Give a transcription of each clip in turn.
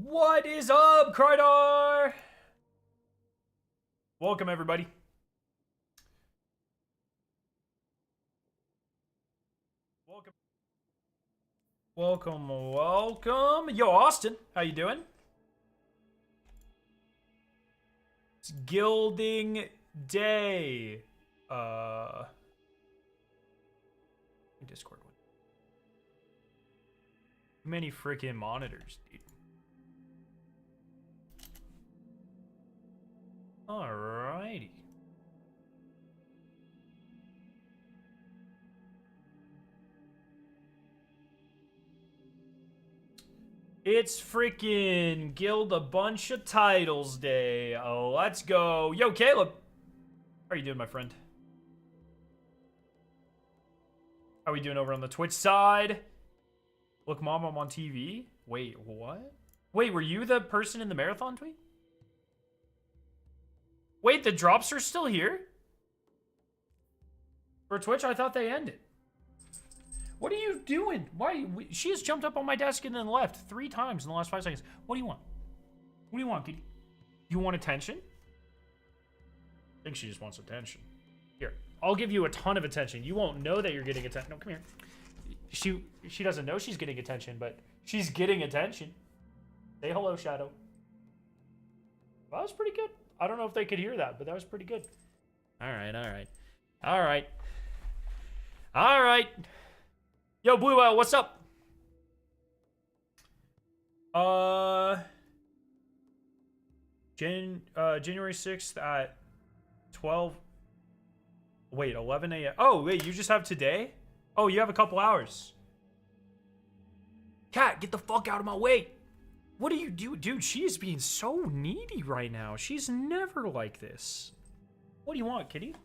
What is up, Krydar? Welcome, everybody. Welcome. Yo, Austin, how you doing? It's Gilding Day. Discord one. Too many freaking monitors, dude. Alrighty. It's freaking Guild a bunch of titles day. Oh, let's go. Yo, Caleb. How are you doing, my friend? How are we doing over on the Twitch side? Look, Mom, I'm on TV. Wait, what? Wait, were you the person in the marathon tweet? Wait, the drops are still here? For Twitch, I thought they ended. What are you doing? Why? She has jumped up on my desk and then left 3 times in the last 5 seconds. What do you want? What do you want, kitty? You want attention? I think she just wants attention. Here, I'll give you a ton of attention. You won't know that you're getting attention. No, come here. She doesn't know she's getting attention, but she's getting attention. Say hello, Shadow. That was pretty good. I don't know if they could hear that, but that was pretty good. All right. Yo, Blue Whale, what's up? January 6th at 12. Wait, 11 a.m. Oh, wait, you just have today? Oh, you have a couple hours. Cat, get the fuck out of my way. What do you do? Dude, she is being so needy right now. She's never like this. What do you want, kitty?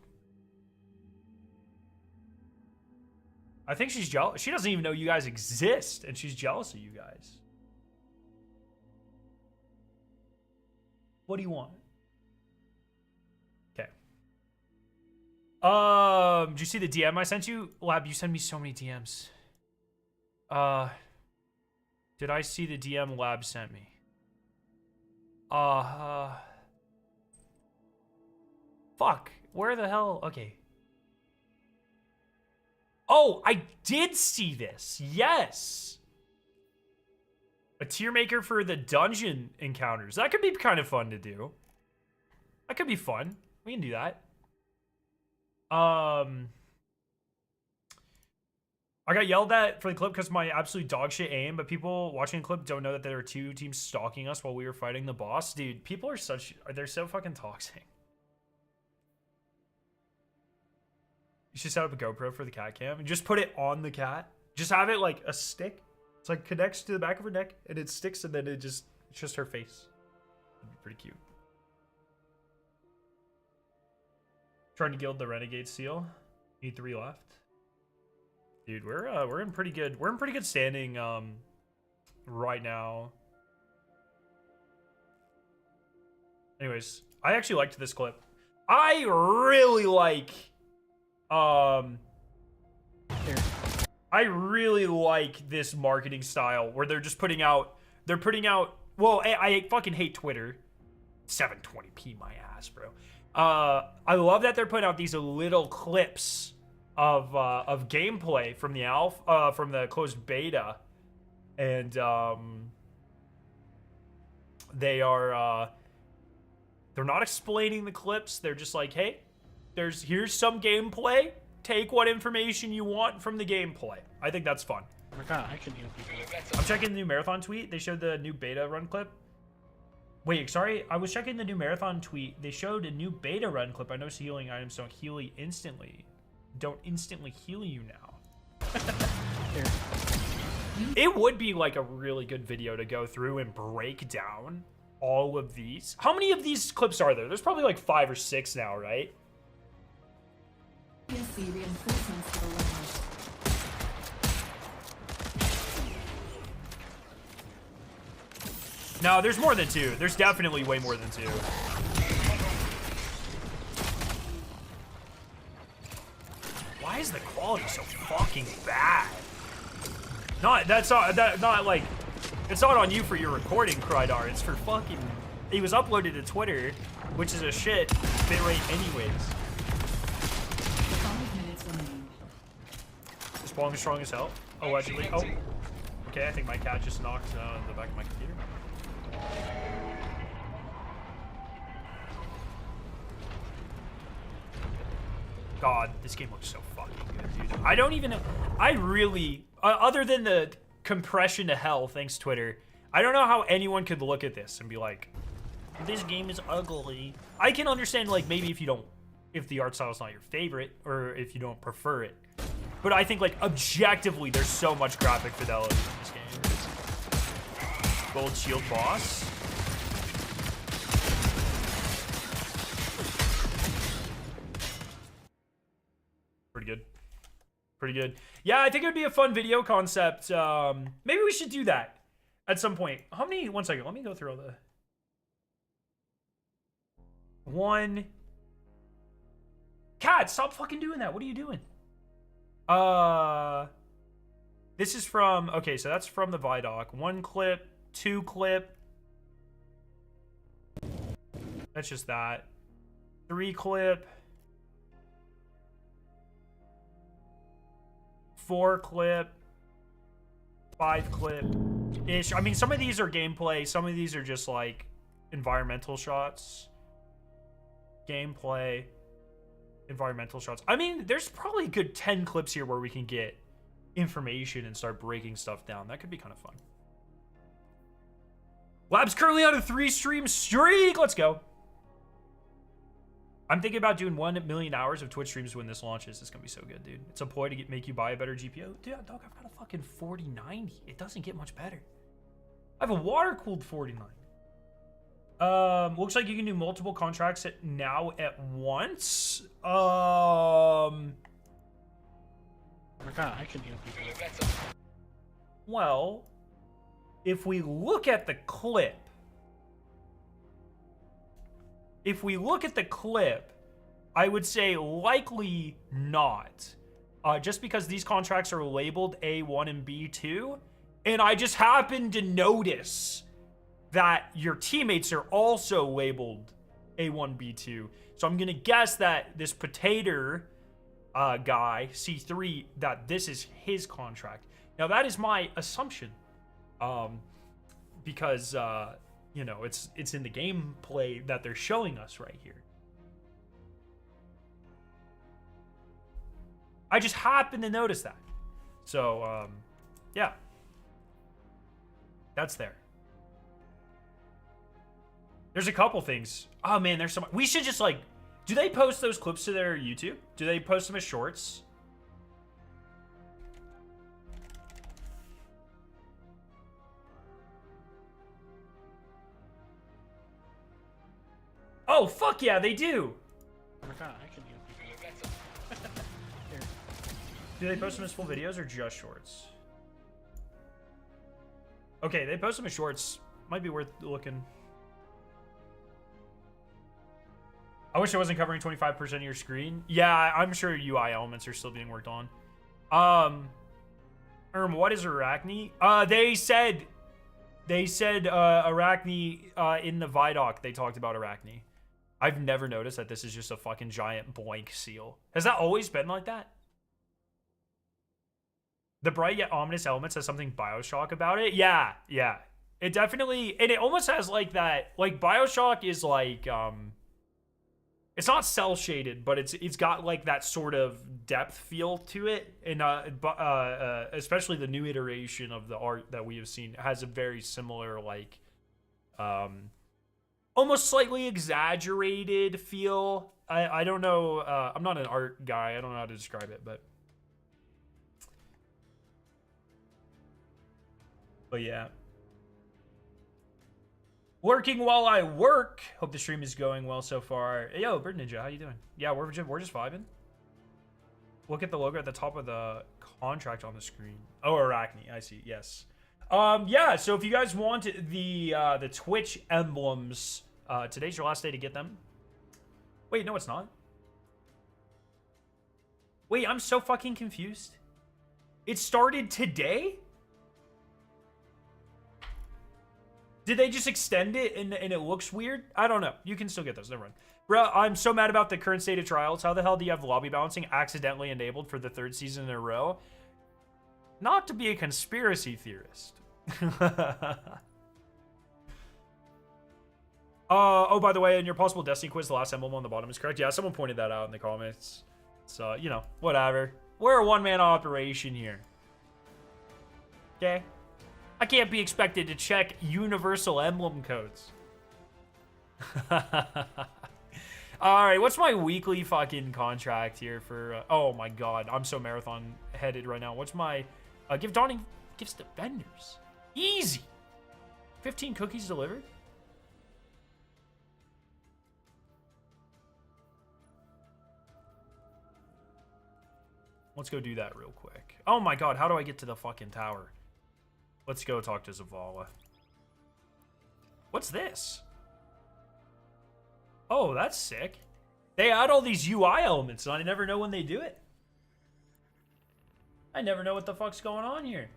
I think she's jealous. She doesn't even know you guys exist, and she's jealous of you guys. What do you want? Okay. Did you see the DM I sent you? Lab, you send me so many DMs. Did I see the DM Lab sent me? Fuck. Where the hell? Okay. Oh, I did see this. Yes. A tier maker for the dungeon encounters. That could be kind of fun to do. That could be fun. We can do that. I got yelled at for the clip because of my absolute dog shit aim, but people watching the clip don't know that there were 2 teams stalking us while we were fighting the boss. Dude, people are they're so fucking toxic. You should set up a GoPro for the cat cam and just put it on the cat. Just have it like a stick. It's like connects to the back of her neck and it sticks and then it's just her face. It'd be pretty cute. Trying to guild the renegade seal. Need 3 left. Dude, we're in pretty good standing right now. Anyways, I actually liked this clip. I really like I really like this marketing style where they're just putting out well, I fucking hate Twitter. 720p my ass, bro. I love that they're putting out these little clips of gameplay from the alpha, from the closed beta, and they're not explaining the clips. They're just like, hey, here's some gameplay. Take what information you want from the gameplay. I think that's fun. Oh my god, I can heal people. I'm checking the new marathon tweet. They showed the new beta run clip. Wait, sorry. I was checking the new marathon tweet. They showed a new beta run clip. I noticed healing items don't heal you instantly. Don't instantly heal you now. It would be like a really good video to go through and break down all of these. How many of these clips are there? There's probably like 5 or 6 now, right? No, there's more than 2. There's definitely way more than 2. Why is the quality so fucking bad? Not like It's not on you for your recording, Krydar. It's for fucking... It was uploaded to Twitter, which is a shit bitrate anyways. 5 minutes remaining. Spawn is strong as hell. Allegedly. Oh. Okay, I think my cat just knocked the back of my computer. God, this game looks so fucking good, dude. I don't even know. I really, other than the compression to hell, thanks Twitter, I don't know how anyone could look at this and be like, this game is ugly. I can understand, like, maybe if the art style is not your favorite, or if you don't prefer it. But I think, like, objectively, there's so much graphic fidelity in this game. Gold shield boss. Pretty good. Pretty good. Yeah, I think it would be a fun video concept. Maybe we should do that at some point. How many? One second. Let me go through all the... One. Cat, stop fucking doing that. What are you doing? This is from... Okay, so that's from the Vidoc. 1 clip. 2 clip. That's just that. 3 clip. 4 clip, 5 clip ish. I mean, some of these are gameplay, some of these are just like environmental shots. Gameplay, environmental shots. I mean, there's probably a good 10 clips here where we can get information and start breaking stuff down. That could be kind of fun. Lab's currently on a 3-stream streak. Let's go. I'm thinking about doing 1 million hours of Twitch streams when this launches. It's gonna be so good, dude. It's a ploy to make you buy a better GPU. Dude, dog, I've got a fucking 4090. It doesn't get much better. I have a water-cooled 4090. Looks like you can do multiple contracts now at once. Oh my god, I can help you. Well, if we look at the clip, I would say likely not. Just because these contracts are labeled A1 and B2, and I just happened to notice that your teammates are also labeled A1, B2. So I'm gonna guess that this potato guy, C3, that this is his contract. Now that is my assumption, because you know, it's in the gameplay that they're showing us right here. I just happened to notice that. So, yeah. That's there. There's a couple things. Oh, man, there's some... We should just, like... Do they post those clips to their YouTube? Do they post them as shorts? Oh, fuck yeah, they do. Oh my god, I can help you. Do they post them as full videos or just shorts? Okay, they post them as shorts. Might be worth looking. I wish I wasn't covering 25% of your screen. Yeah, I'm sure UI elements are still being worked on. What is Arachne? They said Arachne in the Vidoc. They talked about Arachne. I've never noticed that this is just a fucking giant blank seal. Has that always been like that? The bright yet ominous elements has something Bioshock about it. Yeah, yeah. It definitely, and it almost has like that, like Bioshock is like, it's not cell shaded, but it's got like that sort of depth feel to it. And especially the new iteration of the art that we have seen has a very similar, like, almost slightly exaggerated feel. I don't know. I'm not an art guy. I don't know how to describe it, but yeah. Working while I work. Hope the stream is going well so far. Hey, yo, Bird Ninja, how you doing? Yeah, we're just vibing. Look at the logo at the top of the contract on the screen. Oh, Arachne. I see. Yes. Yeah. So if you guys want the Twitch emblems, today's your last day to get them. Wait, no, it's not. Wait, I'm so fucking confused. It started today? Did they just extend it and it looks weird? I don't know. You can still get those. Never mind. Bro, I'm so mad about the current state of trials. How the hell do you have lobby balancing accidentally enabled for the 3rd season in a row? Not to be a conspiracy theorist. Oh, by the way, in your possible Destiny quiz, the last emblem on the bottom is correct. Yeah, someone pointed that out in the comments. So, you know, whatever. We're a one-man operation here. Okay? I can't be expected to check universal emblem codes. Alright, what's my weekly fucking contract here for... oh my god, I'm so marathon headed right now. What's my... give Dawning gifts to vendors. Easy! 15 cookies delivered? Let's go do that real quick. Oh my god, how do I get to the fucking tower? Let's go talk to Zavala. What's this? Oh, that's sick. They add all these UI elements, and I never know when they do it. I never know what the fuck's going on here.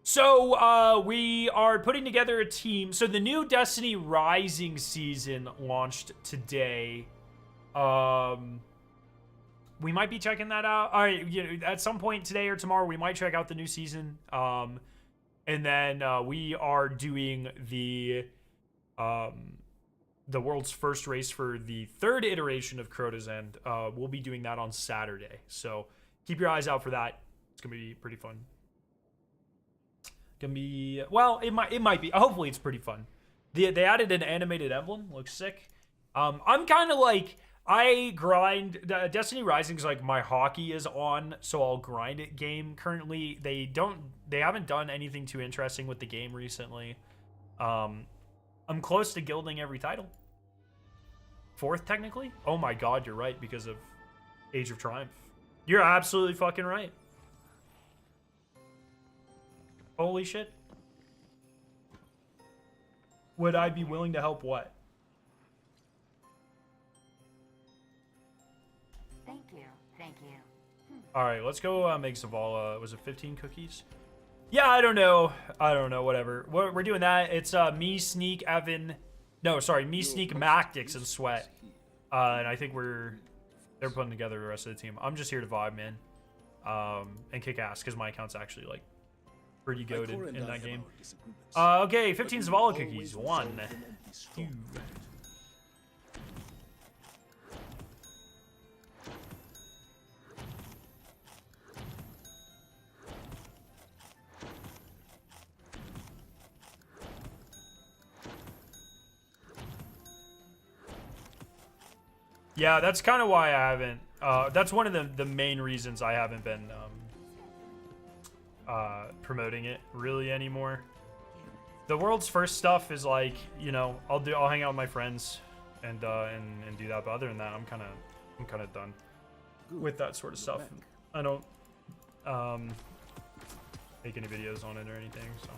So, we are putting together a team. So, the new Destiny Rising season launched today. We might be checking that out. All right, you know, at some point today or tomorrow, we might check out the new season. And then we are doing the world's first race for the 3rd iteration of Crota's End. We'll be doing that on Saturday. So keep your eyes out for that. It's gonna be pretty fun. Gonna be, well, it might be. Hopefully, it's pretty fun. They added an animated emblem. Looks sick. I'm kind of like, I grind. Destiny Rising is like my hockey is on, so I'll grind it game. Currently, they haven't done anything too interesting with the game recently. I'm close to gilding every title. 4th technically. Oh my god, you're right, because of Age of Triumph. You're absolutely fucking right. Holy shit. Would I be willing to help what? Thank you. All right, let's go make Zavala. Was it 15 cookies? Yeah, I don't know. Whatever. We're doing that. It's me, Sneak, Evan. No, sorry, me, Sneak, Mactix, and Sweat. And I think they're putting together the rest of the team. I'm just here to vibe, man. And kick ass because my account's actually like pretty goated in that game. Okay, 15 Zavala cookies. 1, 2. Yeah, that's kind of why I haven't. That's one of the main reasons I haven't been promoting it really anymore. The world's first stuff is like, you know, I'll hang out with my friends and do that. But other than that, I'm kind of done with that sort of stuff. I don't make any videos on it or anything, so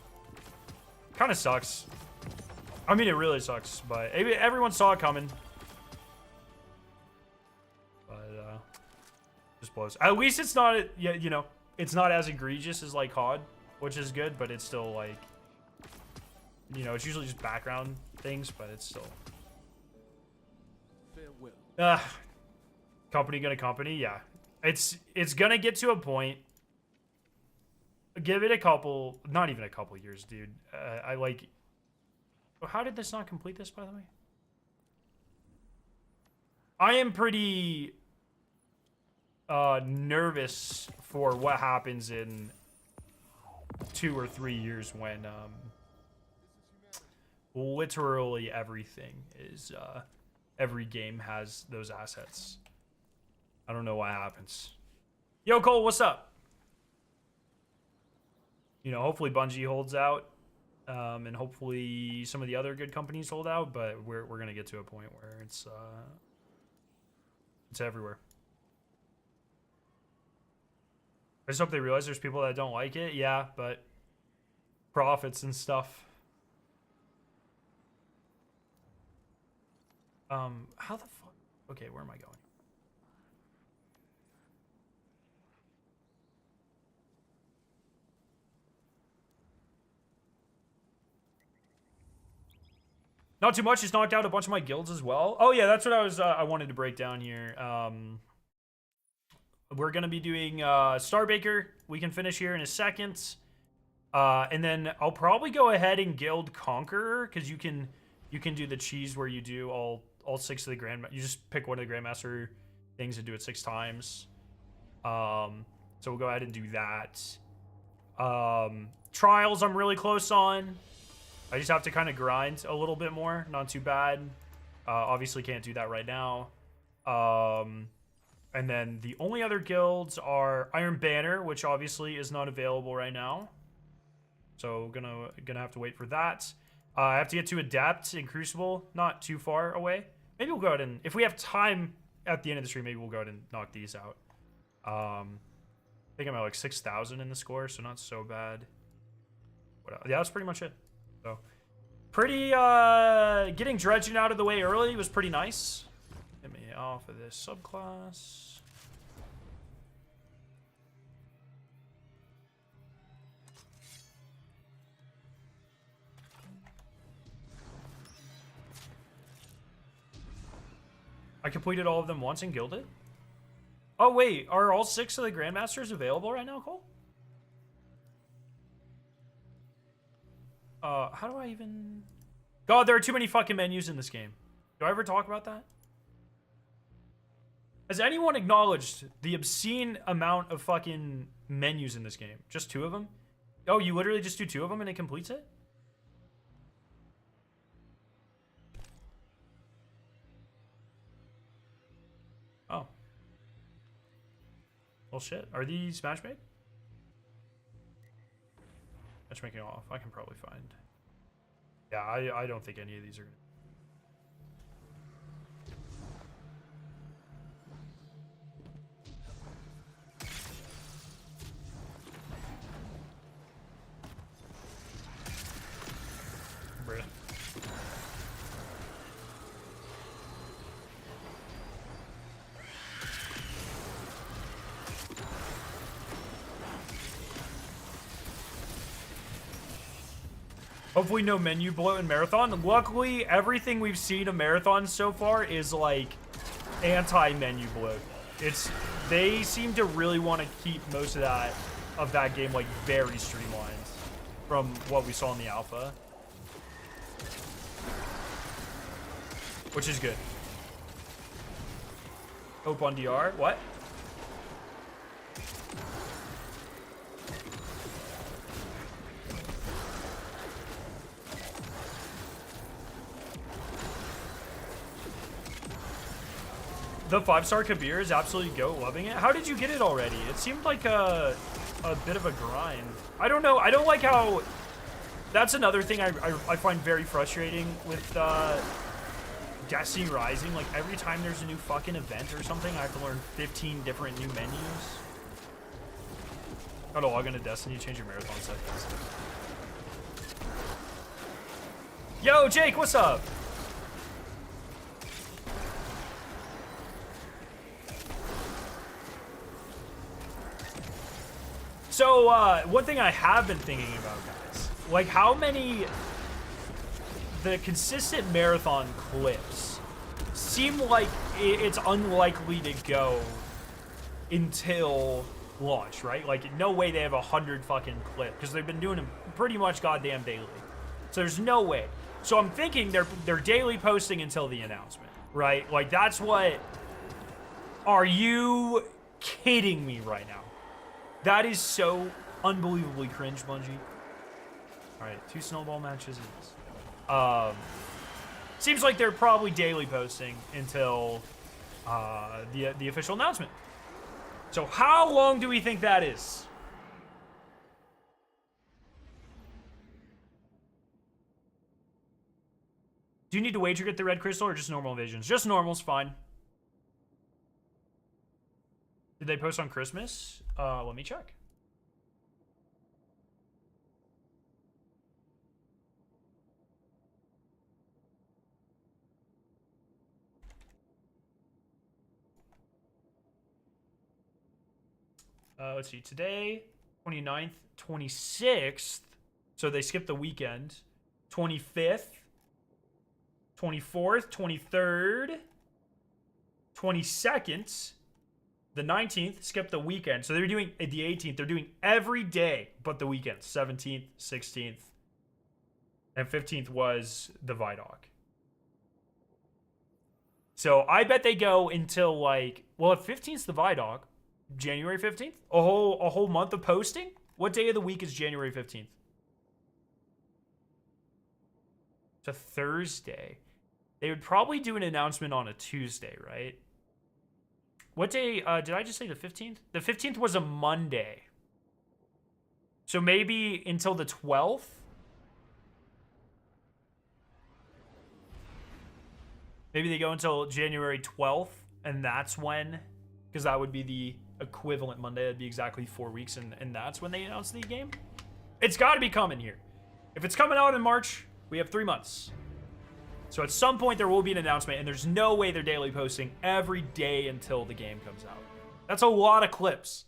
kind of sucks. I mean, it really sucks, but everyone saw it coming. Just blows. At least it's not, you know, it's not as egregious as like COD, which is good, but it's still like, you know, it's usually just background things, but it's still. Company gonna company, yeah. It's gonna get to a point. Give it a couple, not even a couple years, dude. I like. How did this not complete this, by the way? I am pretty nervous for what happens in 2 or 3 years when literally everything is every game has those assets. I don't know what happens. Yo, Cole, what's up? You know, hopefully Bungie holds out, and hopefully some of the other good companies hold out, but we're gonna get to a point where it's everywhere. I just hope they realize there's people that don't like it. Yeah, but profits and stuff. How the fuck? Okay, where am I going? Not too much. Just knocked out a bunch of my guilds as well. Oh yeah, that's what I wanted to break down here. We're gonna be doing Starbaker. We can finish here in a second. And then I'll probably go ahead and guild Conqueror, because you can do the cheese where you do all 6 of the grand. You just pick one of the Grandmaster things and do it 6 times. So we'll go ahead and do that. Trials I'm really close on. I just have to kind of grind a little bit more. Not too bad. Obviously can't do that right now. And then the only other guilds are Iron Banner, which obviously is not available right now. So gonna have to wait for that. I have to get to Adept in Crucible, not too far away. Maybe we'll go ahead and, if we have time at the end of the stream, maybe we'll go ahead and knock these out. I think I'm at like 6,000 in the score, so not so bad. What else? Yeah, that's pretty much it. So pretty, getting Dredging out of the way early was pretty nice. Get me off of this subclass. I completed all of them once and gilded. Oh wait, are all 6 of the Grandmasters available right now, Cole? How do I even... God, there are too many fucking menus in this game. Do I ever talk about that? Has anyone acknowledged the obscene amount of fucking menus in this game? Just 2 of them? Oh, you literally just do 2 of them and it completes it? Oh. Well, shit. Are these matchmade? Matchmaking off. I can probably find. Yeah, I don't think any of these are gonna... Bruh. Hopefully no menu bloat in Marathon. Luckily, everything we've seen in Marathon so far is like anti-menu bloat. They seem to really want to keep most of that game like very streamlined from what we saw in the alpha. Which is good. Hope on DR. What? The 5-star Kabir is absolutely goat, loving it. How did you get it already? It seemed like a bit of a grind. I don't know. I don't like how... That's another thing I find very frustrating with Destiny Rising. Like, every time there's a new fucking event or something, I have to learn 15 different new menus. Gotta log into Destiny, change your Marathon settings. Yo, Jake, what's up? So, one thing I have been thinking about, guys, like how many, the consistent Marathon clips seem like it's unlikely to go until launch, right? Like, no way they have 100 fucking clips, because they've been doing them pretty much goddamn daily. So there's no way. So I'm thinking they're daily posting until the announcement, right? Like, that's what, are you kidding me right now? That is so unbelievably cringe, Bungie. Alright, 2 snowball matches it is. Seems like they're probably daily posting until the official announcement. So how long do we think that is? Do you need to wager get the red crystal or just normal invasions? Just normal's fine. Did they post on Christmas? Let me check. Let's see. Today, 29th, 26th. So they skipped the weekend. 25th. 24th, 23rd, 22nd, the 19th, skip the weekend. So they're doing the 18th. They're doing every day but the weekend. 17th, 16th, and 15th was the Vidoc. So I bet they go until like, well, if 15th's the Vidoc, January 15th, a whole month of posting. What day of the week is January 15th? It's a Thursday. They would probably do an announcement on a Tuesday, right? What day, did I just say the 15th? The 15th was a Monday. So maybe until the 12th? Maybe they go until January 12th, and that's when, because that would be the equivalent Monday. That'd be exactly 4 weeks, and that's when they announce the game. It's got to be coming here. If it's coming out in March, we have 3 months. So at some point there will be an announcement, and there's no way they're daily posting every day until the game comes out. That's a lot of clips.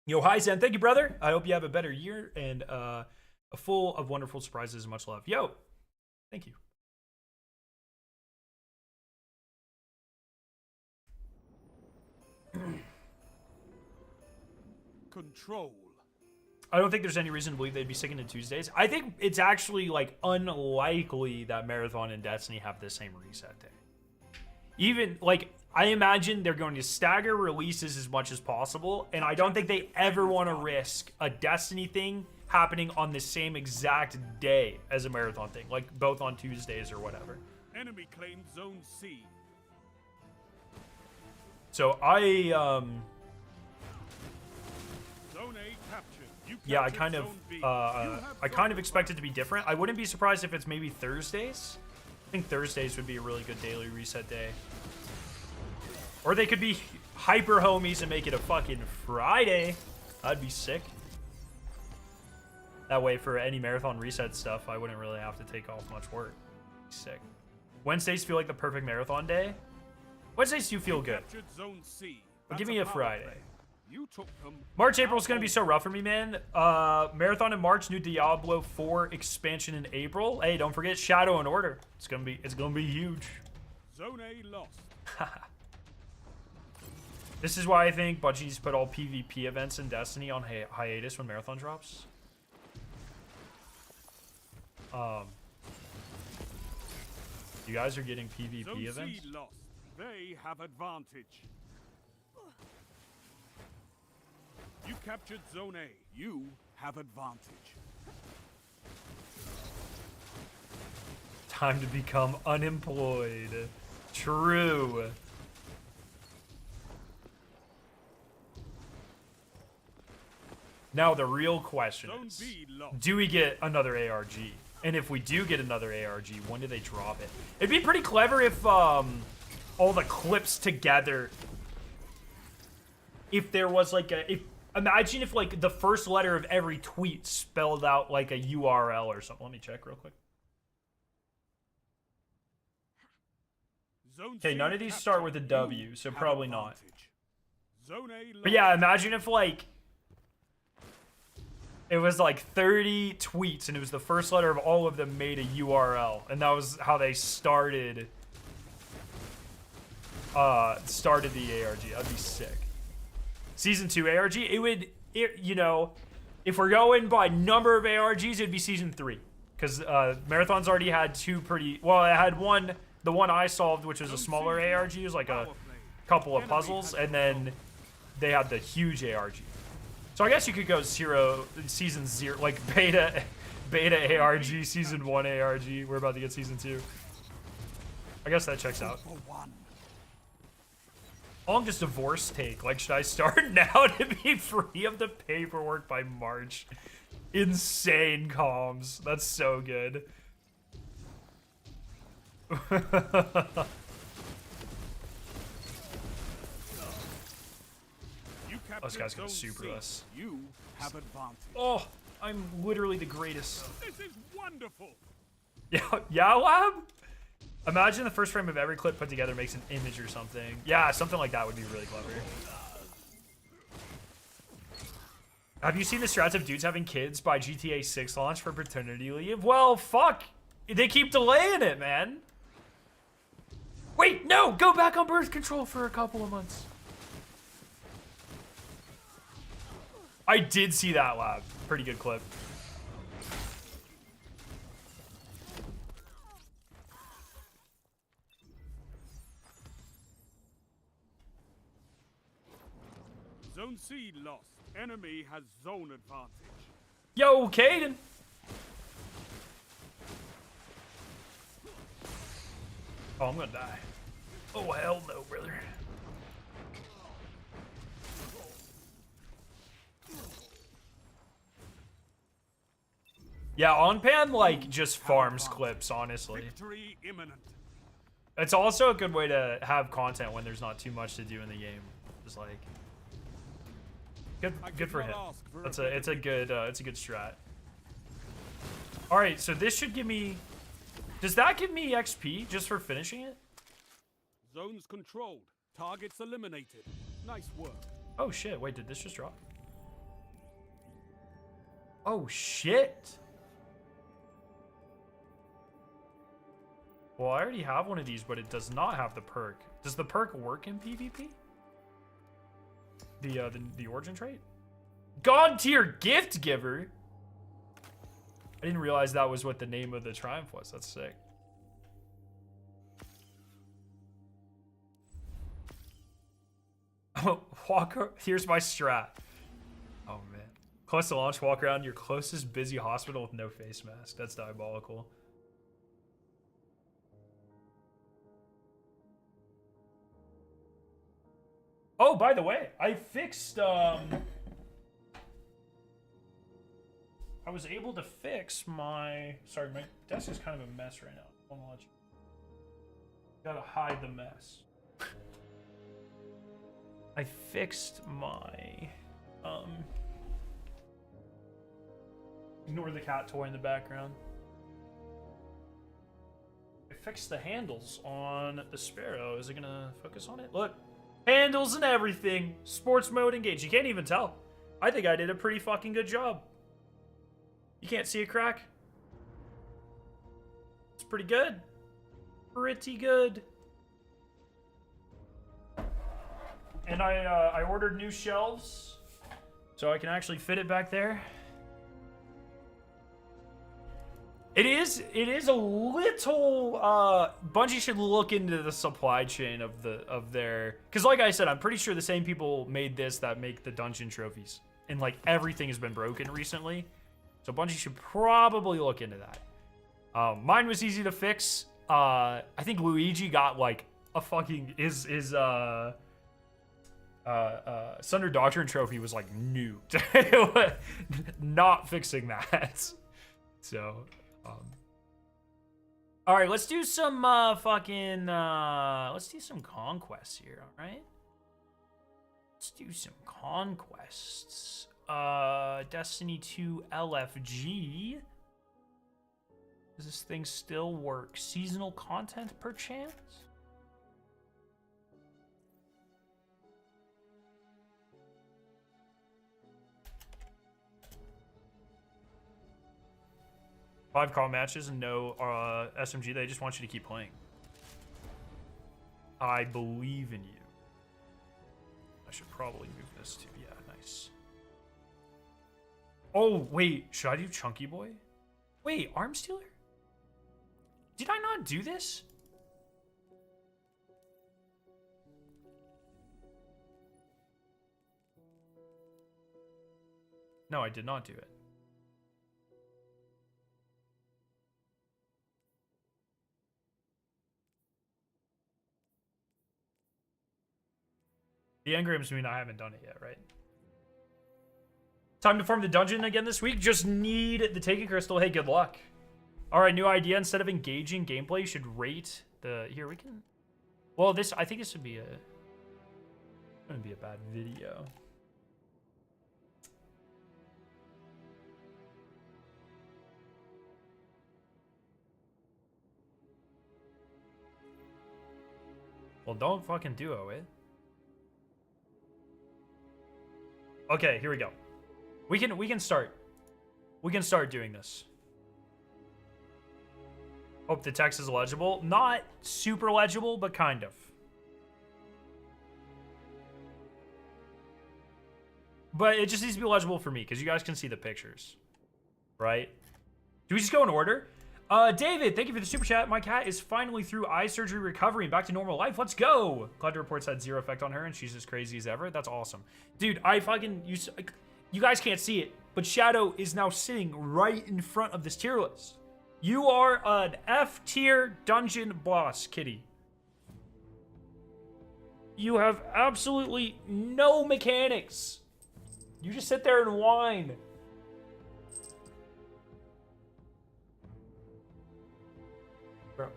Yo, hi Zen, thank you, brother. I hope you have a better year and a full of wonderful surprises. Much love. Yo, thank you. Control. I don't think there's any reason to believe they'd be sticking to Tuesdays. I think it's actually like unlikely that Marathon and Destiny have the same reset day. Even like I imagine they're going to stagger releases as much as possible, and I don't think they ever want to risk a Destiny thing happening on the same exact day as a Marathon thing, like both on Tuesdays or whatever. Enemy claimed Zone C. So I Zone A captured. You yeah, captured Zone B. I kind of expect it to be different. I wouldn't be surprised if it's maybe Thursdays. I think Thursdays would be a really good daily reset day. Or they could be hyper homies and make it a fucking Friday. That'd be sick. That way for any Marathon reset stuff, I wouldn't really have to take off much work. Sick. Wednesdays feel like the perfect Marathon day. Wednesdays do feel good. Captured Zone C. But give me a Friday. You took them. March, April is going to be so rough for me, man. Marathon in March, new Diablo 4 expansion in April. Hey, don't forget Shadow and Order. It's gonna be huge. Zone A lost. This is why I think Bungie's put all PvP events in Destiny on hiatus when Marathon drops. You guys are getting PvP Zone events? C lost. They have advantage. You captured Zone A. You have advantage. Time to become unemployed. True. Now the real question Zone is, B lost. do we get another ARG? And if we do get another ARG, when do they drop it? It'd be pretty clever if all the clips together, if there was like imagine if like the first letter of every tweet spelled out like a URL or something. Let me check real quick. Okay, none of these start with a W, so probably not. Zone A lost. But yeah, imagine if like it was like 30 tweets and it was the first letter of all of them made a URL, and that was how they started the ARG. That'd be sick. Season 2 ARG, you know, if we're going by number of ARGs, it'd be season 3. Because Marathon's already had two pretty, well, it had one, the one I solved, which was a smaller ARG, it was like a couple of puzzles, and then they had the huge ARG. So I guess you could go season 0, like beta ARG, season 1 ARG. We're about to get season 2. I guess that checks out. Long just divorce take. Like, should I start now to be free of the paperwork by March? Insane comms. That's so good. This guy's gonna super us. You have advantage. Oh, I'm literally the greatest. This is wonderful. Yeah, Lab? Imagine the first frame of every clip put together makes an image or something. Yeah, something like that would be really clever. Have you seen the strats of dudes having kids by GTA 6 launch for paternity leave? Well, fuck. They keep delaying it, man. Wait, no! Go back on birth control for a couple of months. I did see that lab. Pretty good clip. Zone C lost. Enemy has zone advantage. Yo, Caden. Oh, I'm gonna die. Oh, hell no, brother. Yeah, on-pan, like, just farms clips, honestly. Victory imminent. It's also a good way to have content when there's not too much to do in the game. Just like... Good for him. It's a good strat. All right, so this should give me. Does that give me XP just for finishing it? Zones controlled. Targets eliminated. Nice work. Oh shit! Wait, did this just drop? Oh shit! Well, I already have one of these, but it does not have the perk. Does the perk work in PvP? The origin trait? God tier gift giver? I didn't realize that was what the name of the triumph was. That's sick. Here's my strat. Oh man. Close to launch, walk around your closest busy hospital with no face mask. That's diabolical. Oh, by the way, I fixed, I was able to fix my, sorry, my desk is kind of a mess right now. I want to let you, gotta hide the mess. I fixed my, ignore the cat toy in the background. I fixed the handles on the Sparrow. Is it gonna focus on it? Look. Handles and everything. Sports mode engaged. You can't even tell. I think I did a pretty fucking good job. You can't see a crack. It's pretty good. Pretty good. And I ordered new shelves so I can actually fit it back there. It is a little Bungie should look into the supply chain of their, because like I said, I'm pretty sure the same people made this that make the dungeon trophies, and like everything has been broken recently, so Bungie should probably look into that. Mine was easy to fix. I think Luigi got like a fucking Sunder Doctrine trophy was like nuked. Not fixing that. So all right, let's do some let's do some conquests here. All right, let's do some conquests. Destiny 2 LFG. Does this thing still work? Seasonal content perchance? Five call matches and no SMG. They just want you to keep playing. I believe in you. I should probably move this to, yeah, nice. Oh, wait, should I do Chunky Boy? Wait, Arm Stealer? Did I not do this? No, I did not do it. The engrams mean I haven't done it yet, right? Time to farm the dungeon again this week. Just need the Taken Crystal. Hey, good luck. All right, new idea. Instead of engaging gameplay, you should rate the... Here, we can... Well, this... I think this would be a... It's gonna be a bad video. Well, don't fucking duo it. Okay, here we go. We can start. We can start doing this. Hope the text is legible. Not super legible, but kind of. But it just needs to be legible for me, because you guys can see the pictures. Right? Do we just go in order? David, thank you for the super chat. My cat is finally through eye surgery recovery and back to normal life. Let's go. Glad the reports had zero effect on her and she's as crazy as ever. That's awesome. Dude, you guys can't see it, but Shadow is now sitting right in front of this tier list. You are an F tier dungeon boss, kitty. You have absolutely no mechanics. You just sit there and whine. Bro.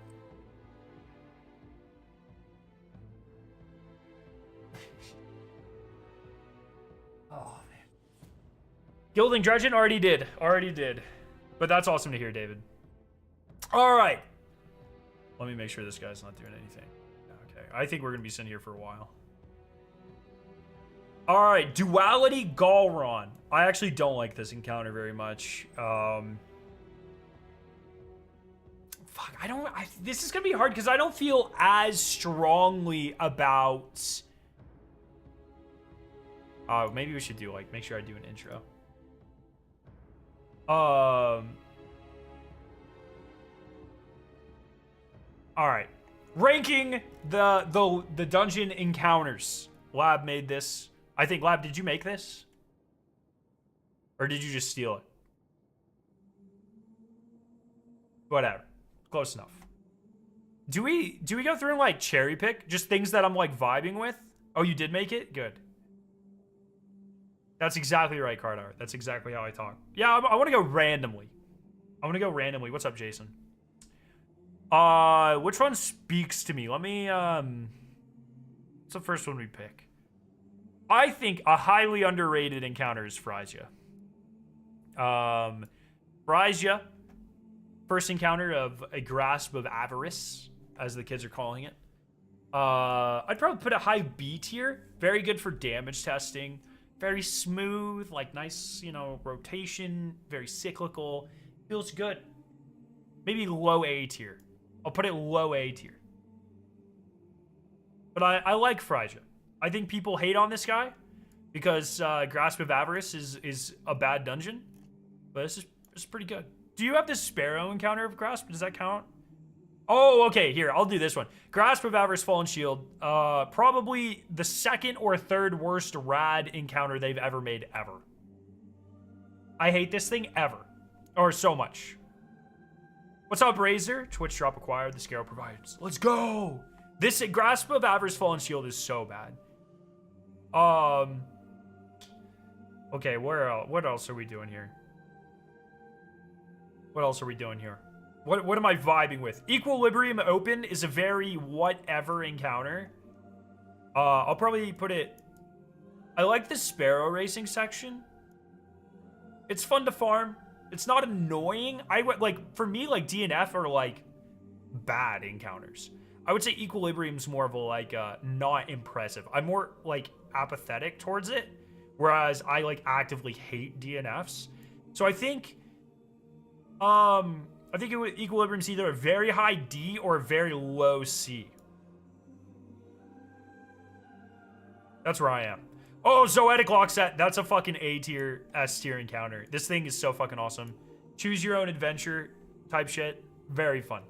Oh, man. Gilding Dredgen already did. But that's awesome to hear, David. All right. Let me make sure this guy's not doing anything. Okay. I think we're going to be sitting here for a while. All right. Duality Galron. I actually don't like this encounter very much. Fuck. This is going to be hard because I don't feel as strongly about... maybe we should do, like, make sure I do an intro. All right, ranking the dungeon encounters. Lab made this. I think Lab, did you make this, or did you just steal it? Whatever, close enough. Do we go through and like cherry pick just things that I'm like vibing with? Oh, you did make it? Good. That's exactly right, card art. That's exactly how I talk. Yeah, I want to go randomly. What's up, Jason? Which one speaks to me? Let me, what's the first one we pick? I think a highly underrated encounter is Frisia. Frisia, first encounter of a grasp of avarice, as the kids are calling it. I'd probably put a high B tier. Very good for damage testing. Very smooth, like nice, you know, rotation. Very cyclical. Feels good. Maybe low A tier. I'll put it low A tier. But I like Frisia. I think people hate on this guy because Grasp of Avarice is a bad dungeon. But this is pretty good. Do you have the Sparrow encounter of Grasp? Does that count? Oh, okay. Here, I'll do this one. Grasp of Avarice Fallen Shield. Probably the second or third worst rad encounter they've ever made ever. I hate this thing ever. Or so much. What's up, Razor? Twitch drop acquired. The Scarrow provides. Let's go. This Grasp of Avarice Fallen Shield is so bad. Okay, what else are we doing here? What am I vibing with? Equilibrium Open is a very whatever encounter. I'll probably put it... I like the Sparrow Racing section. It's fun to farm. It's not annoying. For me, like, DNF are, like, bad encounters. I would say Equilibrium's more of a, like, not impressive. I'm more, like, apathetic towards it. Whereas I, like, actively hate DNFs. So I think... Equilibrium's either a very high D or a very low C. That's where I am. Oh, Zoetic Lock Set. That's a fucking A tier, S tier encounter. This thing is so fucking awesome. Choose your own adventure type shit. Very fun.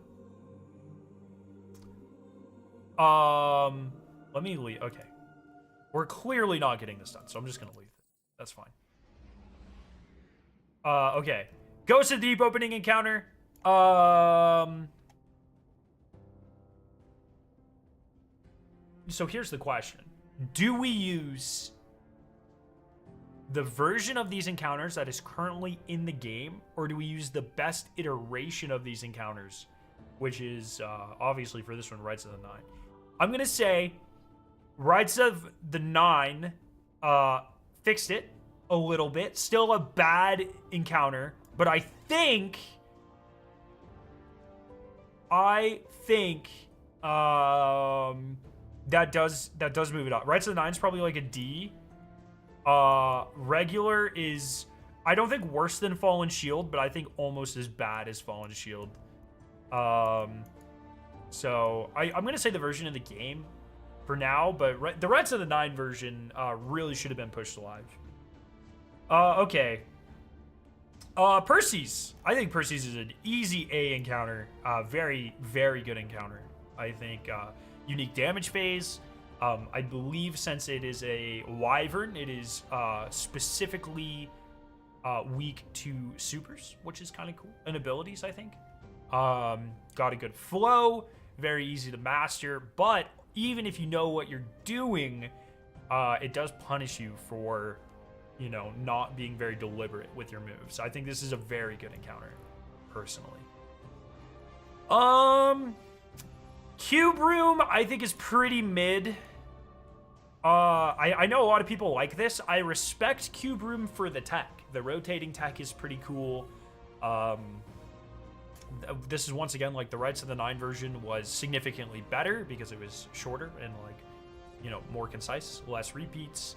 Let me leave. Okay. We're clearly not getting this done, so I'm just gonna leave. That's fine. Okay. Ghost of Deep opening encounter. So here's the question. Do we use the version of these encounters that is currently in the game, or do we use the best iteration of these encounters, which is obviously for this one, Rites of the Nine? I'm going to say Rites of the Nine fixed it a little bit. Still a bad encounter, but I think that does move it up. Rites of the Nine is probably like a D. Regular is I don't think worse than Fallen Shield, but I think almost as bad as Fallen Shield. So I'm going to say the version of the game for now, but the Reds of the Nine version really should have been pushed alive. Okay. Percy's. I think Percy's is an easy A encounter. Very, very good encounter. I think unique damage phase. I believe since it is a Wyvern, it is specifically weak to supers, which is kind of cool. And abilities, I think. Got a good flow. Very easy to master. But even if you know what you're doing, it does punish you for, you know, not being very deliberate with your moves. I think this is a very good encounter, personally. Cube Room, I think, is pretty mid. I know a lot of people like this. I respect Cube Room for the tech. The rotating tech is pretty cool. This is once again, like, the Rights of the Nine version was significantly better because it was shorter and, like, you know, more concise, less repeats.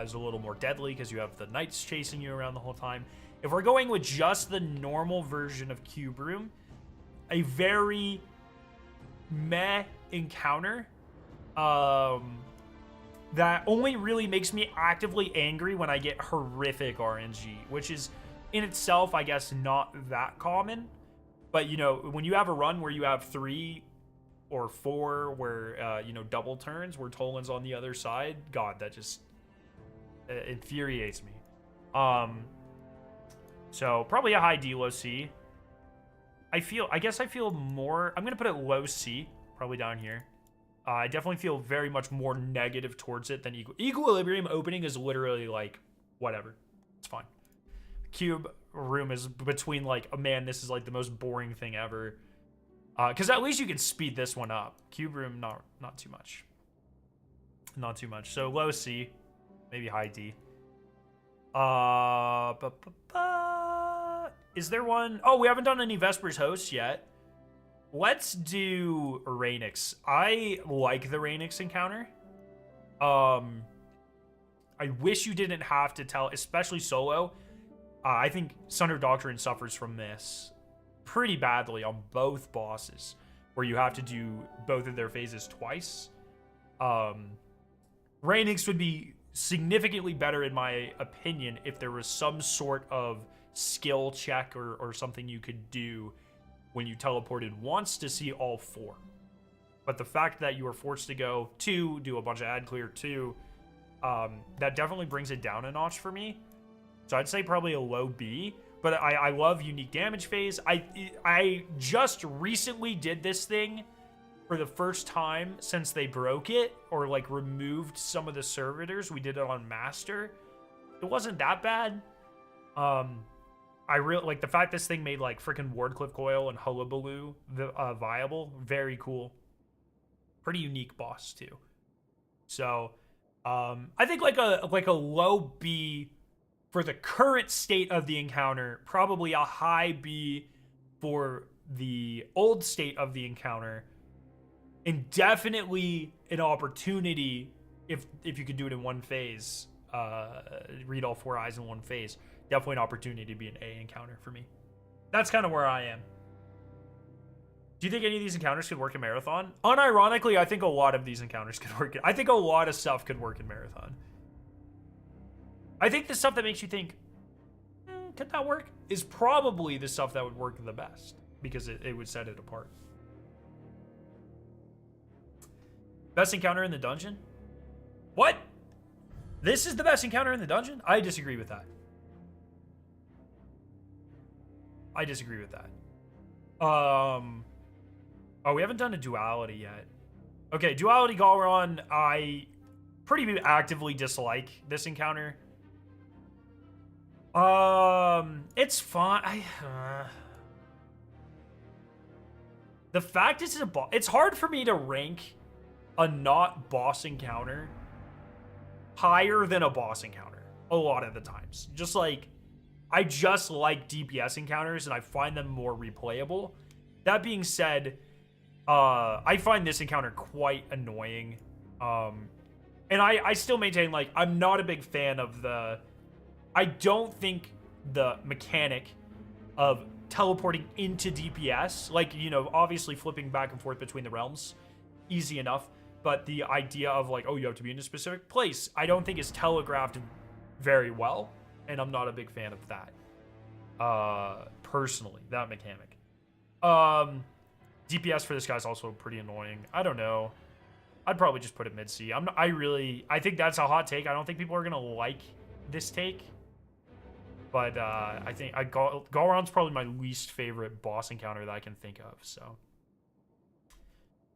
Is a little more deadly because you have the knights chasing you around the whole time. If we're going with just the normal version of Cube Room, a very meh encounter that only really makes me actively angry when I get horrific RNG, which is in itself, I guess, not that common. But, you know, when you have a run where you have 3 or 4 where, you know, double turns where Tolan's on the other side, God, that just infuriates me. So probably a high D, low C. I guess I feel more, I'm going to put it low C, probably down here. I definitely feel very much more negative towards it than Equilibrium opening is literally like, whatever. It's fine. Cube Room is between like, oh man, this is like the most boring thing ever. Because at least you can speed this one up. Cube Room, not too much. Not too much. So low C, maybe high D. Is there one? Oh, we haven't done any Vespers hosts yet. Let's do Rainix. I like the Rainix encounter. I wish you didn't have to tell, especially solo. I think Sunder Doctrine suffers from this pretty badly on both bosses, where you have to do both of their phases twice. Rainix would be significantly better, in my opinion, if there was some sort of skill check or something you could do when you teleported once to see all 4. But the fact that you were forced to go 2, do a bunch of ad clear 2, that definitely brings it down a notch for me. So I'd say probably a low B. But I love unique damage phase. I just recently did this thing for the first time since they broke it or like removed some of the servitors. We did it on Master. It wasn't that bad. I really like the fact this thing made like freaking Wardcliff Coil and Hullabaloo viable. Very cool. Pretty unique boss too. So I think like a low B for the current state of the encounter, probably a high B for the old state of the encounter, and definitely an opportunity if you could do it in one phase, read all 4 eyes in one phase. Definitely an opportunity to be an A encounter for me. That's kind of where I am. Do you think any of these encounters could work in Marathon? Unironically, I think a lot of these encounters could work. I think a lot of stuff could work in Marathon. I think the stuff that makes you think, could that work? Is probably the stuff that would work the best. Because it would set it apart. Best encounter in the dungeon? What? This is the best encounter in the dungeon? I disagree with that. I disagree with that. Oh, we haven't done a duality yet. Okay, duality Galron, I pretty actively dislike this encounter. It's fine. The fact is, it's hard for me to rank a not boss encounter higher than a boss encounter a lot of the times. Just like, I just like DPS encounters and I find them more replayable. That being said, I find this encounter quite annoying. And I still maintain, like, I'm not a big fan of the... I don't think the mechanic of teleporting into DPS. Like, you know, obviously flipping back and forth between the realms, easy enough. But the idea of like, oh, you have to be in a specific place, I don't think is telegraphed very well. And I'm not a big fan of that. Personally, that mechanic. DPS for this guy's also pretty annoying. I don't know. I'd probably just put it mid-C. I think that's a hot take. I don't think people are gonna like this take. But I think Galron's probably my least favorite boss encounter that I can think of. So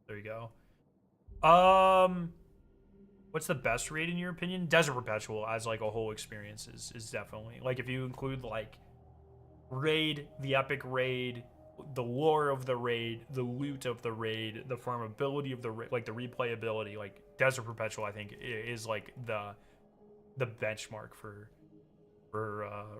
there you go. What's the best raid in your opinion? Desert Perpetual as like a whole experience is definitely, like, if you include like raid, the epic raid, the lore of the raid, the loot of the raid, the farmability of the raid, like the replayability, like Desert Perpetual I think is like the benchmark for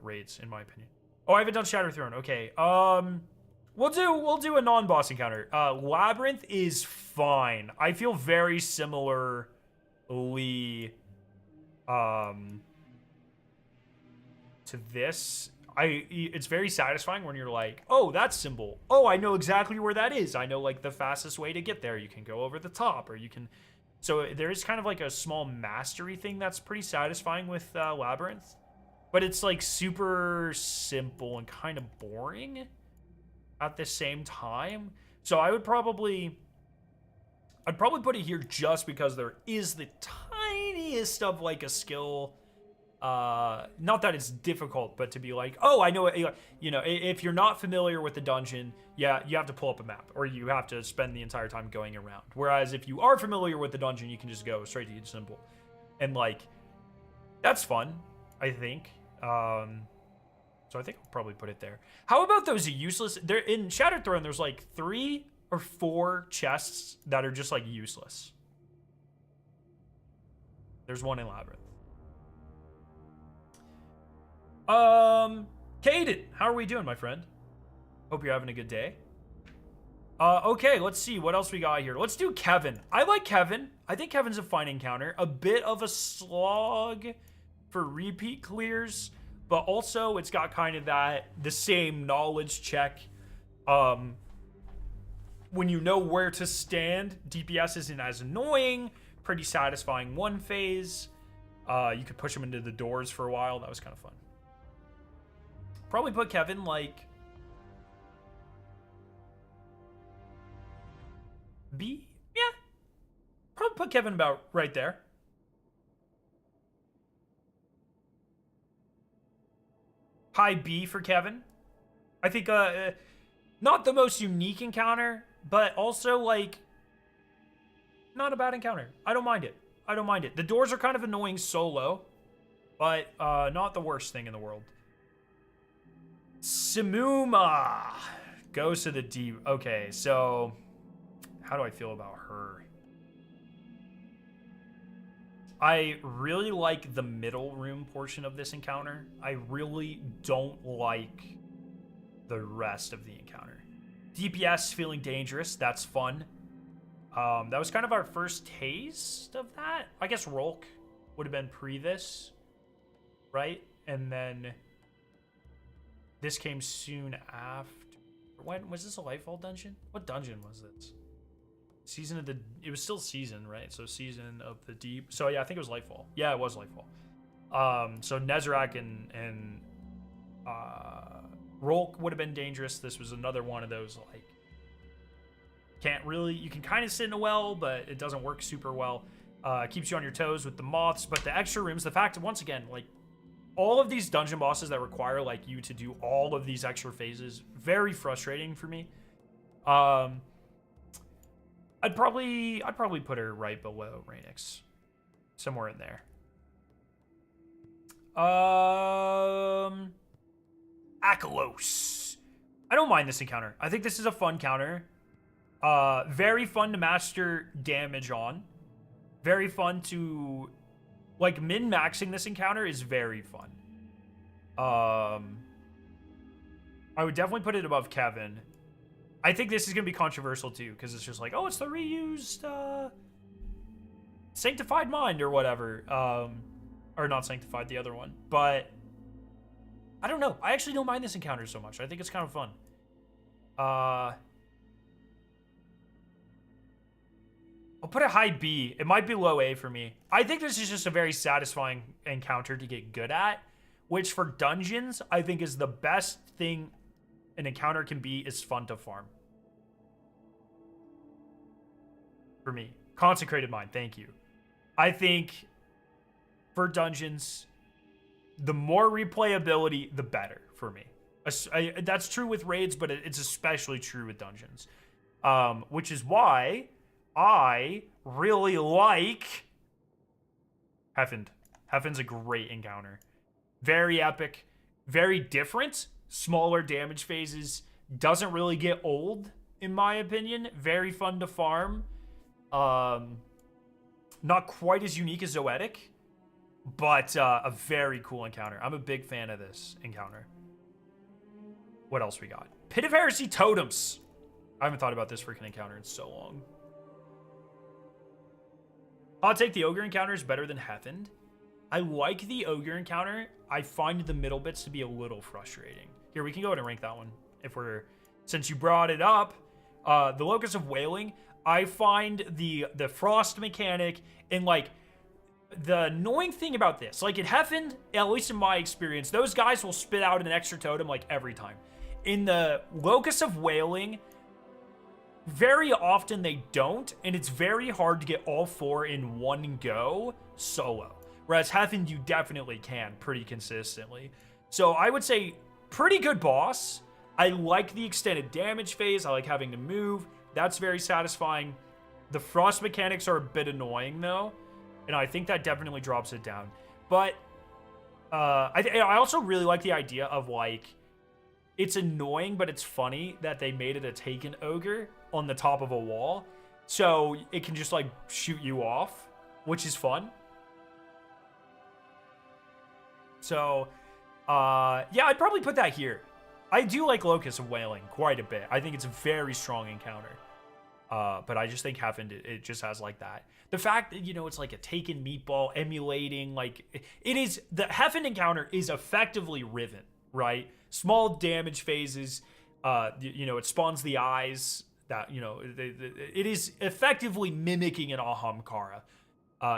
raids in my opinion. Oh, I haven't done Shattered Throne. Okay. We'll do a non-boss encounter. Labyrinth is fine. I feel very similarly to this. It's very satisfying when you're like, oh, that symbol. Oh, I know exactly where that is. I know like the fastest way to get there. You can go over the top, or you can. So there is kind of like a small mastery thing that's pretty satisfying with Labyrinth, but it's like super simple and kind of boring at the same time. So I'd probably put it here just because there is the tiniest of like a skill. Not that it's difficult, but to be like, oh, I know it, you know, if you're not familiar with the dungeon, yeah, you have to pull up a map, or you have to spend the entire time going around. Whereas if you are familiar with the dungeon, you can just go straight to each symbol. And like, that's fun, I think. So I think I'll probably put it there. How about those useless? There in Shattered Throne, there's like 3 or 4 chests that are just like useless. There's one in Labyrinth. Caden, how are we doing, my friend? Hope you're having a good day. Okay, let's see what else we got here. Let's do Kevin. I like Kevin. I think Kevin's a fine encounter. A bit of a slog for repeat clears, but also it's got kind of the same knowledge check. When you know where to stand, DPS isn't as annoying. Pretty satisfying one phase. You could push him into the doors for a while. That was kind of fun. Probably put Kevin like B? Yeah. Probably put Kevin about right there. High B for Kevin. I think not the most unique encounter, but also like not a bad encounter. I don't mind it. I don't mind it. The doors are kind of annoying solo, but not the worst thing in the world. Simuma goes to the deep. Okay, so how do I feel about her? I really like the middle room portion of this encounter. I really don't like the rest of the encounter. DPS feeling dangerous. That's fun. That was kind of our first taste of that. I guess Rolk would have been pre this, right? And then this came soon after. When was this a Lightfall dungeon? What dungeon was this? Season of the. It was still season, right? So Season of the Deep. So yeah, I think it was Lightfall. Yeah, it was Lightfall. So Nezarec and Rolk would have been dangerous. This was another one of those like can't really. You can kind of sit in a well, but it doesn't work super well. Keeps you on your toes with the moths, but the extra rooms. The fact, once again, like. All of these dungeon bosses that require like you to do all of these extra phases, very frustrating for me. I'd probably put her right below Rainix, somewhere in there. Akalos. I don't mind this encounter. I think this is a fun counter. Very fun to master damage on. Very fun to. Like, min-maxing this encounter is very fun. I would definitely put it above Kevin. I think this is going to be controversial, too, because it's just like, oh, it's the reused Sanctified Mind or whatever. Or not Sanctified, the other one. But I don't know. I actually don't mind this encounter so much. I think it's kind of fun. I'll put a high B. It might be low A for me. I think this is just a very satisfying encounter to get good at, which for dungeons, I think is the best thing an encounter can be is fun to farm. For me. Consecrated Mind, thank you. I think for dungeons, the more replayability, the better for me. That's true with raids, but it's especially true with dungeons. Which is why I really like Heffend. Heffend's a great encounter. Very epic. Very different. Smaller damage phases. Doesn't really get old, in my opinion. Very fun to farm. Not quite as unique as Zoetic, but a very cool encounter. I'm a big fan of this encounter. What else we got? Pit of Heresy Totems. I haven't thought about this freaking encounter in so long. I'll take the Ogre encounter is better than Heffend. I like the Ogre encounter. I find the middle bits to be a little frustrating. Here, we can go ahead and rank that one. Since you brought it up, the Locus of Wailing, I find the frost mechanic and like the annoying thing about this, like at Heffend, at least in my experience, those guys will spit out an extra totem like every time. In the Locus of Wailing, very often they don't, and it's very hard to get all 4 in one go solo. Whereas Heffend, you definitely can pretty consistently. So I would say pretty good boss. I like the extended damage phase. I like having to move. That's very satisfying. The frost mechanics are a bit annoying though, and I think that definitely drops it down. But I also really like the idea of like, it's annoying, but it's funny that they made it a taken ogre on the top of a wall. So it can just like shoot you off, which is fun. So, yeah, I'd probably put that here. I do like Locus of Wailing quite a bit. I think it's a very strong encounter. But I just think Heffend, it just has like that. The fact that, you know, it's like a taken meatball emulating, like, it is, the Heffend encounter is effectively Riven, right? Small damage phases, you know, it spawns the eyes that, you know, it is effectively mimicking an Ahamkara.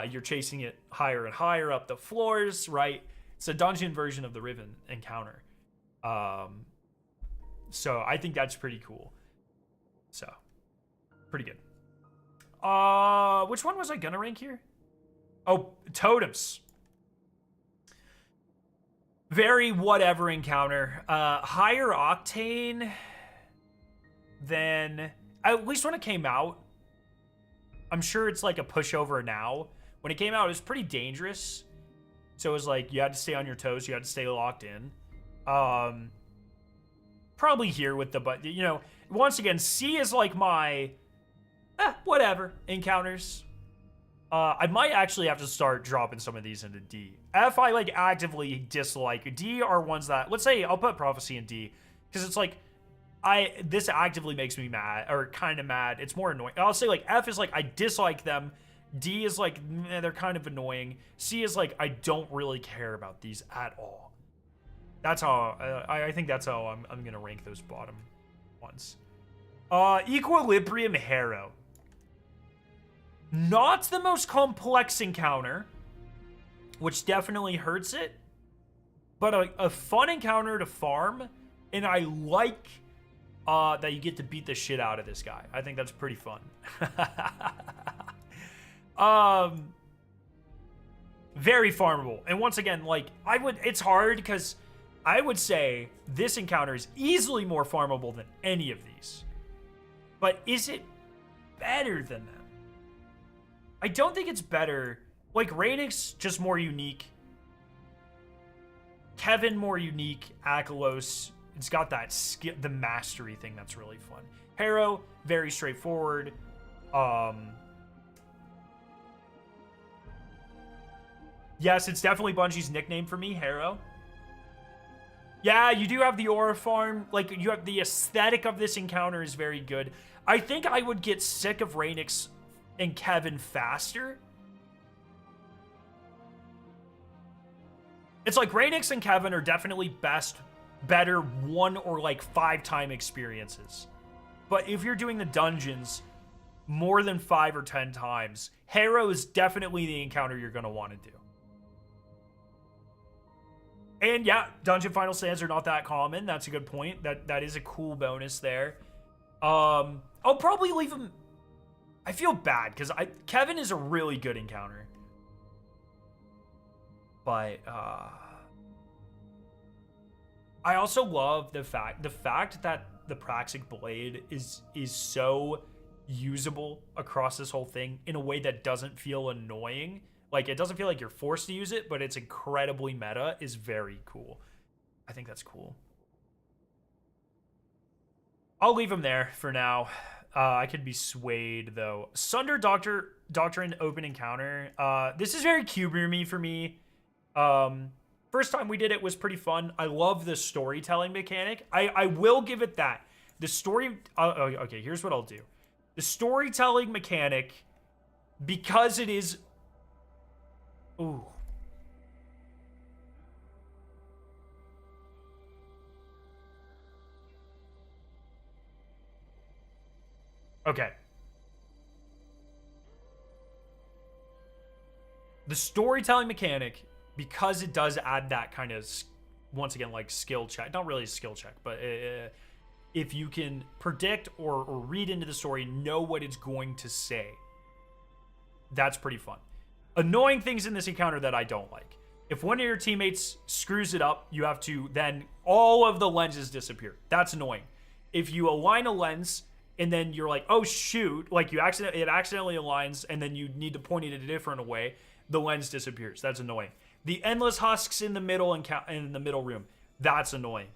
You're chasing it higher and higher up the floors, right? It's a dungeon version of the Riven encounter. So I think that's pretty cool. So, pretty good. Which one was I gonna rank here? Oh, Totems. Very whatever encounter. Higher octane than, at least when it came out. I'm sure it's like a pushover now. When it came out, it was pretty dangerous. So it was like, you had to stay on your toes. You had to stay locked in. Probably here with the, but you know, once again, C is like my, whatever encounters. I might actually have to start dropping some of these into D. F, I like actively dislike. D are ones that, let's say I'll put Prophecy in D, because it's like, this actively makes me mad, or kind of mad. It's more annoying. I'll say like F is like, I dislike them. D is like, they're kind of annoying. C is like, I don't really care about these at all. That's how, I think that's how I'm going to rank those bottom ones. Equilibrium Harrow. Not the most complex encounter, which definitely hurts it, but a fun encounter to farm, and I like that you get to beat the shit out of this guy. I think that's pretty fun. Very farmable. And once again, like, it's hard because I would say this encounter is easily more farmable than any of these. But is it better than them? I don't think it's better. Like, Rainix, just more unique. Kevin, more unique. Akalos, it's got that the mastery thing that's really fun. Harrow, very straightforward. Yes, it's definitely Bungie's nickname for me, Harrow. Yeah, you do have the aura farm. Like, you have the aesthetic of this encounter is very good. I think I would get sick of Rainix and Kevin faster. It's like Raynix and Kevin are definitely better 1 or like 5 time experiences. But if you're doing the dungeons more than 5 or 10 times, Harrow is definitely the encounter you're going to want to do. And yeah, dungeon final stands are not that common. That's a good point. That is a cool bonus there. I'll probably leave him. I feel bad because Kevin is a really good encounter. But I also love the fact that the Praxic Blade is so usable across this whole thing in a way that doesn't feel annoying. Like, it doesn't feel like you're forced to use it, but it's incredibly meta, is very cool. I think that's cool. I'll leave him there for now. I could be swayed, though. Sunder Doctrine Open Encounter. This is very Cube-roomy for me. First time we did it was pretty fun. I love the storytelling mechanic. I will give it that. The story... okay, here's what I'll do. The storytelling mechanic, because it is... Ooh. Okay. The storytelling mechanic, because it does add that kind of, once again, like skill check. Not really a skill check, but if you can predict or read into the story, know what it's going to say, that's pretty fun. Annoying things in this encounter that I don't like. If one of your teammates screws it up, you have to then all of the lenses disappear. That's annoying. If you align a lens and then you're like, oh shoot, like it accidentally aligns and then you need to point it in a different way, the lens disappears. That's annoying. The endless husks in the middle and in the middle room, that's annoying.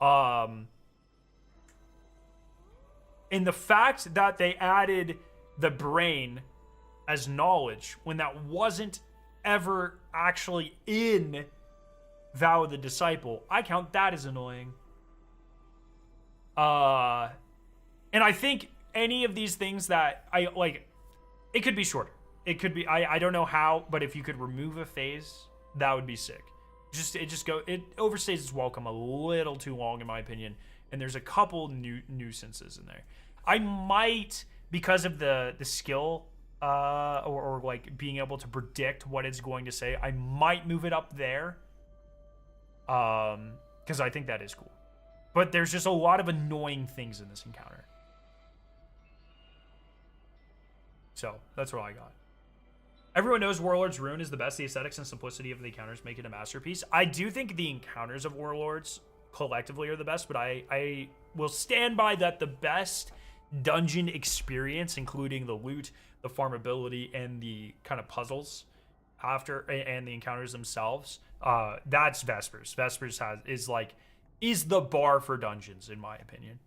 And the fact that they added the brain as knowledge when that wasn't ever actually in Vow of the Disciple, I count that as annoying. And I think any of these things that I like, it could be shorter. It could be, I don't know how, but if you could remove a phase, that would be sick. It overstays its welcome a little too long, in my opinion. And there's a couple nuisances in there. I might, because of the skill, or like being able to predict what it's going to say, I might move it up there. Because I think that is cool. But there's just a lot of annoying things in this encounter. So, that's what I got. Everyone knows Warlord's Rune is the best. The aesthetics and simplicity of the encounters make it a masterpiece. I do think the encounters of Warlords collectively are the best, but I will stand by that the best dungeon experience, including the loot, the farmability, and the kind of puzzles after, and the encounters themselves, that's Vespers. Vespers is the bar for dungeons, in my opinion.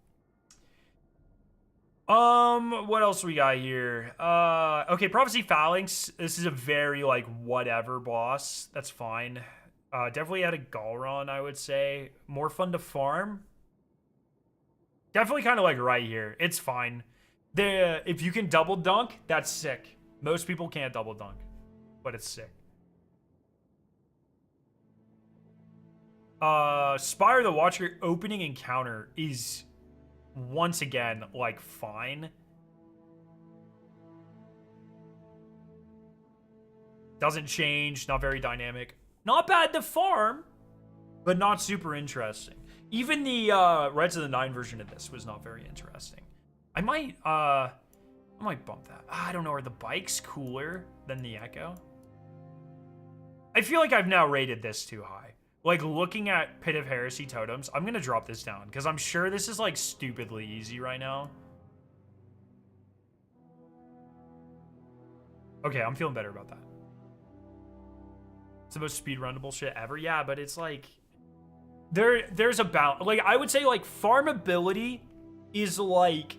What else we got here? Okay, Prophecy Phalanx. This is a very, like, whatever boss. That's fine. Definitely had a Galron, I would say. More fun to farm. Definitely kind of, like, right here. It's fine. If you can double dunk, that's sick. Most people can't double dunk, but it's sick. Spire the Watcher opening encounter is... once again, like, fine. Doesn't change, not very dynamic. Not bad to farm, but not super interesting. Even the Reds of the Nine version of this was not very interesting. I might bump that. I don't know, are the bikes cooler than the Echo? I feel like I've now rated this too high. Like, looking at Pit of Heresy totems, I'm going to drop this down, because I'm sure this is, like, stupidly easy right now. Okay, I'm feeling better about that. It's the most speedrunnable shit ever. Yeah, but it's, like... There's about... Like, I would say, like, farmability is, like,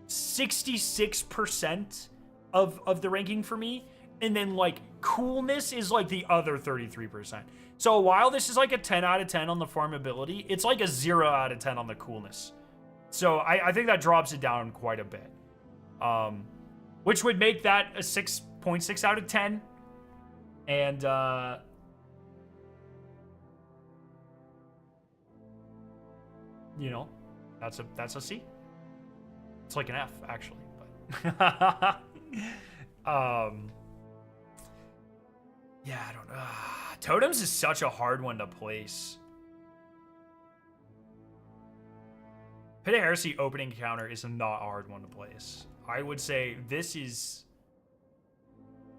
66% of the ranking for me. And then, like, coolness is, like, the other 33%. So while this is like a 10 out of 10 on the farmability, it's like a 0 out of 10 on the coolness. So I think that drops it down quite a bit. Which would make that a 6.6 out of 10. And you know, that's a C. It's like an F actually, but yeah, I don't know. Totems is such a hard one to place. Pit of Heresy opening encounter is not a hard one to place. I would say this is...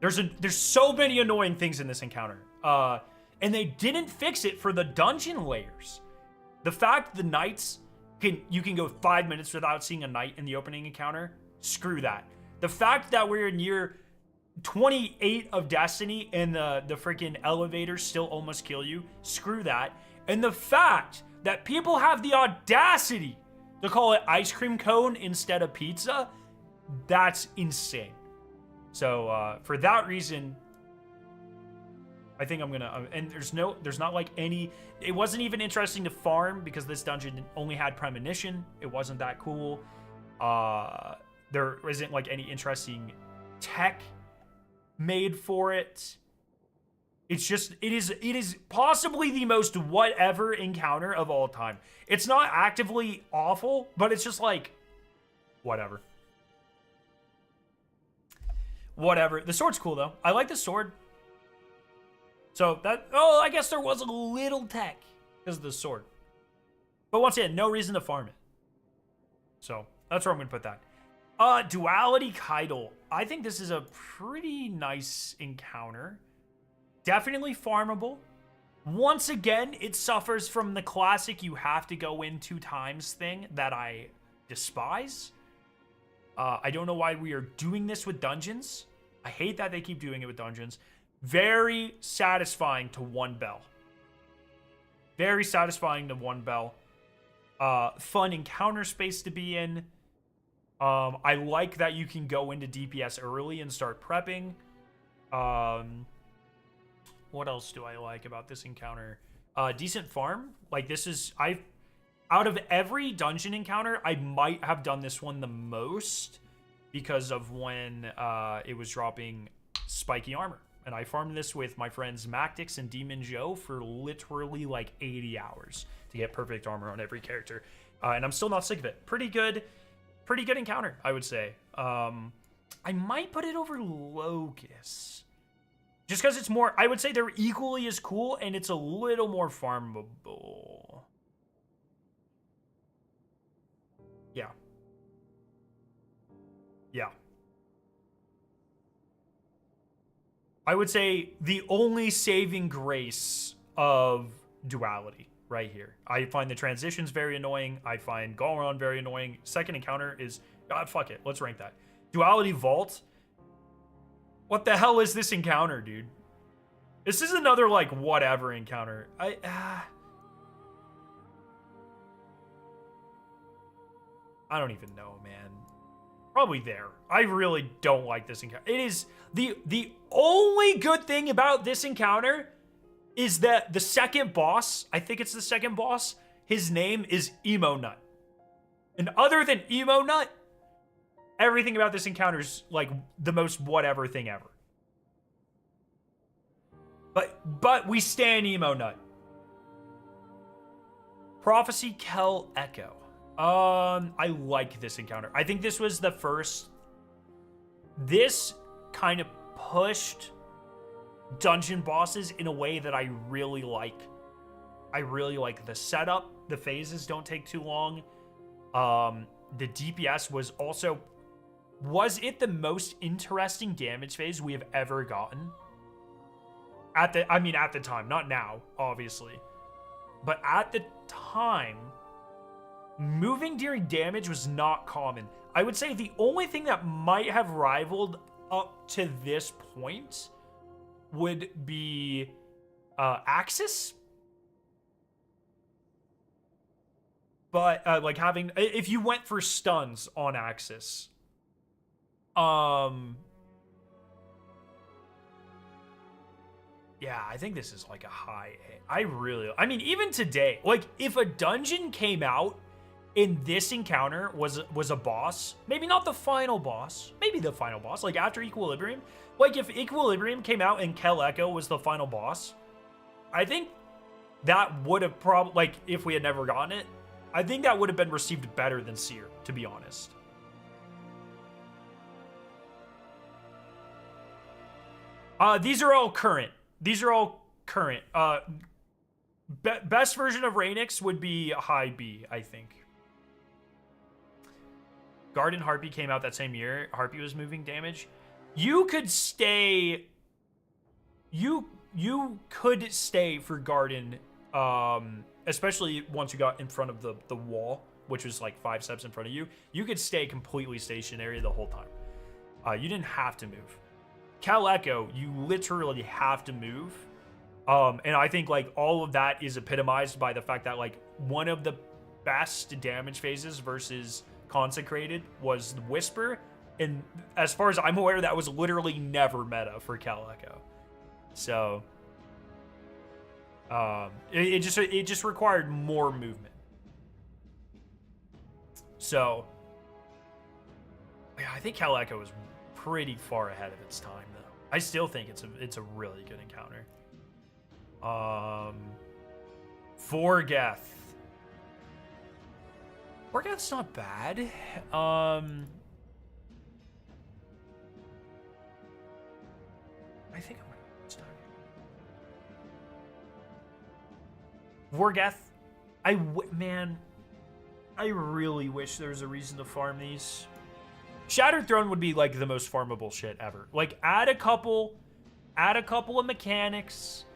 There's so many annoying things in this encounter. And they didn't fix it for the dungeon layers. The fact the knights you can go 5 minutes without seeing a knight in the opening encounter, screw that. The fact that we're in year 28 of Destiny and the freaking elevators still almost kill you, screw that. And the fact that people have the audacity to call it ice cream cone instead of pizza, that's insane. So for that reason, I think I'm gonna, and there's not like any, it wasn't even interesting to farm because this dungeon only had premonition. It wasn't that cool. There isn't like any interesting tech made for it. It's just, it is possibly the most whatever encounter of all time. It's not actively awful, but it's just like, whatever. Whatever. The sword's cool though. I like the sword. So that, oh, I guess there was a little tech because of the sword. But once again, no reason to farm it. So that's where I'm going to put that. Duality Kydal. I think this is a pretty nice encounter. Definitely farmable. Once again, it suffers from the classic you have to go in 2 times thing that I despise. I don't know why we are doing this with dungeons. I hate that they keep doing it with dungeons. Very satisfying to 1 bell. Very satisfying to 1 bell. Fun encounter space to be in. I like that you can go into DPS early and start prepping. What else do I like about this encounter? Decent farm. Like this is, out of every dungeon encounter, I might have done this one the most because of when it was dropping spiky armor. And I farmed this with my friends Mactix and Demon Joe for literally like 80 hours to get perfect armor on every character. And I'm still not sick of it. Pretty good encounter, I would say. I might put it over Locust. Just because it's more, I would say they're equally as cool and it's a little more farmable. Yeah. Yeah. I would say the only saving grace of duality right here. I find the transitions very annoying. I find Galron very annoying. Second encounter is, fuck it. Let's rank that. Duality Vault. What the hell is this encounter, dude? This is another, like, whatever encounter. I don't even know, man. Probably there. I really don't like this encounter. It is the only good thing about this encounter is that the second boss, I think it's the second boss, his name is Emo Nut. And other than Emo Nut, everything about this encounter is like the most whatever thing ever. But we stand Emo Nut. Prophecy Kel Echo. I like this encounter. I think this was the first. This kind of pushed dungeon bosses in a way that I really like. I really like the setup. The phases don't take too long. The DPS was also... Was it the most interesting damage phase we have ever gotten? At the time. Not now, obviously. But at the time, moving during damage was not common. I would say the only thing that might have rivaled up to this point would be Axis. But like having, if you went for stuns on Axis, yeah, I think this is like a high A. I mean, even today, like if a dungeon came out in this encounter was a boss, maybe not the final boss, maybe the final boss, like after Equilibrium, like if Equilibrium came out and Kel Echo was the final boss, I think that would have probably, like if we had never gotten it, I think that would have been received better than Seer, to be honest. These are all current. These are all current. Best version of Rainix would be high B, I think. Garden Harpy came out that same year. Harpy was moving damage. You could stay... You could stay for Garden, especially once you got in front of the wall, which was like 5 steps in front of you. You could stay completely stationary the whole time. You didn't have to move. Cal Echo, you literally have to move. And I think like all of that is epitomized by the fact that like one of the best damage phases versus Consecrated was the Whisper. And as far as I'm aware, that was literally never meta for Cal Echo. So it just required more movement. So yeah, I think Cal Echo was pretty far ahead of its time though. I still think it's a really good encounter. Vorgeth. Vorgeth's not bad. I think I'm gonna start. Vorgeth. Man, I really wish there was a reason to farm these. Shattered Throne would be like the most farmable shit ever. Like add a couple of mechanics,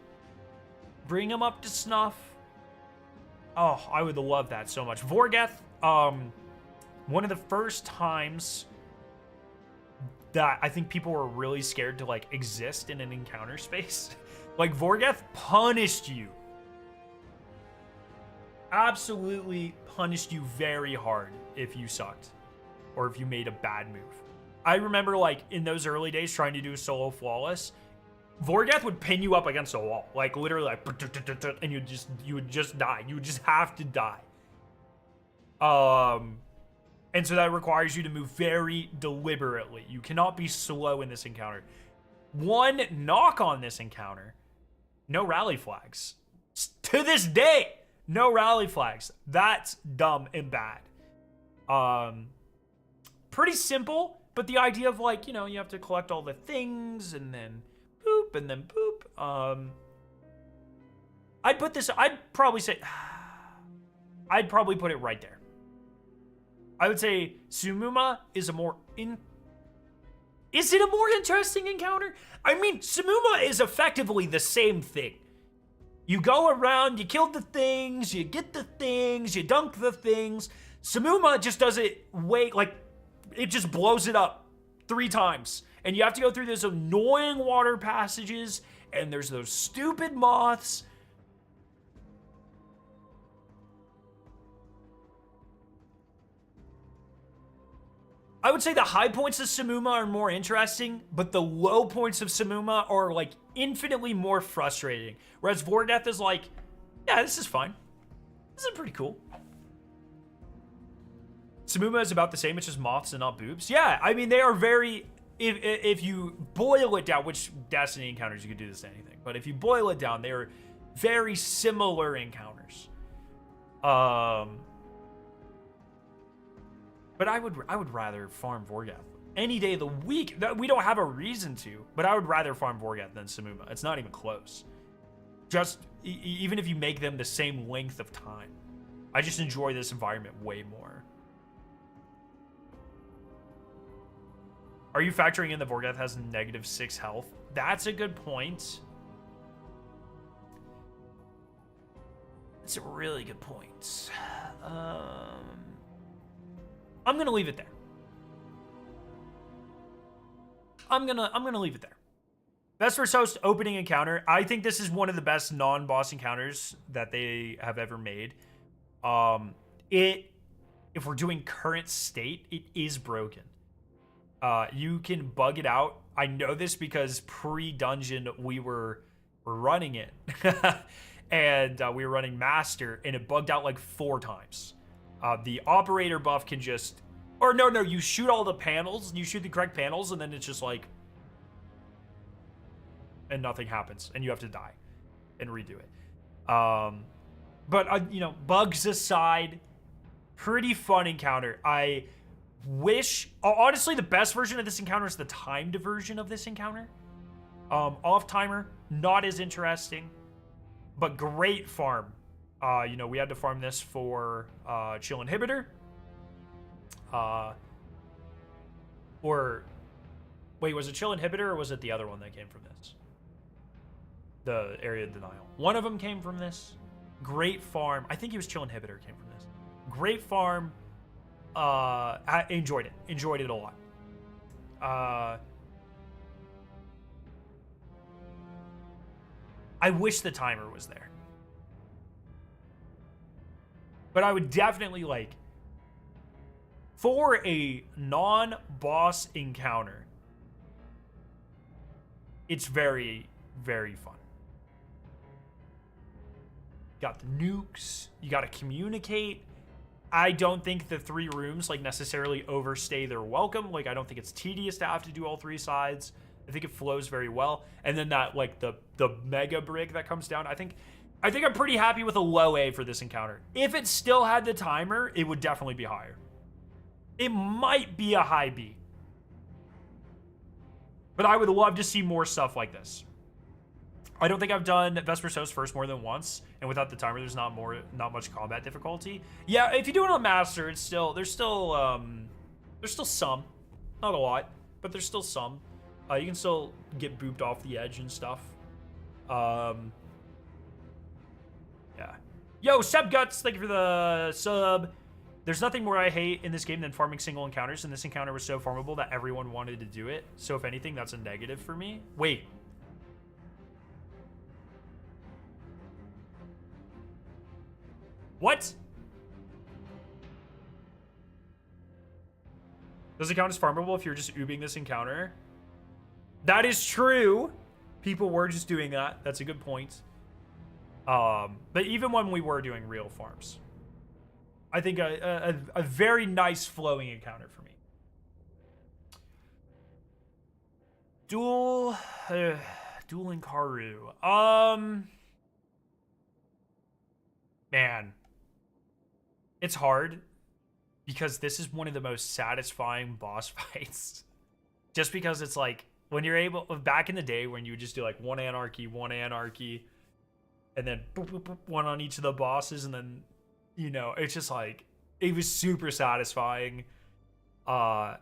bring them up to snuff. Oh, I would love that so much. Vorgeth, one of the first times that I think people were really scared to like exist in an encounter space. Like Vorgeth punished you. Absolutely punished you very hard if you sucked. Or if you made a bad move. I remember like in those early days trying to do solo flawless, Vorgeth would pin you up against a wall. Like literally like, and you would just die. You would just have to die. And so that requires you to move very deliberately. You cannot be slow in this encounter. One knock on this encounter, no rally flags. To this day, no rally flags. That's dumb and bad. Pretty simple, but the idea of like, you know, you have to collect all the things and then boop and then boop. I'd probably put it right there. I would say Sumuma is is it a more interesting encounter? I mean, Sumuma is effectively the same thing. You go around, you kill the things, you get the things, you dunk the things. Sumuma just does it it just blows it up 3 times. And you have to go through those annoying water passages, and there's those stupid moths. I would say the high points of Sumuma are more interesting, but the low points of Sumuma are like infinitely more frustrating. Whereas Vorgeth is like, yeah, this is fine. This is pretty cool. Sumuma is about the same, it's just moths and not boobs. Yeah, I mean, they are very, if you boil it down, which Destiny encounters, you could do this to anything, but if you boil it down, they are very similar encounters. But I would rather farm Vorgeth any day of the week. We don't have a reason to, but I would rather farm Vorgeth than Sumuma. It's not even close. Just, even if you make them the same length of time. I just enjoy this environment way more. Are you factoring in that Vorgeth has -6 health? That's a good point. That's a really good point. I'm gonna leave it there. I'm gonna leave it there. Best first host opening encounter. I think this is one of the best non-boss encounters that they have ever made. If we're doing current state, it is broken. You can bug it out. I know this because pre-dungeon we were running it. And we were running master and it bugged out like 4 times. The operator buff can just, or no, you shoot all the panels, you shoot the correct panels and then it's just like, and nothing happens and you have to die and redo it. But you know, bugs aside, Pretty fun encounter. I wish, honestly, the best version of this encounter is the timed version of this encounter. Off timer, not as interesting, but great farm. You know, we had to farm this for chill inhibitor. Or wait, was it chill inhibitor or was it the other one that came from this? The area of denial. One of them came from this. Great farm. I think it was chill inhibitor came from this. Great farm. I enjoyed it. Enjoyed it a lot. I wish the timer was there. But I would definitely like, for a non-boss encounter, it's very, very fun. Got the nukes. You got to communicate. I don't think the 3 rooms like necessarily overstay their welcome. Like, I don't think it's tedious to have to do all 3 sides. I think it flows very well. And then that like the mega brig that comes down. I think I'm pretty happy with a low A for this encounter. If it still had the timer, it would definitely be higher. It might be a high B. But I would love to see more stuff like this. I don't think I've done Vesper's first more than once, and without the timer, there's not much combat difficulty. Yeah, if you do it on Master, there's still some, not a lot, but there's still some. You can still get booped off the edge and stuff. Yeah. Yo, Seb Guts, thank you for the sub. There's nothing more I hate in this game than farming single encounters, and this encounter was so farmable that everyone wanted to do it. So if anything, that's a negative for me. Wait. What? Does it count as farmable if you're just oobing this encounter? That is true. People were just doing that. That's a good point. But even when we were doing real farms, I think a very nice flowing encounter for me. Dueling Karu. Man. It's hard because this is one of the most satisfying boss fights. Just because it's like, when you're able, back in the day when you would just do like one anarchy, and then boop, boop, boop, one on each of the bosses, and then, you know, it's just like, it was super satisfying. But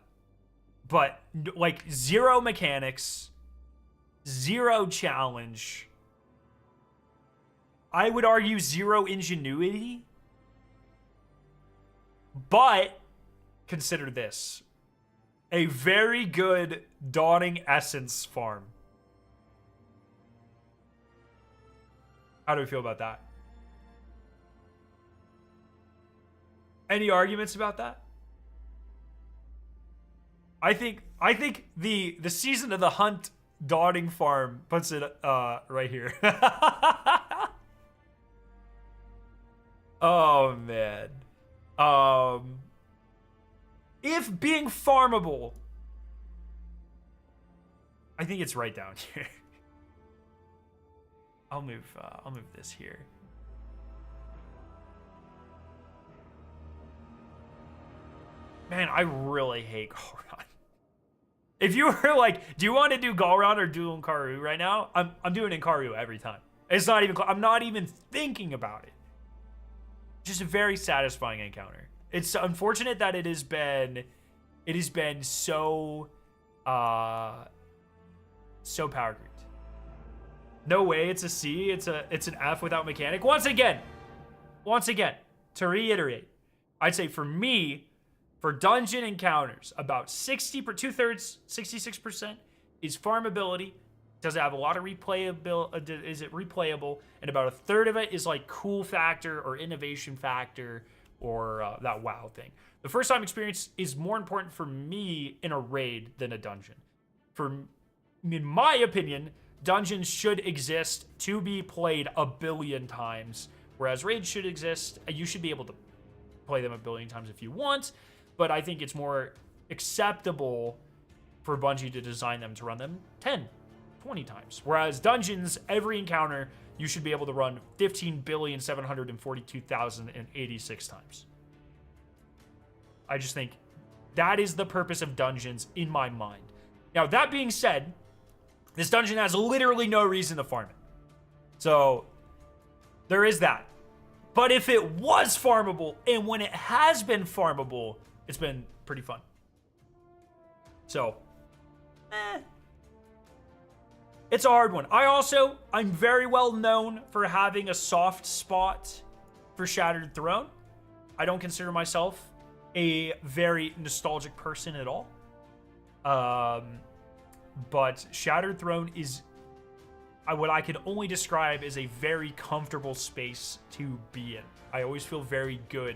like 0 mechanics, 0 challenge. I would argue 0 ingenuity. But consider this. A very good Dawning Essence farm. How do we feel about that? Any arguments about that? I think the Season of the Hunt Dawning farm puts it right here. Oh man. If being farmable, I think it's right down here. I'll move this here. Man, I really hate Galron. If you were like, do you want to do Galron or Dueling Karu right now? I'm doing Karu every time. It's not even, I'm not even thinking about it. Just a very satisfying encounter. It's unfortunate that it has been so so power creeped. No way it's a C, it's an F without mechanic. Once again, to reiterate, I'd say for me, for dungeon encounters, about 2/3, 66% is farmability. Does it have a lot of replayability? Is it replayable? And about 1/3 of it is like cool factor or innovation factor or that WoW thing. The first time experience is more important for me in a raid than a dungeon. In my opinion, dungeons should exist to be played a billion times, whereas raids should exist. You should be able to play them a billion times if you want, but I think it's more acceptable for Bungie to design them to run them 10, 20 times. Whereas dungeons, every encounter, you should be able to run 15,742,086 times. I just think that is the purpose of dungeons in my mind. Now, that being said, this dungeon has literally no reason to farm it. So, there is that. But if it was farmable, and when it has been farmable, it's been pretty fun. So, it's a hard one. I'm very well known for having a soft spot for Shattered Throne. I don't consider myself a very nostalgic person at all. But Shattered Throne is what I could only describe as a very comfortable space to be in. I always feel very good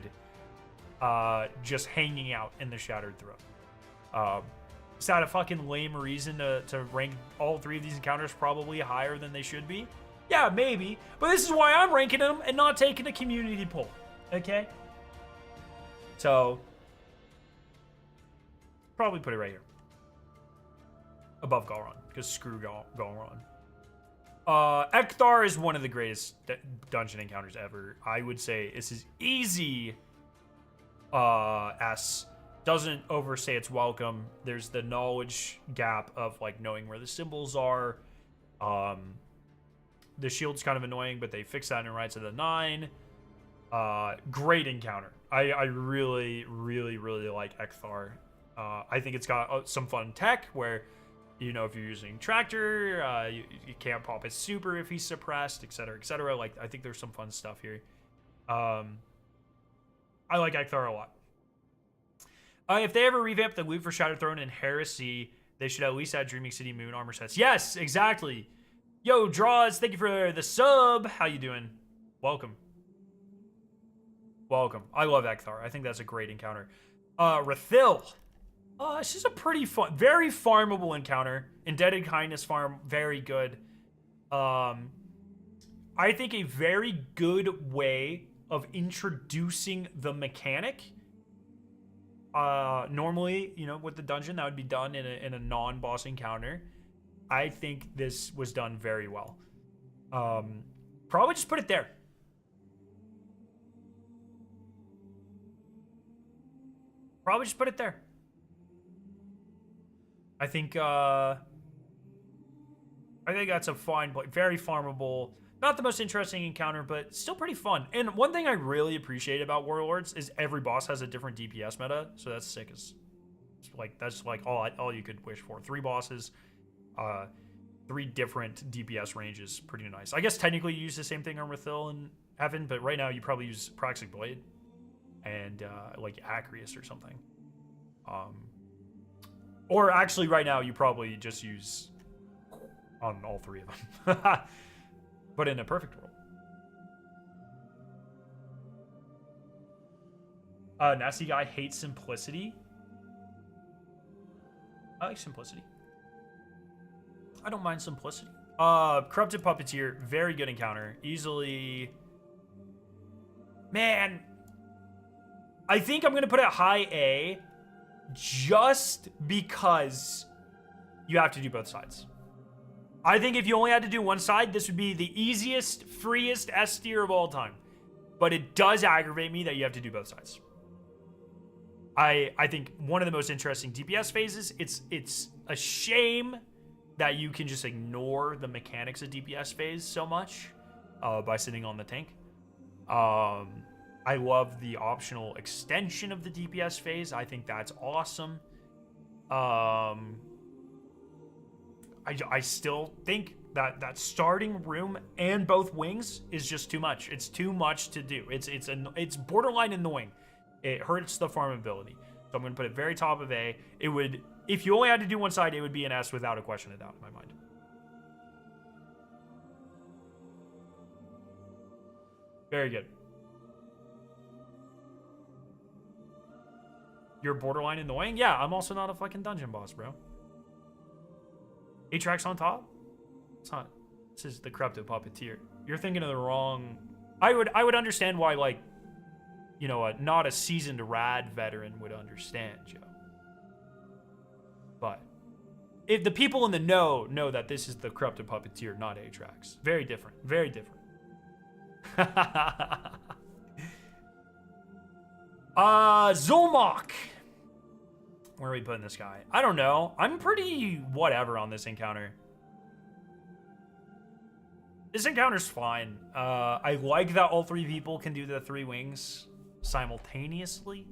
just hanging out in the Shattered Throne. Is that a fucking lame reason to rank all three of these encounters probably higher than they should be? Yeah, maybe. But this is why I'm ranking them and not taking a community poll. Okay? So, probably put it right here. Above Galron, because screw Galron. Ekthar is one of the greatest dungeon encounters ever. I would say this is easy S. Doesn't overstay its welcome. There's the knowledge gap of like knowing where the symbols are. The shield's kind of annoying, but they fixed that in Rights of the Nine. Great encounter. I really, really, really like Ekthar. I think it's got some fun tech where, you know, if you're using Tractor, you can't pop his super if he's suppressed, etc., etc. Like, I think there's some fun stuff here. I like Ekthar a lot. If they ever revamp the loot for Shattered Throne and Heresy, they should at least add Dreaming City Moon armor sets. Yes, exactly. Yo, Draws, thank you for the sub. How you doing? Welcome. Welcome. I love Ekthar. I think that's a great encounter. Rathil. This is a pretty fun, very farmable encounter. Indebted Kindness farm, very good. I think a very good way of introducing the mechanic. Normally, you know, with the dungeon, that would be done in a non-boss encounter. I think this was done very well. Probably just put it there. Probably just put it there. I think that's a fine play. Very farmable. Not the most interesting encounter, but still pretty fun. And one thing I really appreciate about Warlords is every boss has a different DPS meta, so that's sick. That's like all you could wish for. 3 bosses, 3 different DPS ranges, pretty nice. I guess technically you use the same thing on Rathil and Heaven, but right now you probably use Praxic Blade and like Acrius or something. Or actually right now you probably just use on all 3 of them. But in a perfect world. Nasty Guy hates simplicity. I like simplicity. I don't mind simplicity. Corrupted Puppeteer, very good encounter. Easily... Man, I think I'm going to put it high A just because you have to do both sides. I think if you only had to do one side, this would be the easiest, freest S tier of all time. But it does aggravate me that you have to do both sides. I think one of the most interesting DPS phases, it's a shame that you can just ignore the mechanics of DPS phase so much by sitting on the tank. I love the optional extension of the DPS phase. I think that's awesome. I still think that starting room and both wings is just too much. It's too much to do. It's borderline annoying. It hurts the farmability. So I'm going to put it very top of A. It would, if you only had to do one side, it would be an S without a question of doubt in my mind. Very good. You're borderline annoying? Yeah, I'm also not a fucking dungeon boss, bro. 8 tracks on top? It's not. This is the Corrupted Puppeteer. You're thinking of the wrong... I would understand why, like, you know, not a seasoned rad veteran would understand, Joe. But if the people in the know that this is the Corrupted Puppeteer, not 8 tracks. Very different. Very different. Zolmok. Where are we putting this guy? I don't know. I'm pretty whatever on this encounter. This encounter's fine. I like that all 3 people can do the 3 wings simultaneously.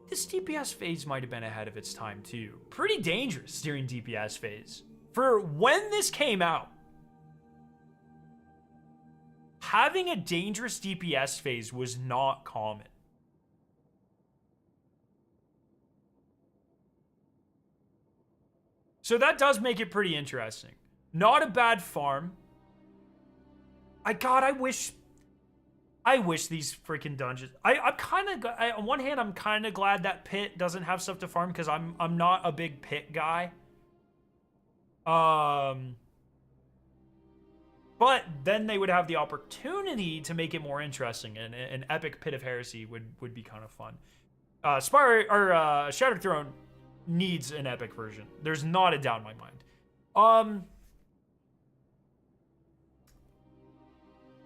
This DPS phase might have been ahead of its time too. Pretty dangerous during DPS phase. For when this came out, having a dangerous DPS phase was not common. So that does make it pretty interesting. Not a bad farm. I wish these freaking dungeons. I'm kind of on one hand I'm kind of glad that pit doesn't have stuff to farm because I'm not a big pit guy. But then they would have the opportunity to make it more interesting, and an epic Pit of Heresy would be kind of fun. Shattered Throne needs an epic version. There's not a doubt in my mind.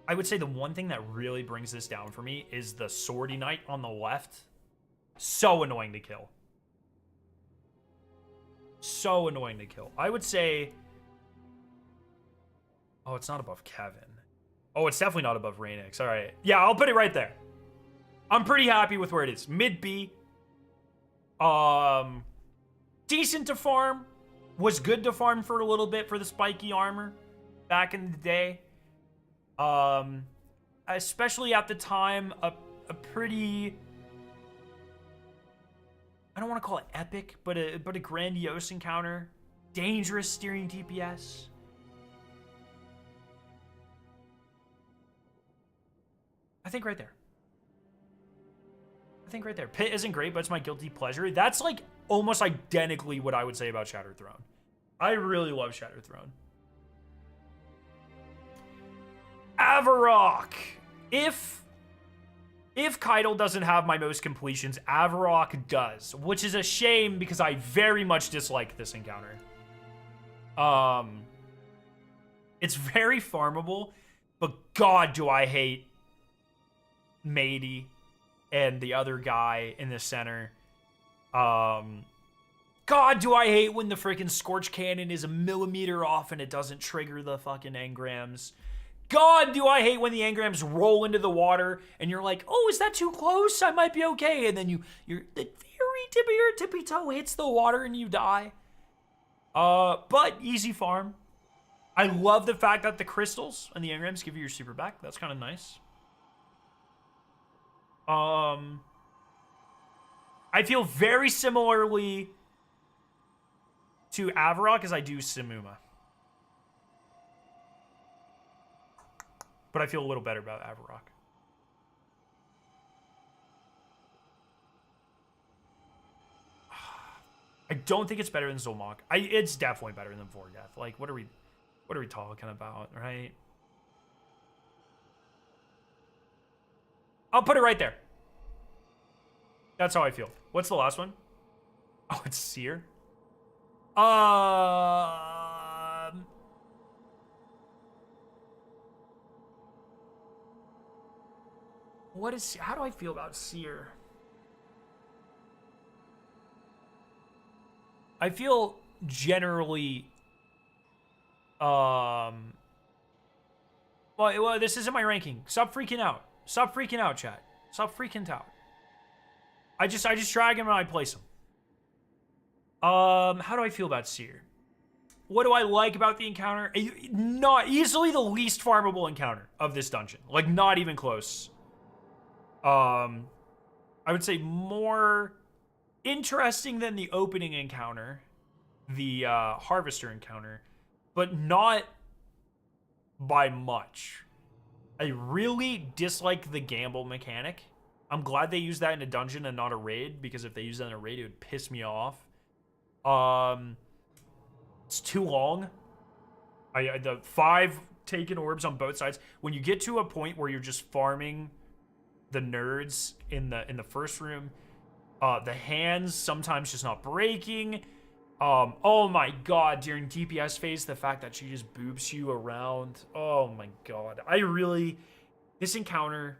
I would say the one thing that really brings this down for me is the Swordy Knight on the left. So annoying to kill. So annoying to kill. I would say... Oh, it's not above Kevin. Oh, it's definitely not above Rainix. All right. Yeah, I'll put it right there. I'm pretty happy with where it is. Mid B. Decent to farm. Was good to farm for a little bit for the spiky armor back in the day. Especially at the time, a pretty... I don't want to call it epic, but a grandiose encounter. Dangerous steering DPS. I think right there. Pit isn't great, but it's my guilty pleasure. That's like almost identically what I would say about Shattered Throne. I really love Shattered Throne. Avarok. If Keitel doesn't have my most completions, Avarok does, which is a shame because I very much dislike this encounter. It's very farmable, but God, do I hate Matey and the other guy in the center. God, do I hate when the freaking Scorch Cannon is a millimeter off and it doesn't trigger the fucking engrams. God, do I hate when the engrams roll into the water and you're like, oh, is that too close? I might be okay. And then the very tip of your tippy toe hits the water and you die. But easy farm. I love the fact that the crystals and the engrams give you your super back. That's kind of nice. I feel very similarly to Avarok as I do Simuma. But I feel a little better about Avarok. I don't think it's better than Zolmok. It's definitely better than Vorgeth. Like, what are we talking about, right? I'll put it right there. That's how I feel. What's the last one? Oh, it's Seer. What is... How do I feel about Seer? I feel generally... Well, this isn't my ranking. Stop freaking out. Stop freaking out, chat. Stop freaking out. I just drag him and I place him. How do I feel about Seer? What do I like about the encounter? Not easily the least farmable encounter of this dungeon. Like, not even close. I would say more interesting than the opening encounter, the Harvester encounter, but not by much. I really dislike the gamble mechanic. I'm glad they used that in a dungeon and not a raid, because if they used that in a raid, it would piss me off. It's too long. The 5 taken orbs on both sides. When you get to a point where you're just farming the nerds in the first room, the hands sometimes just not breaking. Oh my god, during DPS phase, the fact that she just boops you around. Oh my god. This encounter.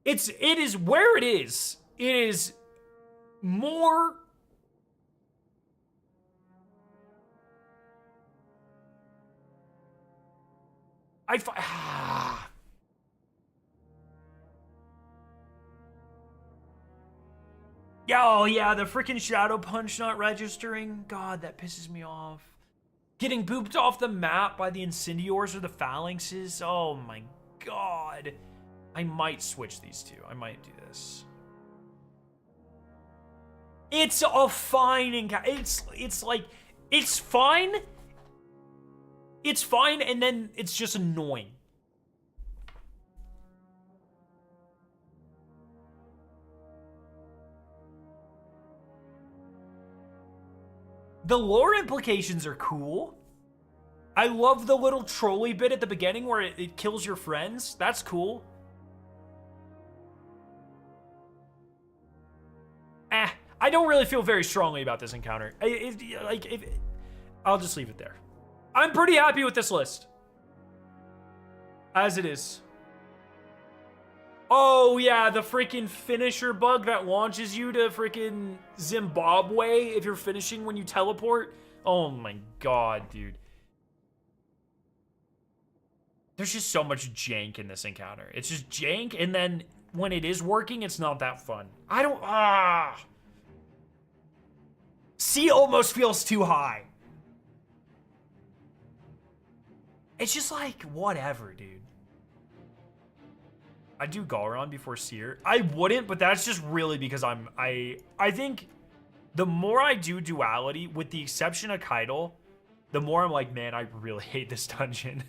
It is where it is. It is more. Oh yeah, the freaking Shadow Punch not registering. God, that pisses me off. Getting booped off the map by the Incendiors or the Phalanxes. Oh my god. I might switch these two. I might do this. It's a fine encounter. It's like, it's fine. It's fine, and then it's just annoying. The lore implications are cool. I love the little trolley bit at the beginning where it kills your friends. That's cool. I don't really feel very strongly about this encounter. I'll just leave it there. I'm pretty happy with this list. As it is. Oh, yeah, the freaking finisher bug that launches you to freaking Zimbabwe if you're finishing when you teleport. Oh my god, dude. There's just so much jank in this encounter. It's just jank, and then when it is working, it's not that fun. C almost feels too high. It's just like, whatever, dude. I'd do Galron before Seer. I wouldn't, but that's just really because I think the more I do duality, with the exception of Keitel, the more I'm like, man, I really hate this dungeon.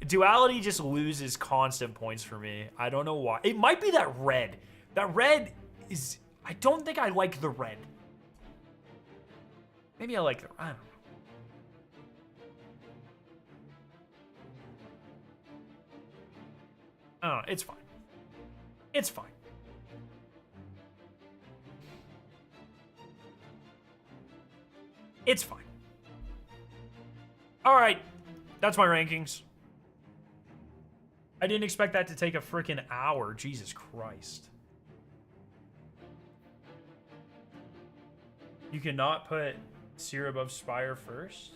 Duality just loses constant points for me. I don't know why. It might be that red. That red is, I don't think I like the red. Maybe I like the, I don't know. I don't know, it's fine. It's fine. It's fine. All right, that's my rankings. I didn't expect that to take a freaking hour. Jesus Christ. You cannot put Seer above Spire first?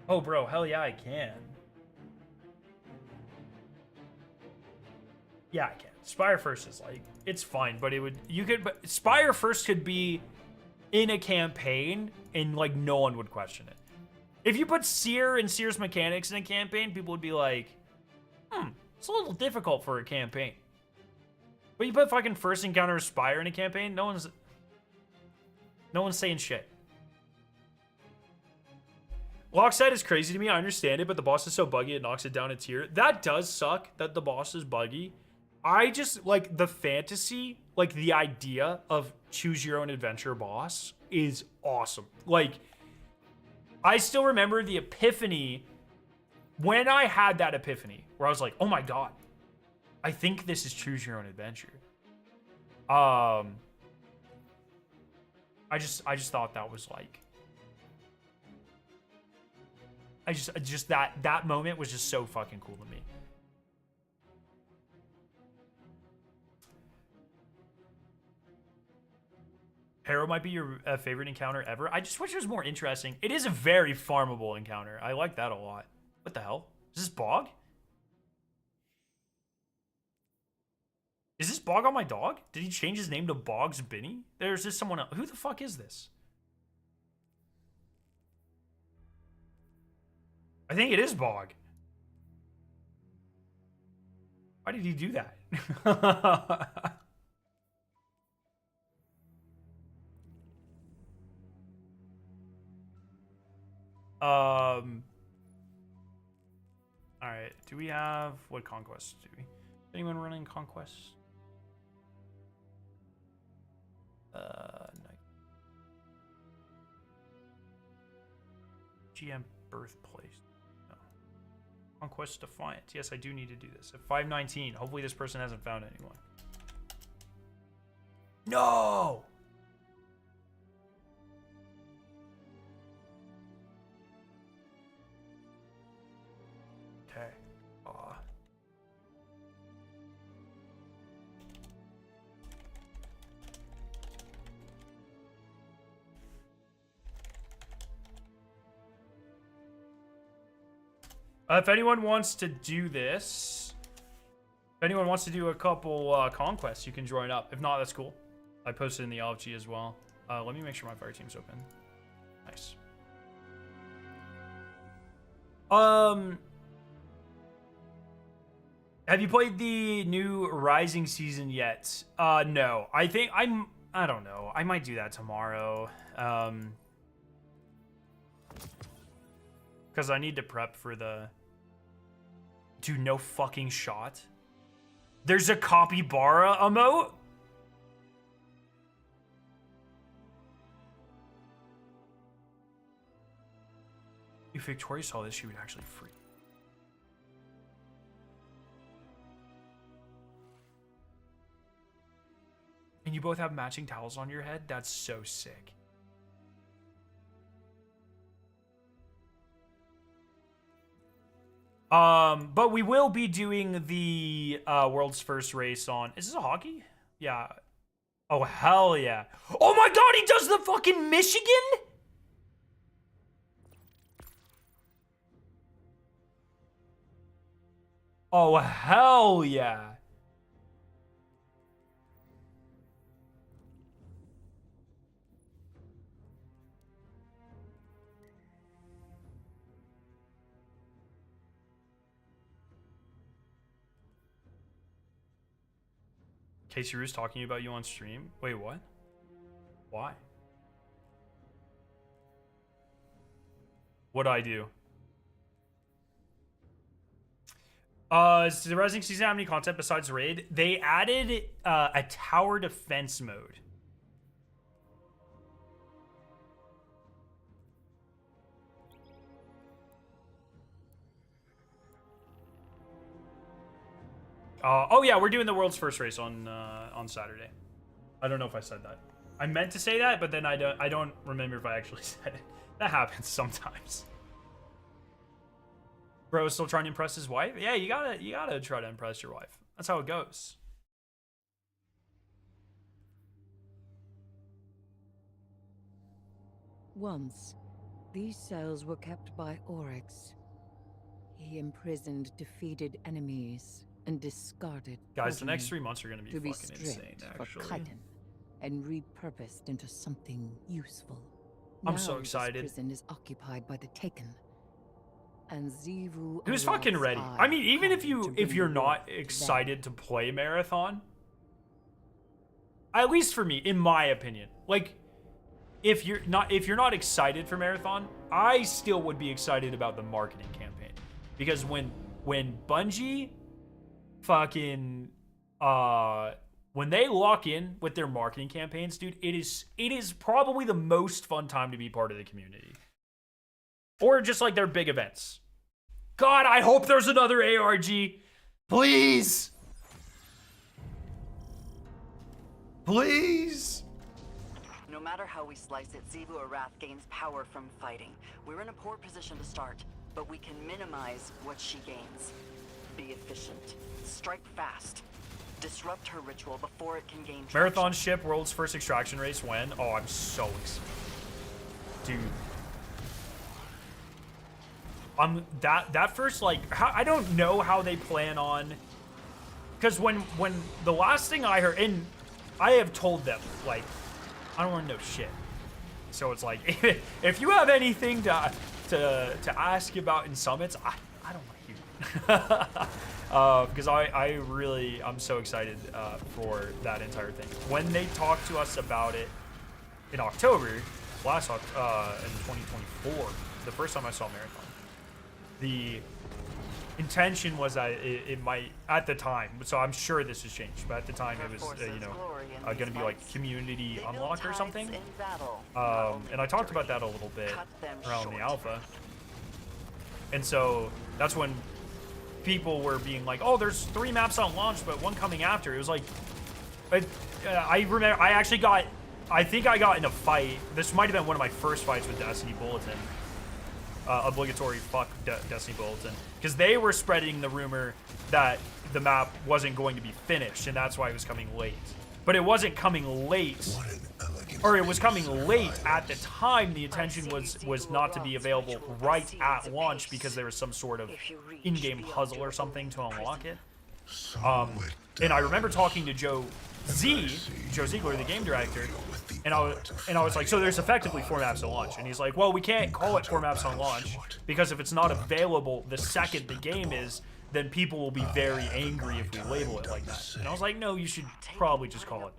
Oh, bro, hell yeah, I can. Yeah, I can. Spire first is like, it's fine, but but Spire first could be in a campaign and like no one would question it. If you put Seer and Seer's mechanics in a campaign, people would be like, it's a little difficult for a campaign. But you put fucking first encounter Spire in a campaign, no one's saying shit. Lockset is crazy to me, I understand it, but the boss is so buggy it knocks it down a tier. That does suck that the boss is buggy. I just, like, the fantasy, like, the idea of choose your own adventure boss is awesome. Like, I still remember the epiphany when I had that epiphany where I was like, oh my god, I think this is choose your own adventure. I just thought that was like, that moment was just so fucking cool to me. Harrow might be your favorite encounter ever. I just wish it was more interesting. It is a very farmable encounter. I like that a lot. What the hell? Is this Bog? Is this Bog on my dog? Did he change his name to Bog's Binny? There's just someone else. Who the fuck is this? I think it is Bog. Why did he do that? All right. Do we have what conquests do we? Anyone running conquest? No. GM birthplace. No. Conquest Defiant. Yes, I do need to do this. At 519. Hopefully this person hasn't found anyone. No! Okay. If anyone wants to do this, if anyone wants to do a couple conquests, you can join up. If not, that's cool. I posted in the LFG as well. Let me make sure my fire team's open. Nice. Have you played the new Rising season yet? No. I don't know. I might do that tomorrow. Because I need to prep for the... Dude, no fucking shot. There's a capybara emote? If Victoria saw this, she would actually freak. And you both have matching towels on your head? That's so sick. But we will be doing the world's first race on... Is this a hockey? Yeah. Oh, hell yeah. Oh my god, he does the fucking Michigan? Oh, hell yeah. Casey Roos talking about you on stream? Wait, what? Why? What'd I do? Does the Rising season have any content besides raid? They added a tower defense mode. Oh yeah, we're doing the world's first race on Saturday. I don't know if I said that. I meant to say that, but then I don't remember if I actually said it. That happens sometimes. Bro is still trying to impress his wife? Yeah, you gotta try to impress your wife. That's how it goes. Once, these cells were kept by Oryx. He imprisoned defeated enemies and discarded Guys, the progeny next 3 months are gonna be fucking insane, for actually. chitin and repurposed into something useful. I'm Now so this excited. prison is occupied by the Taken. And Zivu Who's fucking Arad's ready? eye I mean, even if come to bring you're the not world to them. excited to play Marathon, at least for me, in my opinion, like if you're not excited for Marathon, I still would be excited about the marketing campaign. Because when Bungie fucking when they lock in with their marketing campaigns, dude, it is probably the most fun time to be part of the community. Or just like their big events. God, I hope there's another ARG. Please. Please. No matter how we slice it, Zivu Arath gains power from fighting. We're in a poor position to start, but we can minimize what she gains. Be efficient. Strike fast. Disrupt her ritual before it can gain traction. Marathon ship world's first extraction race when? Oh, I'm so excited. Dude. That first, like, I don't know how they plan on, because when the last thing I heard, and I have told them, like, I don't want to know shit. So it's like, if you have anything to ask about in summits, I don't want to hear it. Because I'm so excited for that entire thing. When they talked to us about it in October, in 2024, the first time I saw Marathon, the intention was that it might, at the time, so I'm sure this has changed, but at the time it was, going to be like community unlock or something. And I talked about that a little bit around the alpha. And so that's when people were being like, oh, there's 3 maps on launch, but 1 coming after. It was like, I remember I actually got, I think I got in a fight. This might have been one of my first fights with Destiny Bulletin. Obligatory fuck Destiny Bulletin. Because they were spreading the rumor that the map wasn't going to be finished, and that's why it was coming late. But it wasn't coming late, or it was coming late at the time. The intention was not to be available right at launch because there was some sort of in-game puzzle or something to unlock it. And I remember talking to Joe Ziegler, the game director, and I was like, so there's effectively 4 maps on launch, and he's like, well, we can't call it 4 maps on launch because if it's not available the second the game is, then people will be very angry if we label it like that. And I was like, no, you should probably just call it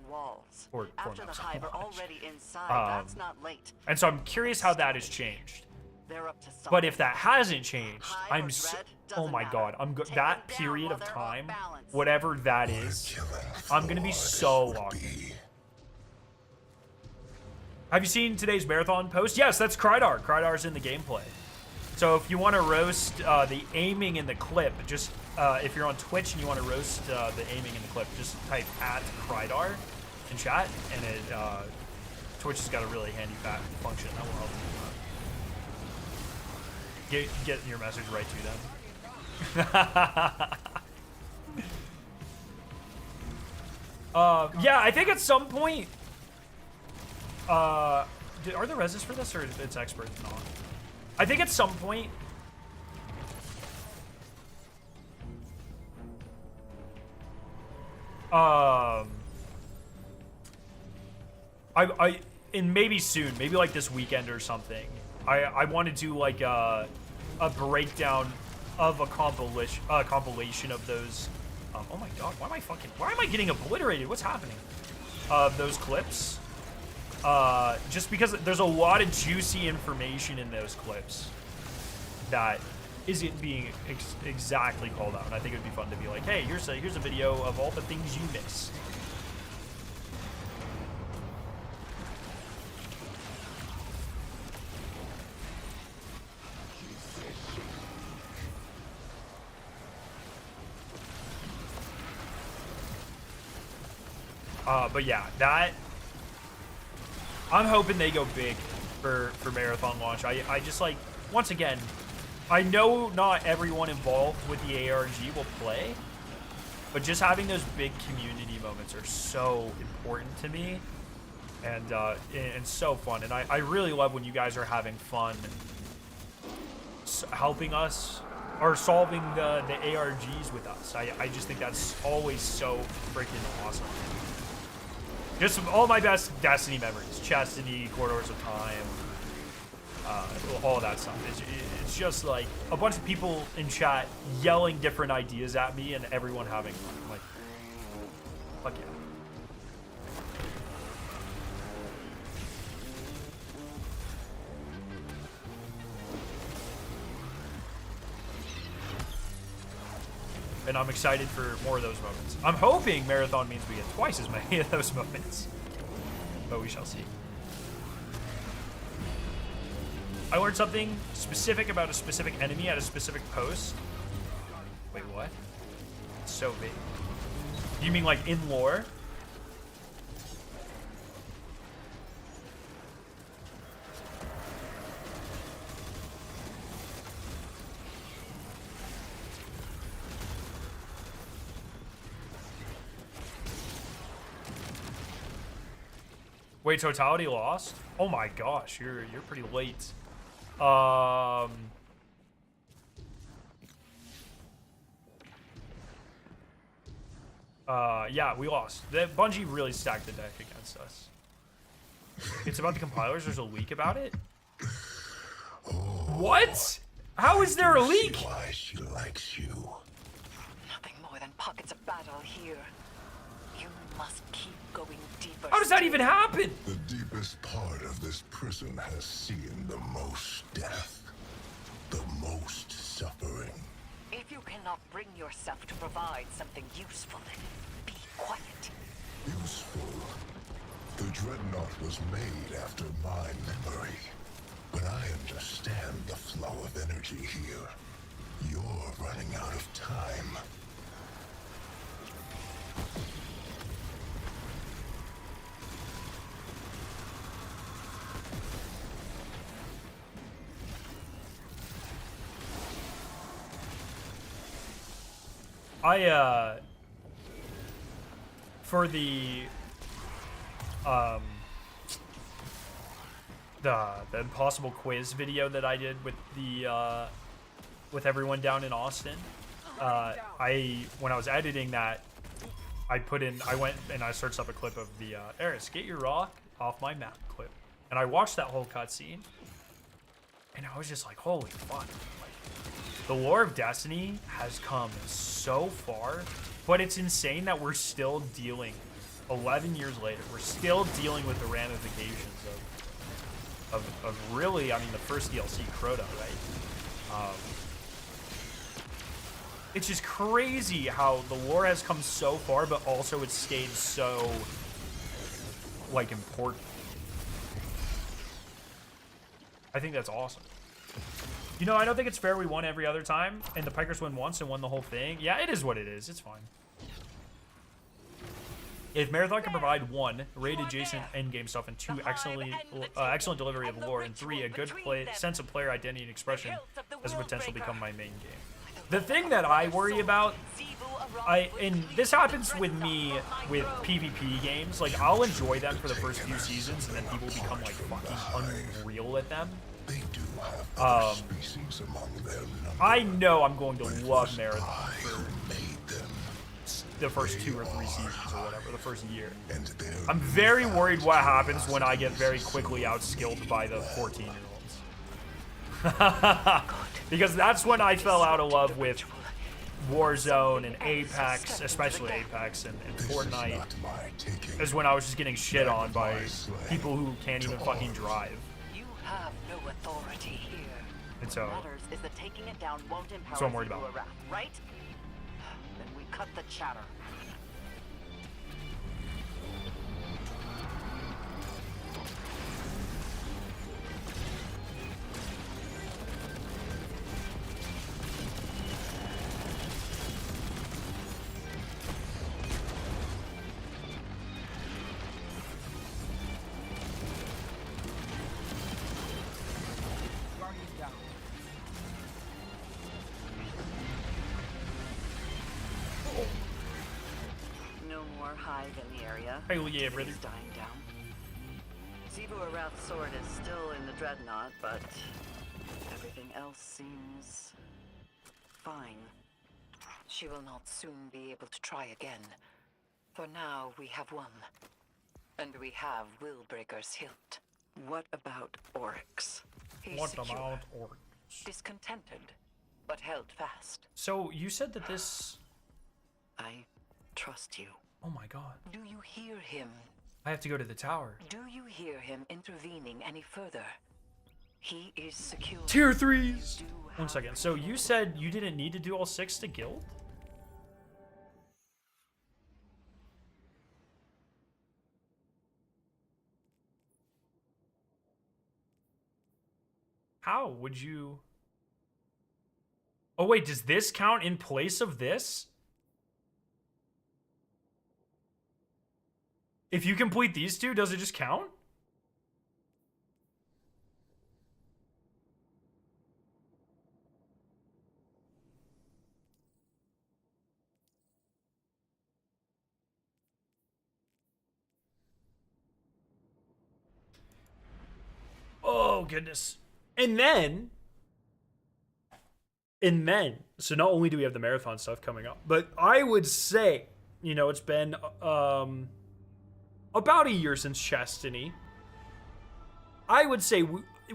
4 maps on launch. And so I'm curious how that has changed. But if that hasn't changed, oh my god, that period of time, whatever that is, I'm gonna be so locked in. Have you seen today's marathon post? Yes, that's Krydar. Krydar's in the gameplay. So if you want to roast the aiming in the clip, just if you're on Twitch and you want to roast the aiming in the clip, just type @Krydar in chat, and Twitch has got a really handy function that will help you get your message right to them. Yeah, I think at some point, are there reses for this, or it's expert? No. I think at some point, and maybe soon, maybe like this weekend or something, I want to do like a breakdown of a compilation of those. Oh my god, why am I getting obliterated? What's happening? Those clips. Just because there's a lot of juicy information in those clips that isn't being exactly called out, and I think it'd be fun to be like, hey, here's a video of all the things you missed. But yeah, I'm hoping they go big for marathon launch. I just like, once again, I know not everyone involved with the ARG will play, but just having those big community moments are so important to me, and so fun. And I really love when you guys are having fun helping us or solving the ARGs with us. I just think that's always so freaking awesome. Just all my best Destiny memories. Chastity, Corridors of Time, all that stuff. It's just like a bunch of people in chat yelling different ideas at me and everyone having fun. I'm like, fuck yeah. And I'm excited for more of those moments. I'm hoping Marathon means we get twice as many of those moments. But we shall see. I learned something specific about a specific enemy at a specific post. Wait, what? It's so big. You mean like in lore? Wait, totality lost? Oh my gosh, you're pretty late. Yeah, we lost. Bungie really stacked the deck against us. It's about the compilers. There's a leak about it. What? How is there a leak? Why she likes you. Nothing more than pockets of battle here. You must keep going deeper. How does that even happen? The deepest part of this prison has seen the most death, the most suffering. If you cannot bring yourself to provide something useful, be quiet. Useful. The Dreadnought was made after my memory, but I understand the flow of energy here. You're running out of time. For the impossible quiz video that I did with the with everyone down in Austin, when I was editing that, I went and I searched up a clip of the Eris, get your rock off my map clip, and I watched that whole cutscene, and I was just like, holy fuck. The lore of Destiny has come so far, but it's insane that we're still dealing, 11 years later, we're still dealing with the ramifications of really, I mean, the first DLC, Crota, right? It's just crazy how the lore has come so far, but also it's stayed so, like, important. I think that's awesome. You know, I don't think it's fair we won every other time, and the Pikers win once and won the whole thing. Yeah, it is what it is. It's fine. If Marathon can provide 1, raid adjacent endgame stuff, and 2, excellent delivery of lore, and 3, a good sense of player identity and expression, has the potential to become my main game. The thing that I worry about, and this happens with me with PvP games, like, I'll enjoy them for the first few seasons, and then people become, like, fucking unreal at them. They do have other species among their number. I know I'm going to love Marathon I for who made them. the first 2 or 3 seasons or whatever, the first year. And their I'm very worried what happens when I get very quickly outskilled by the 14-year-olds. Because that's when I fell out of love with Warzone and Apex, especially Apex and Fortnite, is when I was just getting shit on by people who can't even fucking drive. You have no authority here. And so, Matters is that taking it down won't empower So I'm worried about. Zivu Arath, right? Then we cut the chatter. No more hive in the area. Hell yeah, brother. It's dying down. Zivu Arath's sword is still in the dreadnought, but everything else seems fine. She will not soon be able to try again. For now, we have won. And we have Willbreaker's hilt. What about Oryx? He's What secure, about Oryx? discontented, but held fast. So you said that this. I trust you. Oh my god. Do you hear him? I have to go to the tower. Do you hear him intervening any further? He is secure. Tier 3s! Do 1 have second. So you said you didn't need to do all 6 to guild? How would you... Oh wait, does this count in place of this? If you complete these 2, does it just count? Oh, goodness. And then, so not only do we have the marathon stuff coming up, but I would say, you know, it's been about a year since Chastity. I would say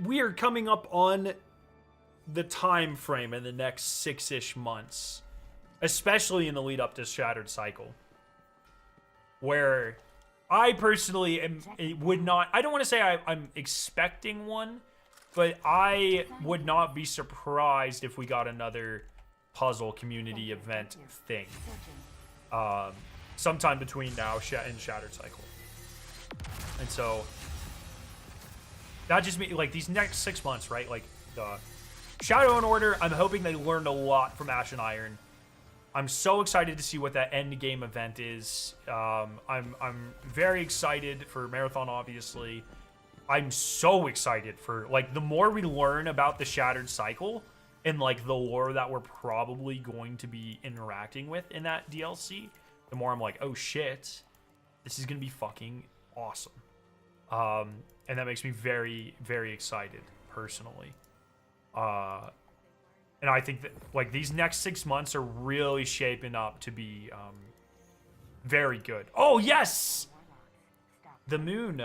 we are coming up on the time frame in the next 6-ish months, especially in the lead up to Shattered Cycle, where I personally would not, I don't want to say I'm expecting one, but I would not be surprised if we got another puzzle community event thing sometime between now and Shattered Cycle. And so that just means, like, these next 6 months, right? Like, Shadow and Order, I'm hoping they learned a lot from Ash and Iron. I'm so excited to see what that end game event is. I'm very excited for Marathon, obviously. I'm so excited for, like, the more we learn about the Shattered Cycle and, like, the lore that we're probably going to be interacting with in that DLC, the more I'm like, oh shit, this is gonna be fucking awesome. And that makes me very, very excited, personally. And I think that, like, these next 6 months are really shaping up to be very good. Oh yes, the moon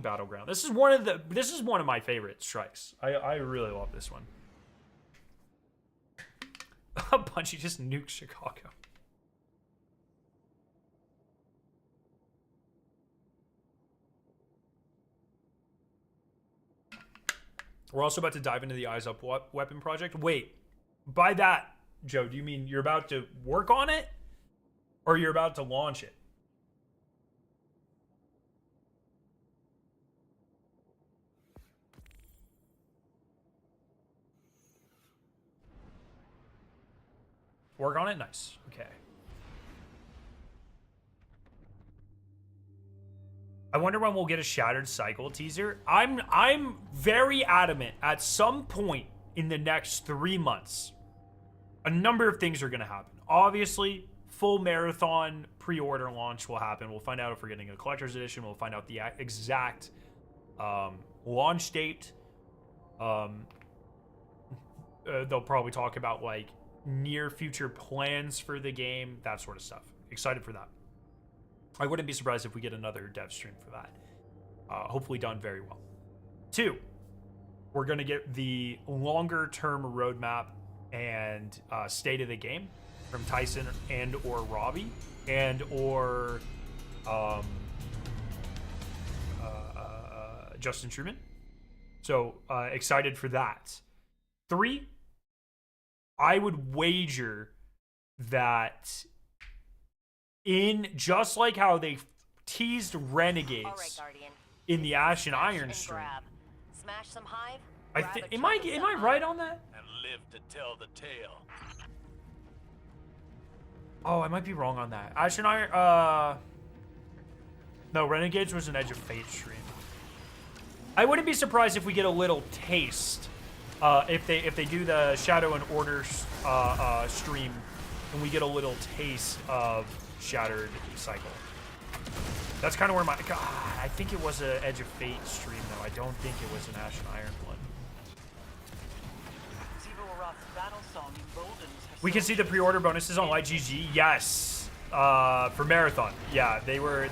battleground. This is one of my favorite strikes. I really love this one. Bungie just nuked Chicago. We're also about to dive into the Eyes Up weapon project. Wait, by that, Joe, do you mean you're about to work on it? Or you're about to launch it? Work on it? Nice. Okay. I wonder when we'll get a Shattered Cycle teaser. I'm very adamant at some point in the next 3 months, a number of things are going to happen. Obviously, full Marathon pre-order launch will happen. We'll find out if we're getting a collector's edition. We'll find out the exact launch date. They'll probably talk about, like, near future plans for the game, that sort of stuff. Excited for that. I wouldn't be surprised if we get another dev stream for that. Hopefully done very well. 2, we're going to get the longer term roadmap and state of the game from Tyson and or Robbie and or Justin Truman. So excited for that. 3, I would wager that in just like how they teased Renegades in the Ash and Iron stream. Smash some hive. I think am I right on that? And live to tell the tale. Oh, I might be wrong on that. Ash and Iron. No, Renegades was an Edge of Fate stream. I wouldn't be surprised if we get a little taste. If they do the Shadow and Order stream, and we get a little taste of Shattered Cycle. That's kind of where my... God, I think it was an Edge of Fate stream, though. I don't think it was an Ash and Iron one. We can see the pre-order bonuses on LightGG. Yes. For Marathon. Yeah, they were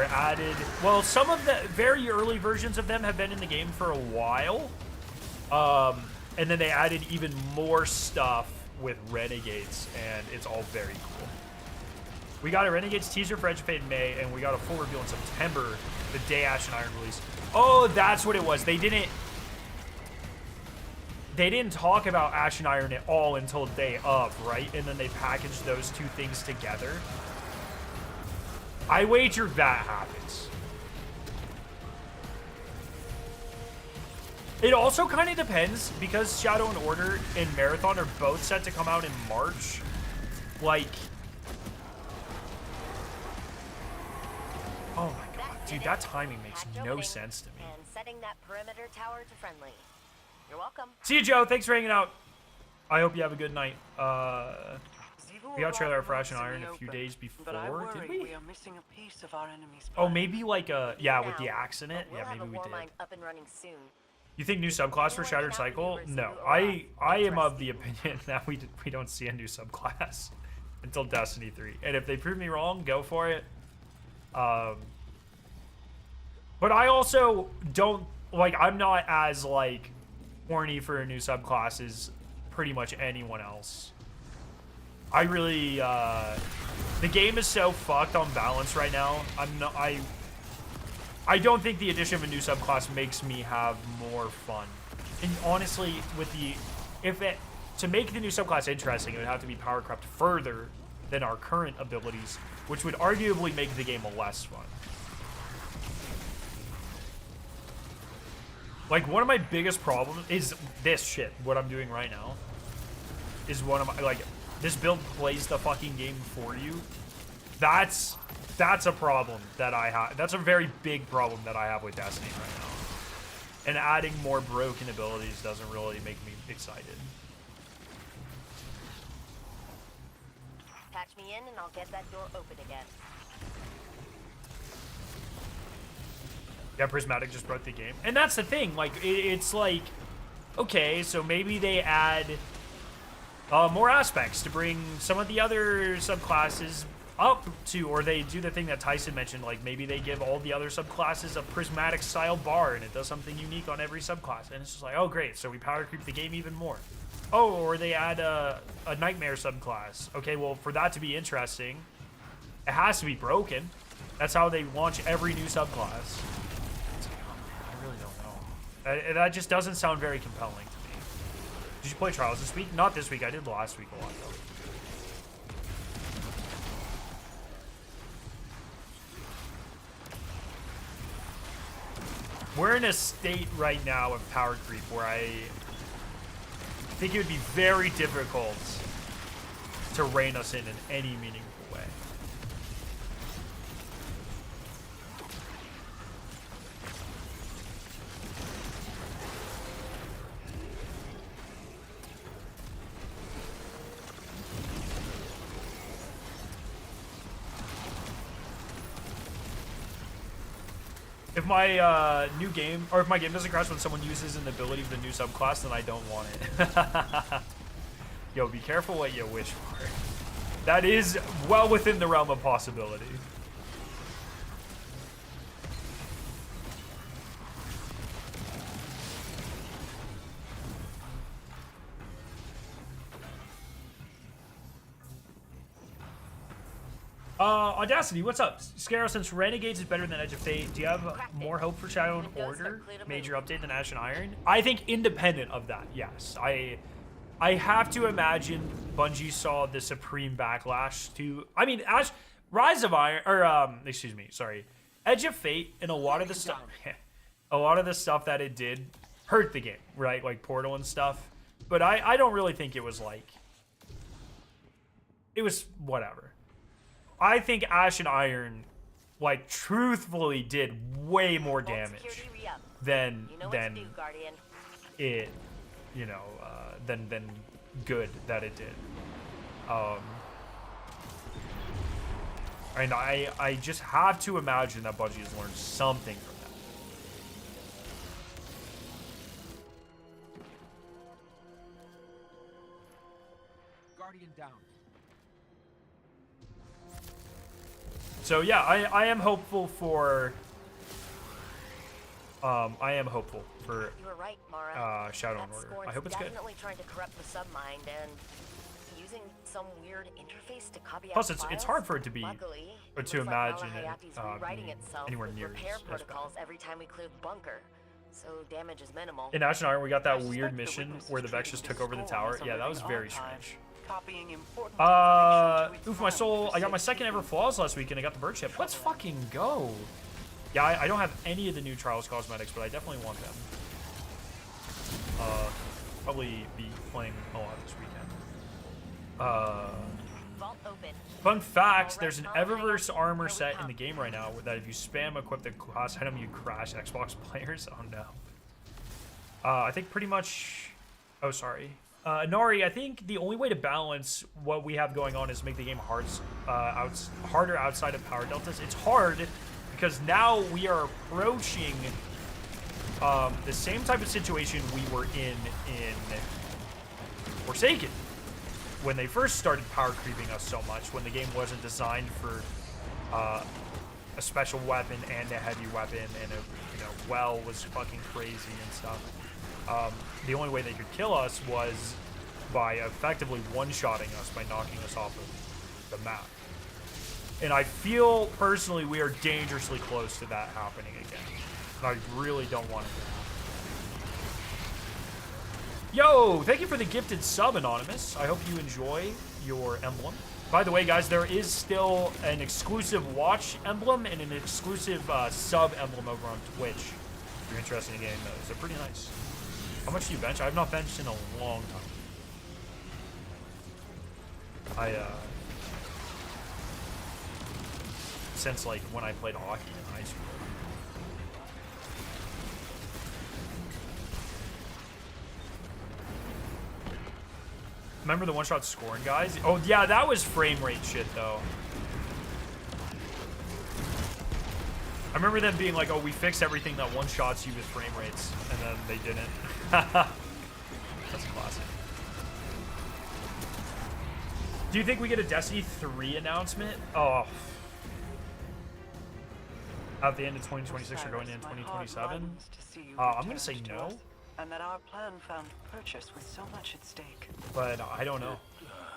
added... Well, some of the very early versions of them have been in the game for a while. And then they added even more stuff with Renegades, and it's all very cool. We got a Renegades teaser for Edge of Fate in May, and we got a full reveal in September, the day Ash and Iron release. Oh, that's what it was. They didn't talk about Ash and Iron at all until day of, right? And then they packaged those two things together. I wager that happens. It also kind of depends, because Shadow and Order and Marathon are both set to come out in March. Like... Oh my god, dude, that timing makes no sense to me. And setting that perimeter tower to friendly. You're welcome. See you, Joe. Thanks for hanging out. I hope you have a good night. We got a trailer for Ash and Iron a few days before, did we? Oh, maybe like yeah, with the axe in it. Yeah, maybe we did. Up and running soon. You think new subclass for Shattered Cycle? No, I am of the opinion that we don't see a new subclass until Destiny 3. And if they prove me wrong, go for it. But I also don't, like, I'm not as, like, horny for a new subclass as pretty much anyone else. I really, the game is so fucked on balance right now. I don't think the addition of a new subclass makes me have more fun. And honestly, with to make the new subclass interesting, it would have to be power crept further than our current abilities, which would arguably make the game less fun. Like, one of my biggest problems is this shit. What I'm doing right now is one of my, like, this build plays the fucking game for you. That's a problem that I have. That's a very big problem that I have with Destiny right now. And adding more broken abilities doesn't really make me excited. Patch me in and I'll get that door open again. Yeah, Prismatic just broke the game. And that's the thing. Like, it's like, okay, so maybe they add more aspects to bring some of the other subclasses up to, or they do the thing that Tyson mentioned, like maybe they give all the other subclasses a prismatic style bar and it does something unique on every subclass. And it's just like, oh great, so we power creep the game even more. Oh, or they add a nightmare subclass. Okay, well, for that to be interesting, it has to be broken. That's how they launch every new subclass. It's like, oh man, I really don't know. That just doesn't sound very compelling to me. Did you play Trials this week? Not this week. I did last week a lot though. We're in a state right now of power creep where I think it would be very difficult to rein us in any meaningful way. If my new game, or if my game doesn't crash when someone uses an ability of the new subclass, then I don't want it. Yo, be careful what you wish for. That is well within the realm of possibility. Audacity, what's up? Scaro, since Renegades is better than Edge of Fate, do you have more hope for Shadow and Order major update than Ash and Iron? I think independent of that, yes. I have to imagine Bungie saw the supreme backlash to, I mean, Rise of Iron, or excuse me, sorry, Edge of Fate, and a lot of the stuff that it did hurt the game, right? Like Portal and stuff. But I don't really think it was like, it was whatever. I think Ash and Iron, like, truthfully did way more damage than it, you know, than good that it did. And I just have to imagine that Bungie has learned something from that. Guardian down. So yeah, I am hopeful for You were right, Mara. Shadow and That Order. Scorn's I hope it's good. definitely trying to corrupt the submind and using some weird interface to copy out Plus, it's files. hard for it to be, Luckily, or it to looks like imagine Mala it Hayate's rewriting being itself anywhere with near repair as bad. protocols every time we clear the bunker, so damage is minimal. In Ash and Iron, we got that weird mission where the Vex just took over the tower. Yeah, that was very strange. Copying important Oof, my soul. I got my second ever flaws last week and I got the bird chip. Let's fucking go. Yeah, I don't have any of the new Trials cosmetics, but I definitely want them. Probably be playing a lot this weekend. Vault open. Fun fact, there's an Eververse armor set in the game right now that if you spam equip the class item, you crash Xbox players. Oh no. I think pretty much... Oh, sorry. Nori, I think the only way to balance what we have going on is make the game harder outside of power deltas. It's hard because now we are approaching the same type of situation we were in Forsaken. When they first started power creeping us so much, when the game wasn't designed for a special weapon and a heavy weapon, and well was fucking crazy and stuff. The only way they could kill us was by effectively one-shotting us, by knocking us off of the map. And I feel personally we are dangerously close to that happening again. And I really don't want it to happen. Yo, thank you for the gifted sub, Anonymous. I hope you enjoy your emblem. By the way, guys, there is still an exclusive watch emblem and an exclusive sub emblem over on Twitch. you're interested in game modes, they're pretty nice. How much do you bench? I've not benched in a long time. Since like when I played hockey in high school. Remember the one-shot scoring guys? Oh yeah, that was frame rate shit though. I remember them being like, oh, we fixed everything that one-shots you with frame rates, and then they didn't. That's classic. Do you think we get a Destiny 3 announcement? Oh. At the end of 2026 or going into 2027? I'm gonna say no. And that our plan found purchase with so much at stake. But I don't know.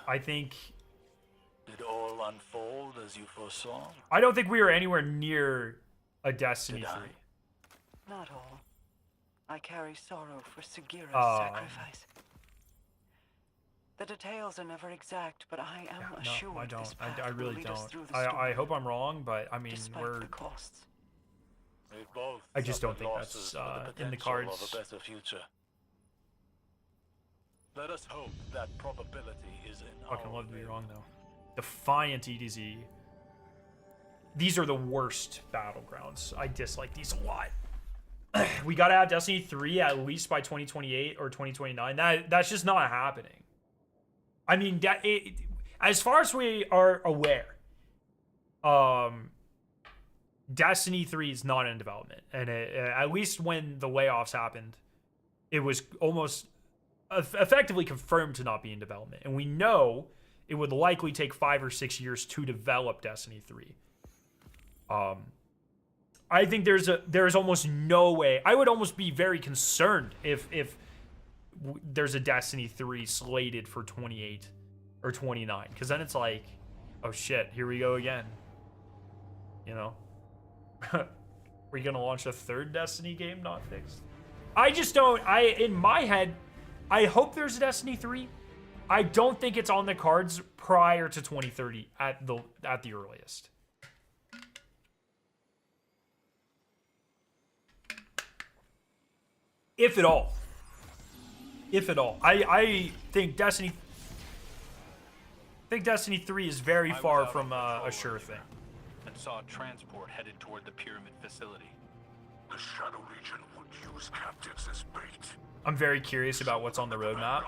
I think... Did all unfold as you foresaw? I don't think we were anywhere near a Destiny 3. Not all. I carry sorrow for Sagira's sacrifice. The details are never exact, but I am assured no, I don't. this path I really will lead us don't. through the I storm, hope I'm wrong, but I mean, despite the costs. We both I just don't suffered think losses that's for the in the potential cards. of a better future. Let us hope that probability is in Fucking our love to be favor. wrong though. Defiant EDZ. These are the worst battlegrounds. I dislike these a lot. We gotta have Destiny 3 at least by 2028 or 2029. That's just not happening. I mean, as far as we are aware, Destiny 3 is not in development, and at least when the layoffs happened, it was almost effectively confirmed to not be in development. And we know it would likely take 5 or 6 years to develop Destiny 3. I think there's almost no way. I would almost be very concerned if there's a Destiny 3 slated for 28 or 29, because then it's like, oh shit, here we go again. You know, we're gonna launch a third Destiny game not fixed. I just don't. In my head, I hope there's a Destiny 3. I don't think it's on the cards prior to 2030 at the earliest. If at all. If at all. I think Destiny 3 is very far from a sure thing. And saw a transport headed toward the pyramid facility. The Shadow Legion would use captives as bait. I'm very curious about what's on the roadmap.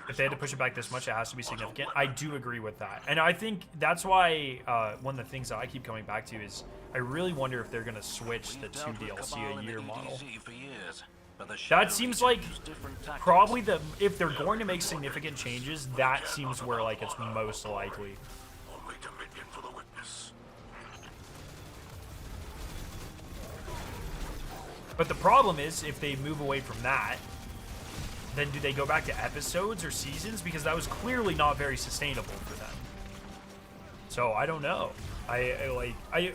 If they had to push it back this much, it has to be significant. I do agree with that. And I think that's why one of the things that I keep coming back to is I really wonder if they're going to switch the 2 DLC a year model. That seems like probably if they're going to make significant changes, that seems where like it's most likely. Only Dominion for the witness. But the problem is, if they move away from that, then do they go back to episodes or seasons? Because that was clearly not very sustainable for them. So I don't know. I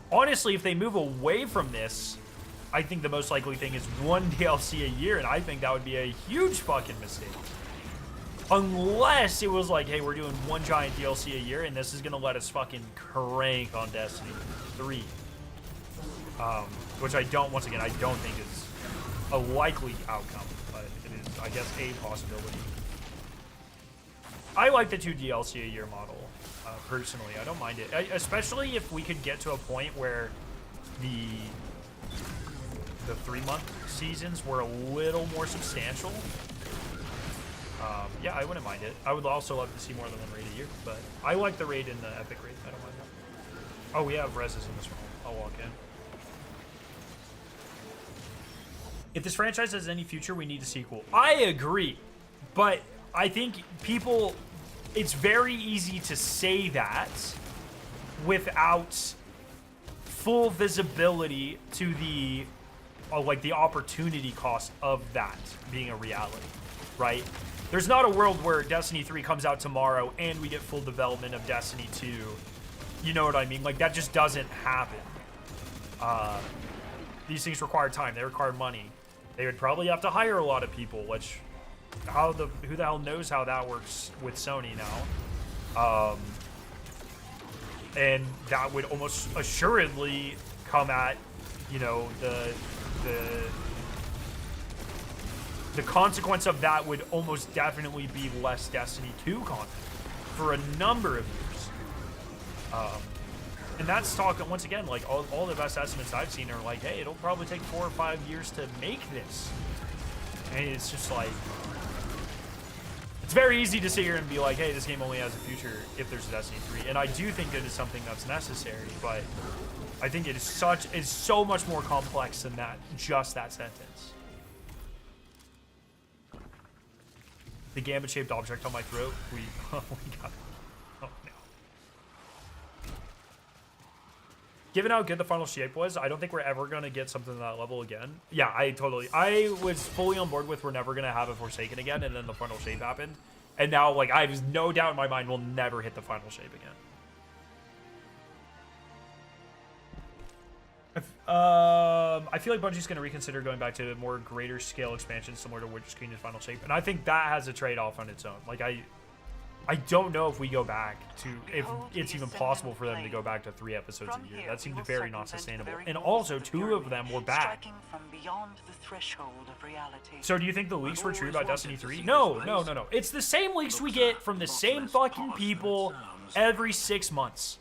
honestly, if they move away from this, I think the most likely thing is 1 DLC a year, and I think that would be a huge fucking mistake. Unless it was like, hey, we're doing 1 giant DLC a year, and this is gonna let us fucking crank on Destiny 3. Which I don't think is a likely outcome, but it is, I guess, a possibility. I like the 2 DLC a year model, personally. I don't mind it, especially if we could get to a point where the 3-month seasons were a little more substantial. Yeah, I wouldn't mind it. I would also love to see more than 1 raid a year, but I like the raid in the epic raid. I don't mind that. Oh, we have reses in this room. I'll walk in. If this franchise has any future, we need a sequel. I agree, but I think it's very easy to say that without full visibility to the the opportunity cost of that being a reality, right? There's not a world where Destiny 3 comes out tomorrow and we get full development of Destiny 2. You know what I mean? Like, that just doesn't happen. These things require time. They require money. They would probably have to hire a lot of people, which who the hell knows how that works with Sony now. And that would almost assuredly come at, you know, the the consequence of that would almost definitely be less Destiny 2 content for a number of years. And that's talking, once again, like all the best estimates I've seen are like, hey, it'll probably take 4 or 5 years to make this. And it's just like, it's very easy to sit here and be like, hey, this game only has a future if there's a Destiny 3. And I do think it is something that's necessary, but I think it's so much more complex than that, just that sentence. The gambit-shaped object on my throat, we got it. Oh, no. Given how good the final shape was, I don't think we're ever going to get something to that level again. Yeah, I was fully on board with we're never going to have a Forsaken again, and then the final shape happened. And now, like, I have no doubt in my mind we'll never hit the final shape again. I feel like Bungie's going to reconsider going back to more greater scale expansion similar to Witcher's Kingdom's final shape. And I think that has a trade-off on its own. Like, I don't know if we go back to, if it's even possible for them to go back to 3 episodes a year. That seems very not sustainable. And also, 2 of them were bad. So do you think the leaks were true about Destiny 3? No. It's the same leaks we get from the same fucking people every 6 months.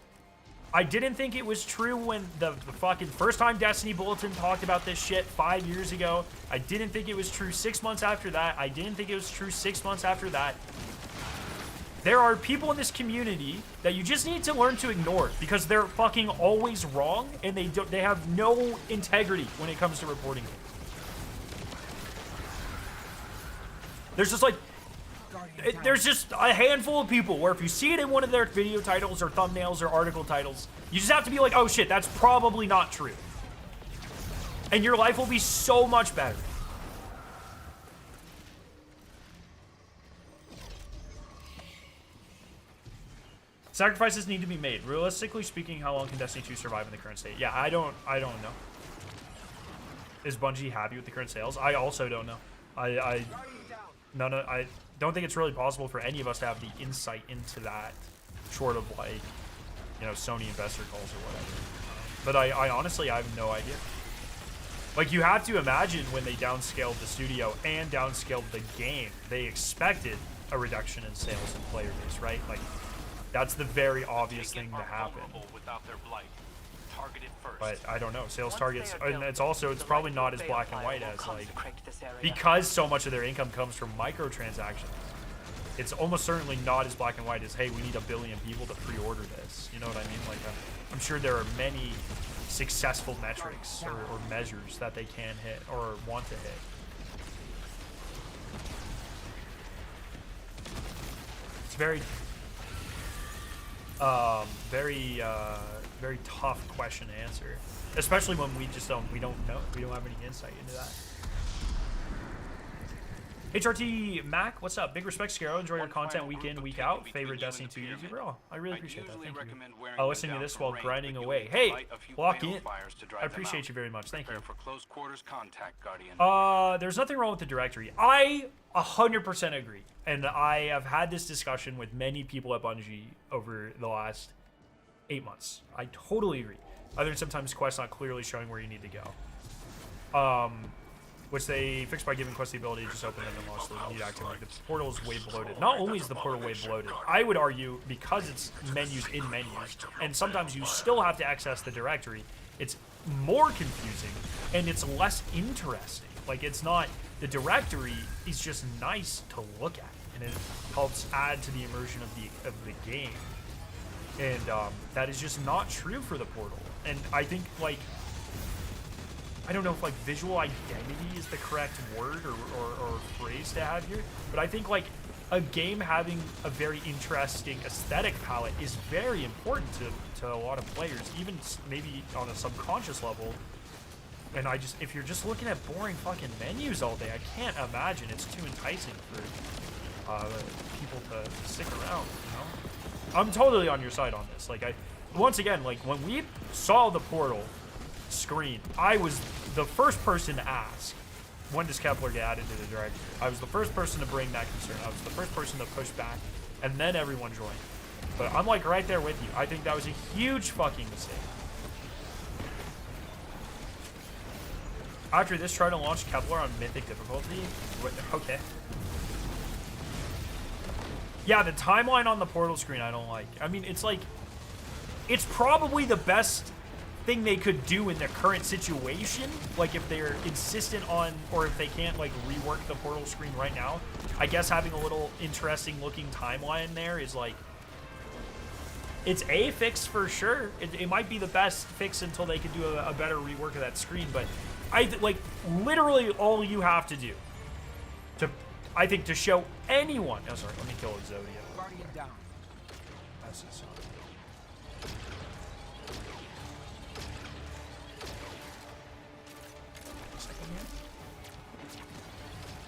I didn't think it was true when the fucking first time Destiny Bulletin talked about this shit 5 years ago. I didn't think it was true 6 months after that. I didn't think it was true 6 months after that. There are people in this community that you just need to learn to ignore because they're fucking always wrong and they have no integrity when it comes to reporting things. There's just like, there's just a handful of people where if you see it in one of their video titles or thumbnails or article titles, you just have to be like, oh shit, that's probably not true. And your life will be so much better. Sacrifices need to be made. Realistically speaking, how long can Destiny 2 survive in the current state? Yeah, I don't know. Is Bungie happy with the current sales? I also don't know. I don't think it's really possible for any of us to have the insight into that, short of like, you know, Sony investor calls or whatever. But I honestly, I have no idea. Like, you have to imagine when they downscaled the studio and downscaled the game, they expected a reduction in sales and player base, right? Like, that's the very obvious thing to happen. But I don't know, sales targets, and it's probably not as black and white as like, because so much of their income comes from microtransactions. It's almost certainly not as black and white as, hey, we need 1 billion people to pre-order this. You know what I mean? Like, I'm sure there are many successful metrics or measures that they can hit or want to hit. It's very very tough question to answer, especially when we don't know. We don't have any insight into that. HRT Mac, what's up? Big respect, Scarrow. Enjoy your content week in, week out. Favorite Destiny 2 YouTuber. Oh, I really appreciate that. Thank you. Listening to this while grinding away. Hey, lock in. I appreciate you very much. Thank you. There's nothing wrong with the directory. I 100% agree. And I have had this discussion with many people at Bungie over the last 8 months. I totally agree. Other than sometimes quests not clearly showing where you need to go. Which they fixed by giving quests the ability to just open them and launch the need activity. The portal is way bloated. Not only is the portal way bloated, I would argue because it's menus in menus, and sometimes you still have to access the directory, it's more confusing and it's less interesting. Like, it's not, the directory is just nice to look at, and it helps add to the immersion of the game. And that is just not true for the portal. And I think, like, I don't know if like visual identity is the correct word or phrase to have here, but I think like a game having a very interesting aesthetic palette is very important to a lot of players, even maybe on a subconscious level. And if you're just looking at boring fucking menus all day, I can't imagine it's too enticing for people to stick around, you know? I'm totally on your side on this. Like, once again, like when we saw the portal screen, I was the first person to ask, when does Kepler get added to the directory? I was the first person to bring that concern. I was the first person to push back, and then everyone joined. But I'm like right there with you. I think that was a huge fucking mistake. After this, try to launch Kevlar on Mythic difficulty. Okay. Yeah, the timeline on the portal screen I don't like. I mean, it's like, it's probably the best thing they could do in the current situation. Like, if they're insistent on, or if they can't, like, rework the portal screen right now, I guess having a little interesting looking timeline there is, like, it's a fix for sure. It might be the best fix until they can do a better rework of that screen, but like, literally all you have to do to, I think, to show anyone. Oh, sorry, let me kill Zodia. Guardian down. That's it, son.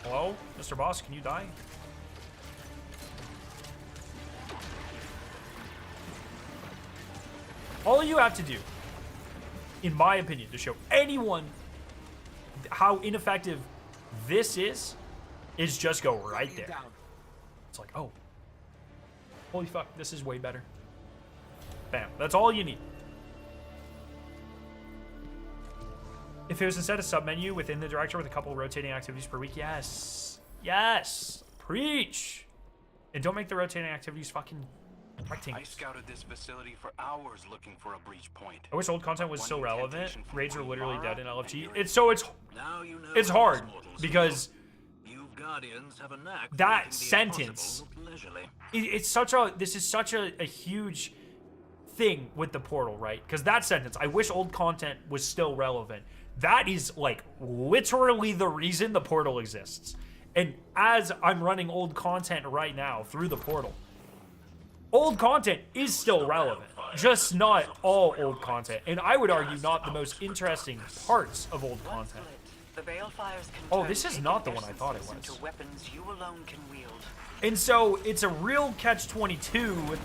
Hello, Mr. Boss, can you die? All you have to do, in my opinion, to show anyone how ineffective this is just go right there. It's like, oh, holy fuck, this is way better. Bam, that's all you need. If it was instead a submenu within the director with a couple rotating activities per week, yes. Yes. Preach. And don't make the rotating activities fucking rectangles. I scouted this facility for hours looking for a breach point. I wish old content was so relevant. incantation from Raids are literally Mara, dead in LFG. and It's Now you know it's how hard us mortals because feel. You Guardians have a knack for that making the sentence, impossible look leisurely. it's such a, this is such a huge thing with the portal, right? Because that sentence, I wish old content was still relevant. That is, like, literally the reason the portal exists. And as I'm running old content right now through the portal, old content is still relevant, just not all old content. And I would argue not the most interesting parts of old content. The Balefires can Oh, turn this is taken not the one I thought it essences was. into weapons you alone can wield. And so it's a real catch-22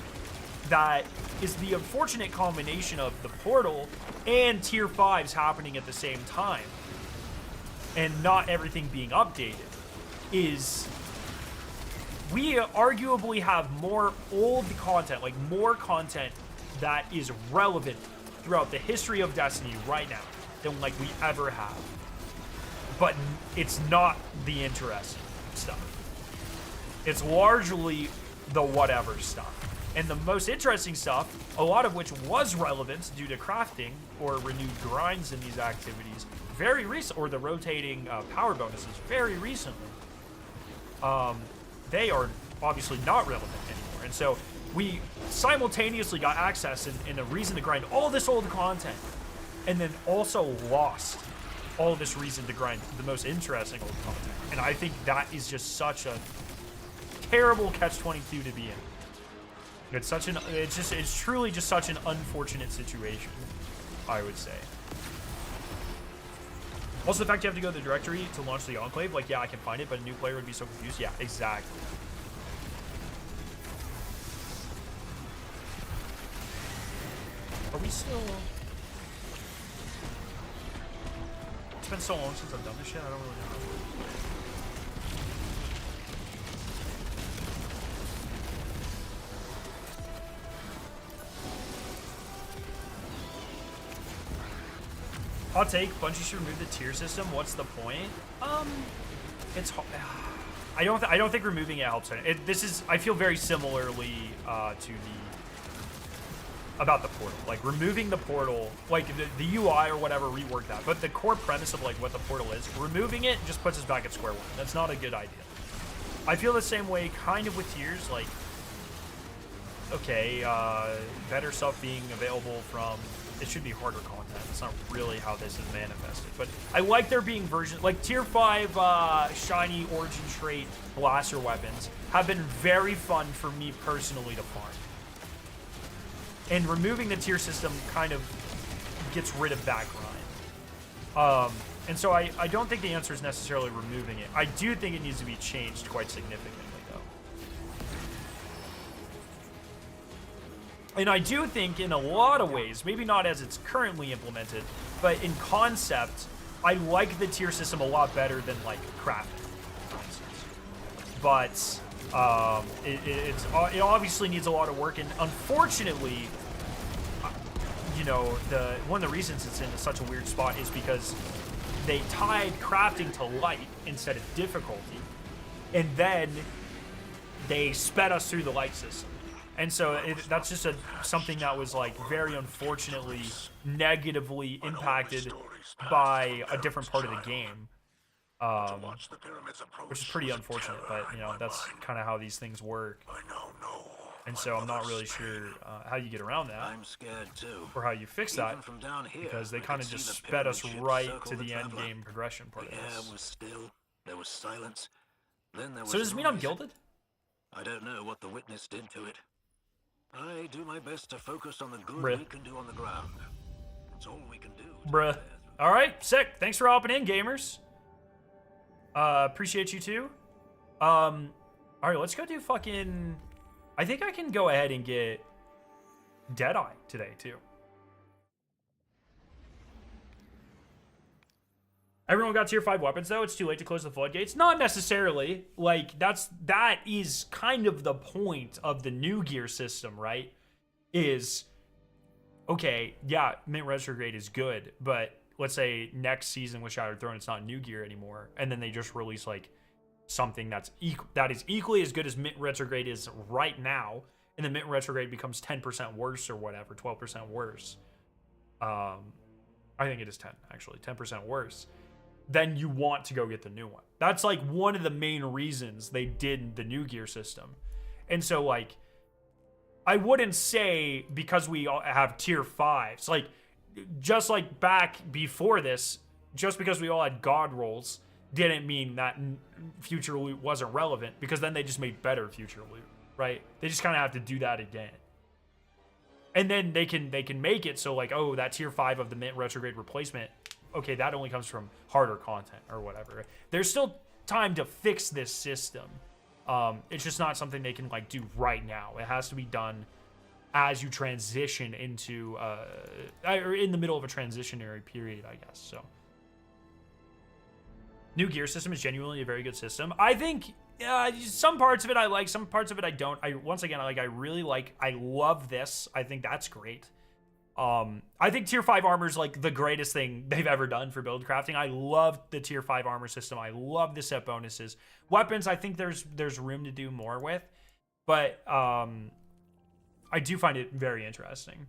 that is the unfortunate combination of the portal and tier 5s happening at the same time, and not everything being updated, is we arguably have more old content, like more content that is relevant throughout the history of Destiny right now than like we ever have. But it's not the interesting stuff. It's largely the whatever stuff. And the most interesting stuff, a lot of which was relevant due to crafting or renewed grinds in these activities, very recent, or the rotating power bonuses very recently, they are obviously not relevant anymore. And so we simultaneously got access and a reason to grind all this old content, and then also lost all this reason to grind the most interesting old content. And I think that is just such a terrible catch-22 to be in. It's such an, it's truly just such an unfortunate situation, I would say. Also, the fact you have to go to the directory to launch the Enclave, like, yeah, I can find it, but a new player would be so confused. Yeah, exactly. Are we still... It's been so long since I've done this shit, I don't really know. Hot take, Bungie should remove the tier system. What's the point? It's I don't think removing it helps. This is, I feel very similarly to about the portal. Like, removing the portal, like the UI or whatever, rework that. But the core premise of like what the portal is, removing it just puts us back at square one. That's not a good idea. I feel the same way kind of with tiers. Like, okay, better stuff being available from, it should be harder content. That's not really how this is manifested. But I like there being versions, like tier 5 shiny origin trait blaster weapons have been very fun for me personally to farm. And removing the tier system kind of gets rid of that grind. And so I don't think the answer is necessarily removing it. I do think it needs to be changed quite significantly, though. And I do think in a lot of ways, maybe not as it's currently implemented, but in concept, I like the tier system a lot better than, like, crafting, for instance. But it obviously needs a lot of work, and unfortunately, you know, one of the reasons it's in such a weird spot is because they tied crafting to light instead of difficulty, and then they sped us through the light system. And so that's just something that was like very unfortunately negatively impacted by a different part of the game, which is pretty unfortunate. But you know, that's kind of how these things work. And so I'm not really sure how you get around that. I'm scared too. Or how you fix that, Even from down here, because they I kind could of just see the sped us pyramid ship right circle to the end traveler. game progression part The of air this. was still. There was silence. Then there was So does this mean I'm noise. gilded? I don't know what the witness did to it. I do my best to focus on the good Bruh. we can do on the ground. It's all we can do. to Bruh. get there. All right, sick. Thanks for hopping in, gamers. Appreciate you too. All right, let's go do fucking... I think I can go ahead and get Deadeye today too. Everyone got tier 5 weapons though. It's too late to close the floodgates. Not necessarily. Like that is kind of the point of the new gear system, right? Is okay, yeah, Mint Retrograde is good, but let's say next season with Shattered Throne it's not new gear anymore, and then they just release like something that is equally as good as Mint Retrograde is right now, and then Mint Retrograde becomes 10% worse or whatever, 12% worse. I think it is 10 actually, 10% worse. Then you want to go get the new one. That's like one of the main reasons they did the new gear system. And so like, I wouldn't say because we all have tier 5s, like just like back before this, just because we all had god rolls didn't mean that future loot wasn't relevant, because then they just made better future loot, right? They just kind of have to do that again. And then they can make it so like, oh, that tier 5 of the Mint Retrograde replacement, okay, that only comes from harder content or whatever. There's still time to fix this system. It's just not something they can like do right now. It has to be done as you transition into or in the middle of a transitionary period, I guess. So new gear system is genuinely a very good system. I think some parts of it I like, some parts of it I don't. I love this. I think that's great. I think tier 5 armor is like the greatest thing they've ever done for build crafting. I love the tier 5 armor system. I love the set bonuses. Weapons, I think there's room to do more with, but I do find it very interesting.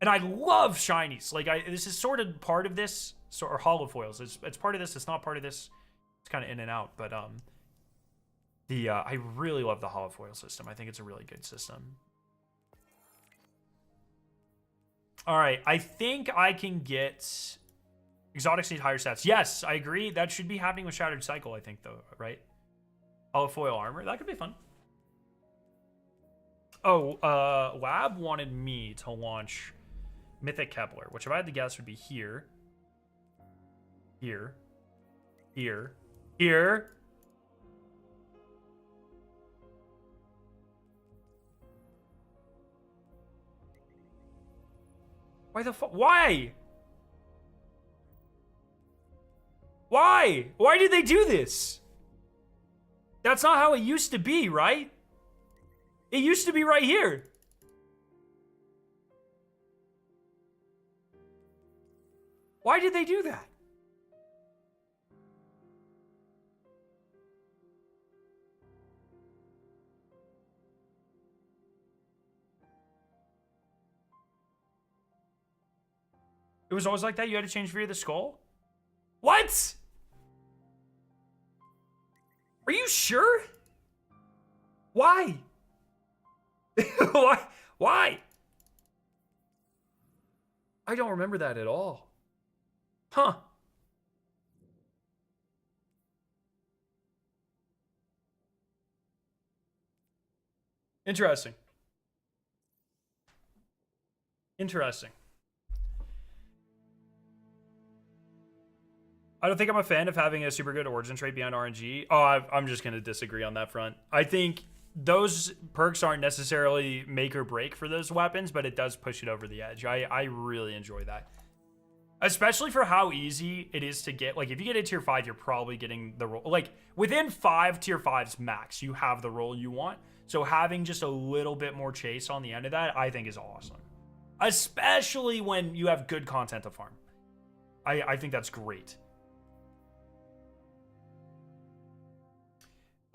And I love shinies. Like this is sort of part of this, or holofoils. It's part of this. It's not part of this. It's kind of in and out, but I really love the holofoil system. I think it's a really good system. All right, I think I can get exotics need higher stats. Yes, I agree. That should be happening with Shattered Cycle, I think, though, right? Holofoil armor, that could be fun. Oh, Lab wanted me to launch Mythic Kepler, which if I had to guess would be here. Here. Here. Here. Why the fuck? Why? Why? Why did they do this? That's not how it used to be, right? It used to be right here. Why did they do that? It was always like that? You had to change Fear of the Skull? What? Are you sure? Why? Why? Why? I don't remember that at all. Huh. Interesting. Interesting. I don't think I'm a fan of having a super good origin trait beyond RNG. Oh, I'm just going to disagree on that front. I think those perks aren't necessarily make or break for those weapons, but it does push it over the edge. I really enjoy that. Especially for how easy it is to get. Like, if you get a tier 5, you're probably getting the roll. Like, within 5 tier 5s max, you have the roll you want. So having just a little bit more chase on the end of that, I think is awesome. Especially when you have good content to farm. I think that's great.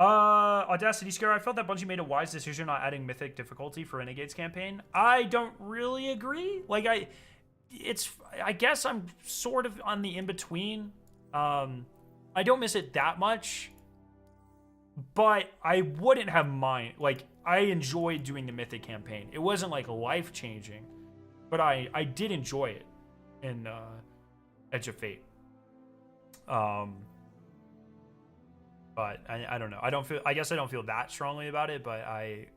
Audacity Scare, I felt that Bungie made a wise decision not adding mythic difficulty for Renegade's campaign. I don't really agree. Like, I guess I'm sort of on the in-between. I don't miss it that much, but I wouldn't have mind. Like, I enjoyed doing the mythic campaign. It wasn't like life-changing, but I did enjoy it in Edge of Fate. But I don't know. I guess I don't feel that strongly about it, but I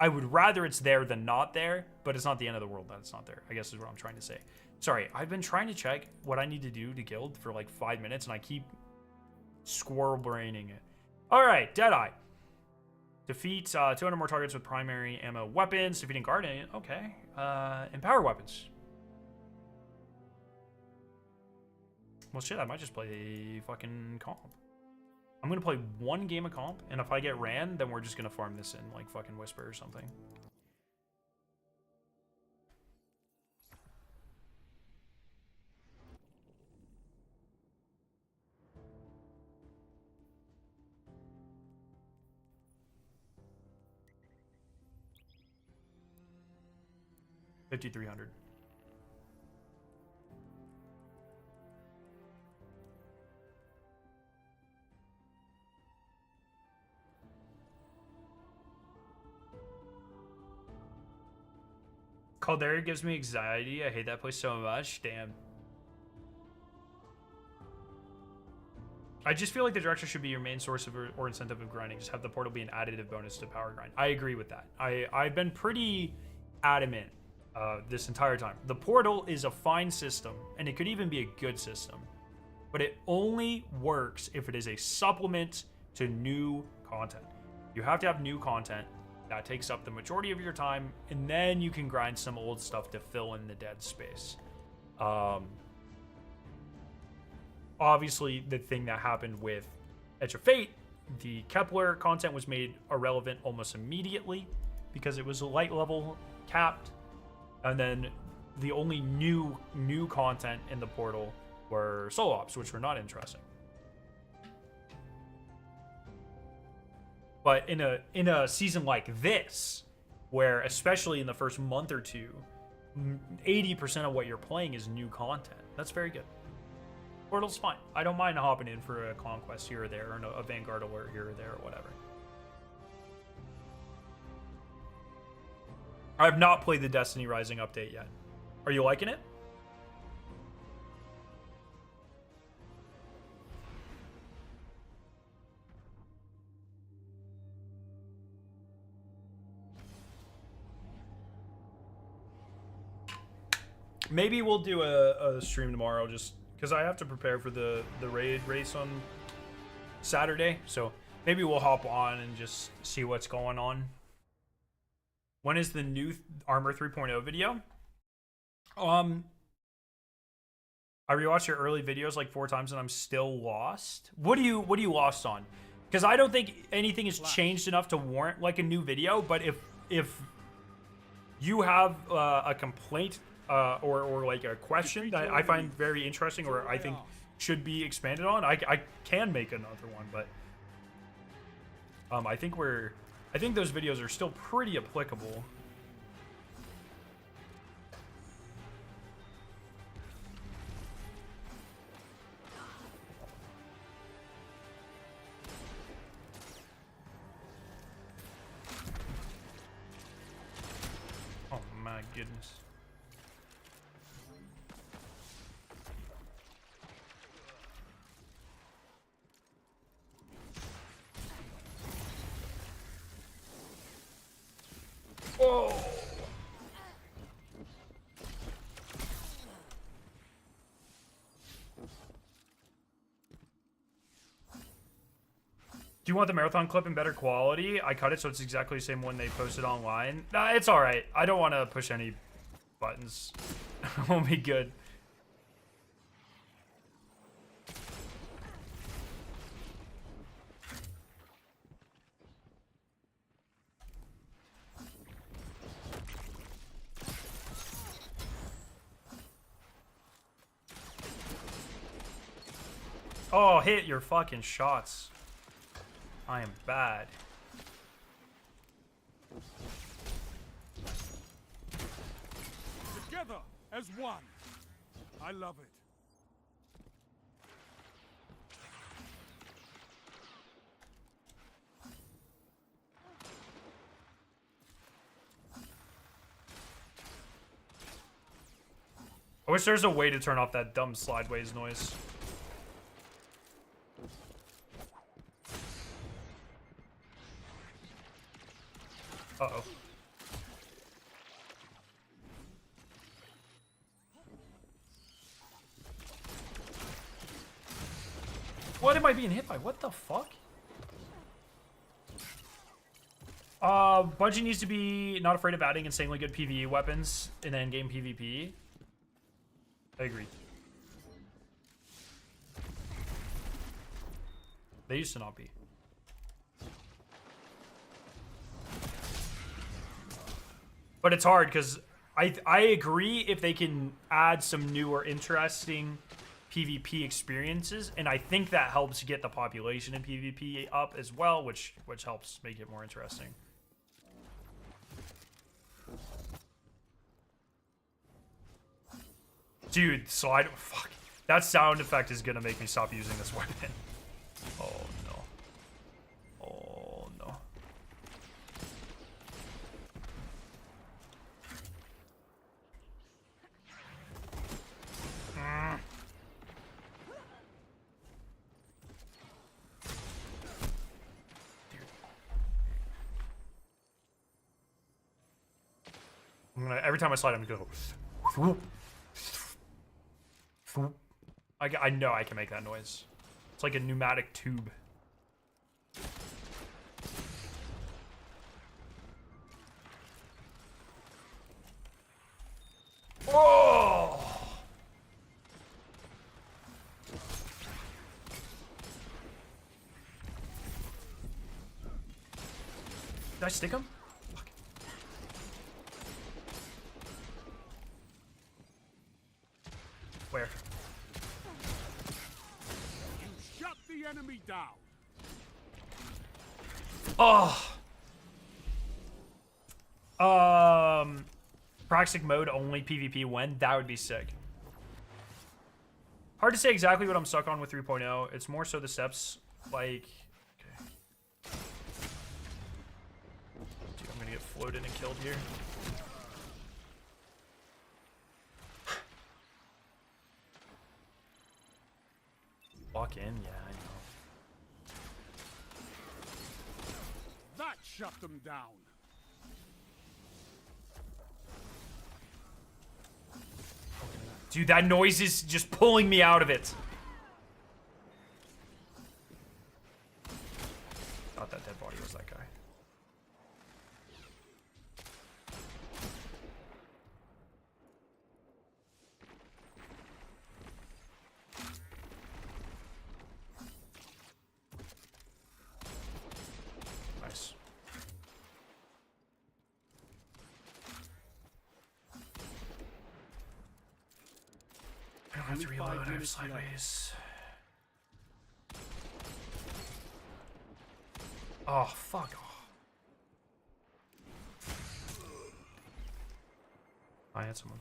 would rather it's there than not there, but it's not the end of the world that it's not there, I guess is what I'm trying to say. Sorry, I've been trying to check what I need to do to guild for like 5 minutes, and I keep squirrel braining it. All right, Deadeye. Defeat 200 more targets with primary ammo weapons. Defeating Guardian. Okay. Empower weapons. Well, shit, I might just play fucking comp. I'm going to play one game of comp, and if I get ran, then we're just going to farm this in, like, fucking Whisper or something. $5,300. Caldera gives me anxiety. I hate that place so much. Damn. I just feel like the director should be your main source of or incentive of grinding. Just have the portal be an additive bonus to power grind. I agree with that. I've been pretty adamant this entire time. The portal is a fine system, and it could even be a good system, but it only works if it is a supplement to new content. You have to have new content. That takes up the majority of your time, and then you can grind some old stuff to fill in the dead space. Obviously, the thing that happened with Edge of Fate, the Kepler content was made irrelevant almost immediately because it was light level capped, and then the only new content in the portal were solo ops, which were not interesting. But in a season like this, where especially in the first month or two, 80% of what you're playing is new content. That's very good. Portal's fine. I don't mind hopping in for a conquest here or there, or a Vanguard alert here or there, or whatever. I have not played the Destiny Rising update yet. Are you liking it? Maybe we'll do a stream tomorrow, just because I have to prepare for the raid race on Saturday. So maybe we'll hop on and just see what's going on. When is the new Armor 3.0 video? I rewatched your early videos like 4 times and I'm still lost. What are you lost on? Because I don't think anything has changed enough to warrant like a new video. But if you have a complaint or like a question that I find very interesting or I think should be expanded on, I can make another one. But I think those videos are still pretty applicable. Oh my goodness. Oh. Do you want the marathon clip in better quality? I cut it so it's exactly the same one they posted online. Nah, it's alright. I don't want to push any buttons. We'll be good. Oh, hit your fucking shots. I am bad. Together as one. I love it. I wish there's a way to turn off that dumb slideways noise. Uh-oh. What am I being hit by? What the fuck? Bungie needs to be not afraid of adding insanely good PvE weapons in endgame PvP. I agree. They used to not be. But it's hard because I agree if they can add some new or interesting PvP experiences, and I think that helps get the population in PvP up as well, which helps make it more interesting. Dude, slide. Fuck. That sound effect is gonna make me stop using this weapon. Oh no. Oh no. I'm gonna, every time I slide, I'm gonna go. I know I can make that noise. It's like a pneumatic tube. Oh! Did I stick him? Fuck. Where? Shut the enemy down. Oh. Proxic mode only PvP when? That would be sick. Hard to say exactly what I'm stuck on with 3.0. It's more so the steps, like... Okay. Dude, I'm gonna get floated and killed here. Walk in? Yeah, I know. That shut them down. Dude, that noise is just pulling me out of it. Thought that dead body was that guy. Nice. I don't have to reload, I have sideways. Oh, fuck off. I had someone.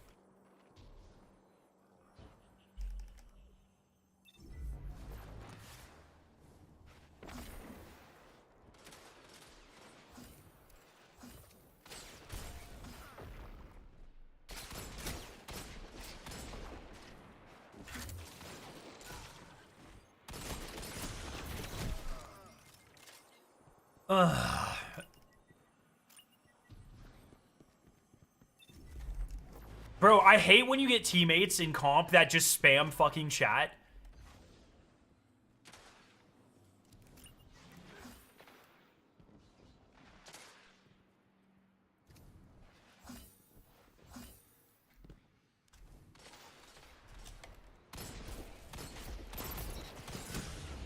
Bro, I hate when you get teammates in comp that just spam fucking chat.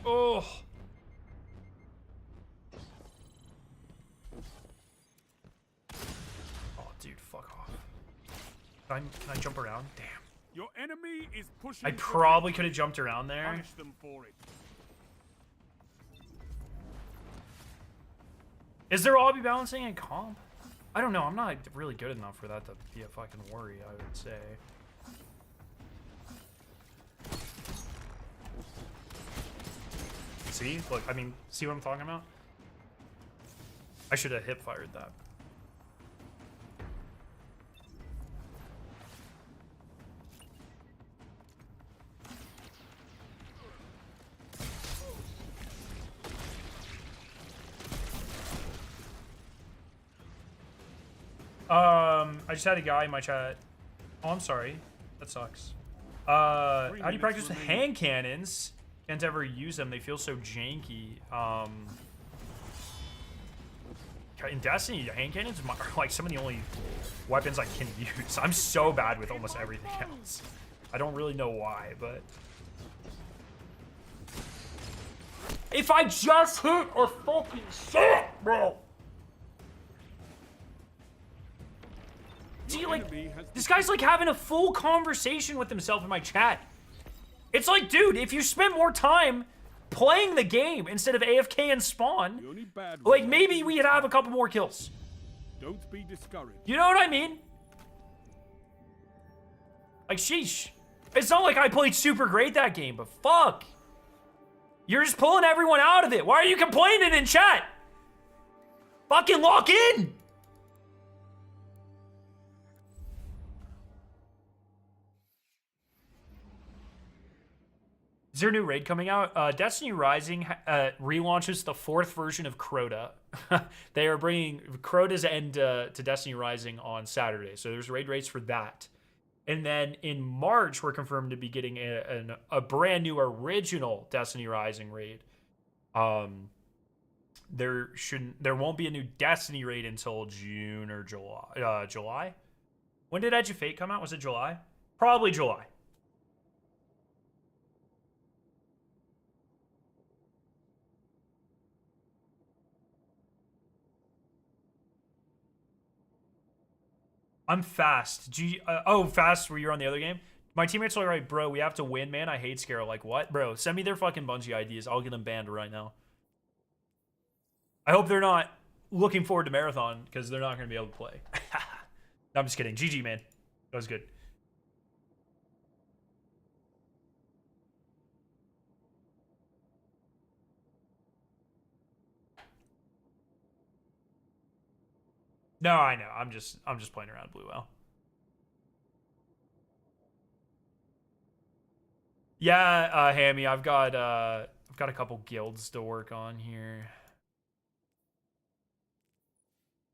Oh. Oh, dude, fuck off. Can I jump around? Damn. Your enemy is pushing. I probably could have jumped around there. Punish them for it. Is there lobby balancing in comp? I don't know. I'm not really good enough for that to be a fucking worry, I would say. See? Look, I mean, see what I'm talking about? I should have hip fired that. I just had a guy in my chat. Oh, I'm sorry. That sucks. How do you practice with hand cannons? Can't ever use them. They feel so janky. In Destiny, hand cannons are like some of the only weapons I can use. I'm so bad with almost everything else. I don't really know why, but... If I just hit a fucking shot, bro! See, like, this guy's like having a full conversation with himself in my chat. It's like, dude, if you spend more time playing the game instead of AFK and spawn, like, maybe we'd have a couple more kills. Don't be discouraged. You know what I mean? Like, sheesh. It's not like I played super great that game, but fuck. You're just pulling everyone out of it. Why are you complaining in chat? Fucking lock in! Is there a new raid coming out? Destiny Rising relaunches the 4th version of Crota. They are bringing Crota's end to Destiny Rising on Saturday. So there's raid raids for that. And then in March, we're confirmed to be getting a brand new original Destiny Rising raid. There won't be a new Destiny raid until June or July. July? When did Edge of Fate come out? Was it July? Probably July. I'm fast. Fast where you're on the other game? My teammates are like, bro, we have to win, man. I hate Scarrow. Like, what? Bro, send me their fucking Bungie IDs. I'll get them banned right now. I hope they're not looking forward to Marathon, because they're not going to be able to play. No, I'm just kidding. GG, man. That was good. No, I know. I'm just playing around Blue Whale. Yeah, Hammy, I've got a couple guilds to work on here.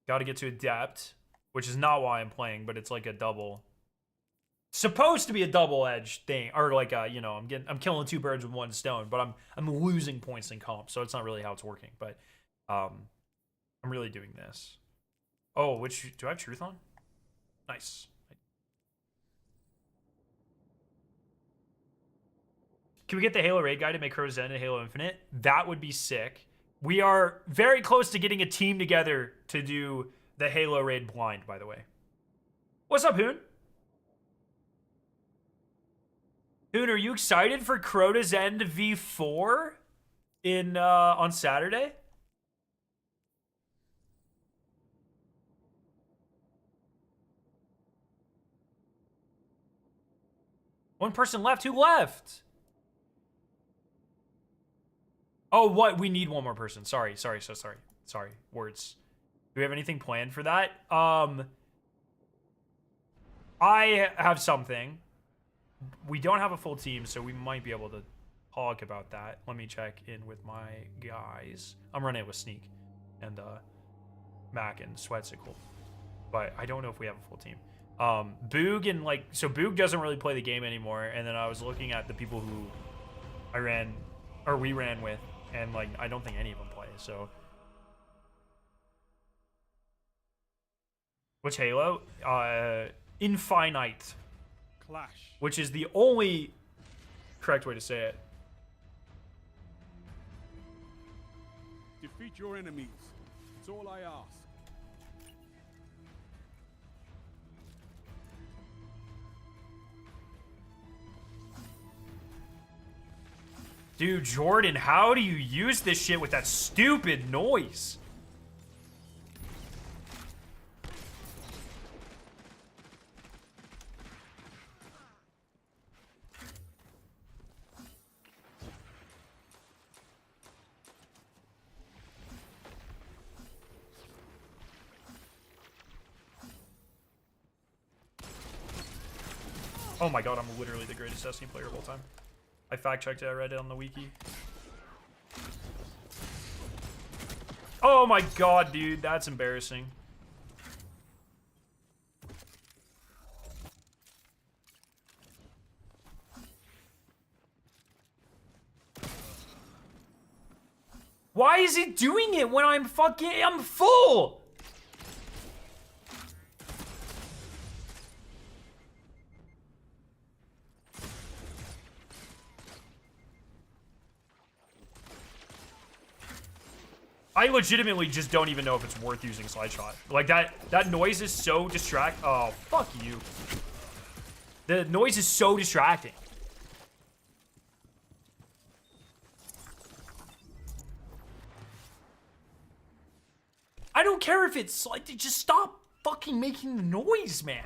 Got to get to Adept, which is not why I'm playing, but it's like a double. Supposed to be a double-edged thing, or like you know, I'm killing 2 birds with 1 stone, but I'm losing points in comp, so it's not really how it's working. But I'm really doing this. Oh, which do I have truth on? Nice. Can we get the Halo Raid guy to make Crow's End and Halo Infinite? That would be sick. We are very close to getting a team together to do the Halo Raid blind, by the way. What's up, Hoon? Hoon, are you excited for Crota's End V4 in on Saturday? One person left. Who left? Oh, what? We need one more person. Sorry. Sorry. Words. Do we have anything planned for that? I have something. We don't have a full team, so we might be able to talk about that. Let me check in with my guys. I'm running it with Sneak and Mac and Sweatsicle, but I don't know if we have a full team. Boog and so Boog doesn't really play the game anymore, and then I was looking at the people who we ran with, and I don't think any of them play. So which Halo? Infinite Clash, which is the only correct way to say it. defeat your enemies. That's all I ask. Dude, Jordan, how do you use this shit with that stupid noise? Oh my god, I'm literally the greatest Destiny player of all time. I fact-checked it, I read it on the wiki. Oh my god, dude, that's embarrassing. Why is it doing it when I'm full? I legitimately just don't even know if it's worth using slide shot. Like that noise is so oh, fuck you. The noise is so distracting. I don't care if it's like, just stop fucking making the noise, man.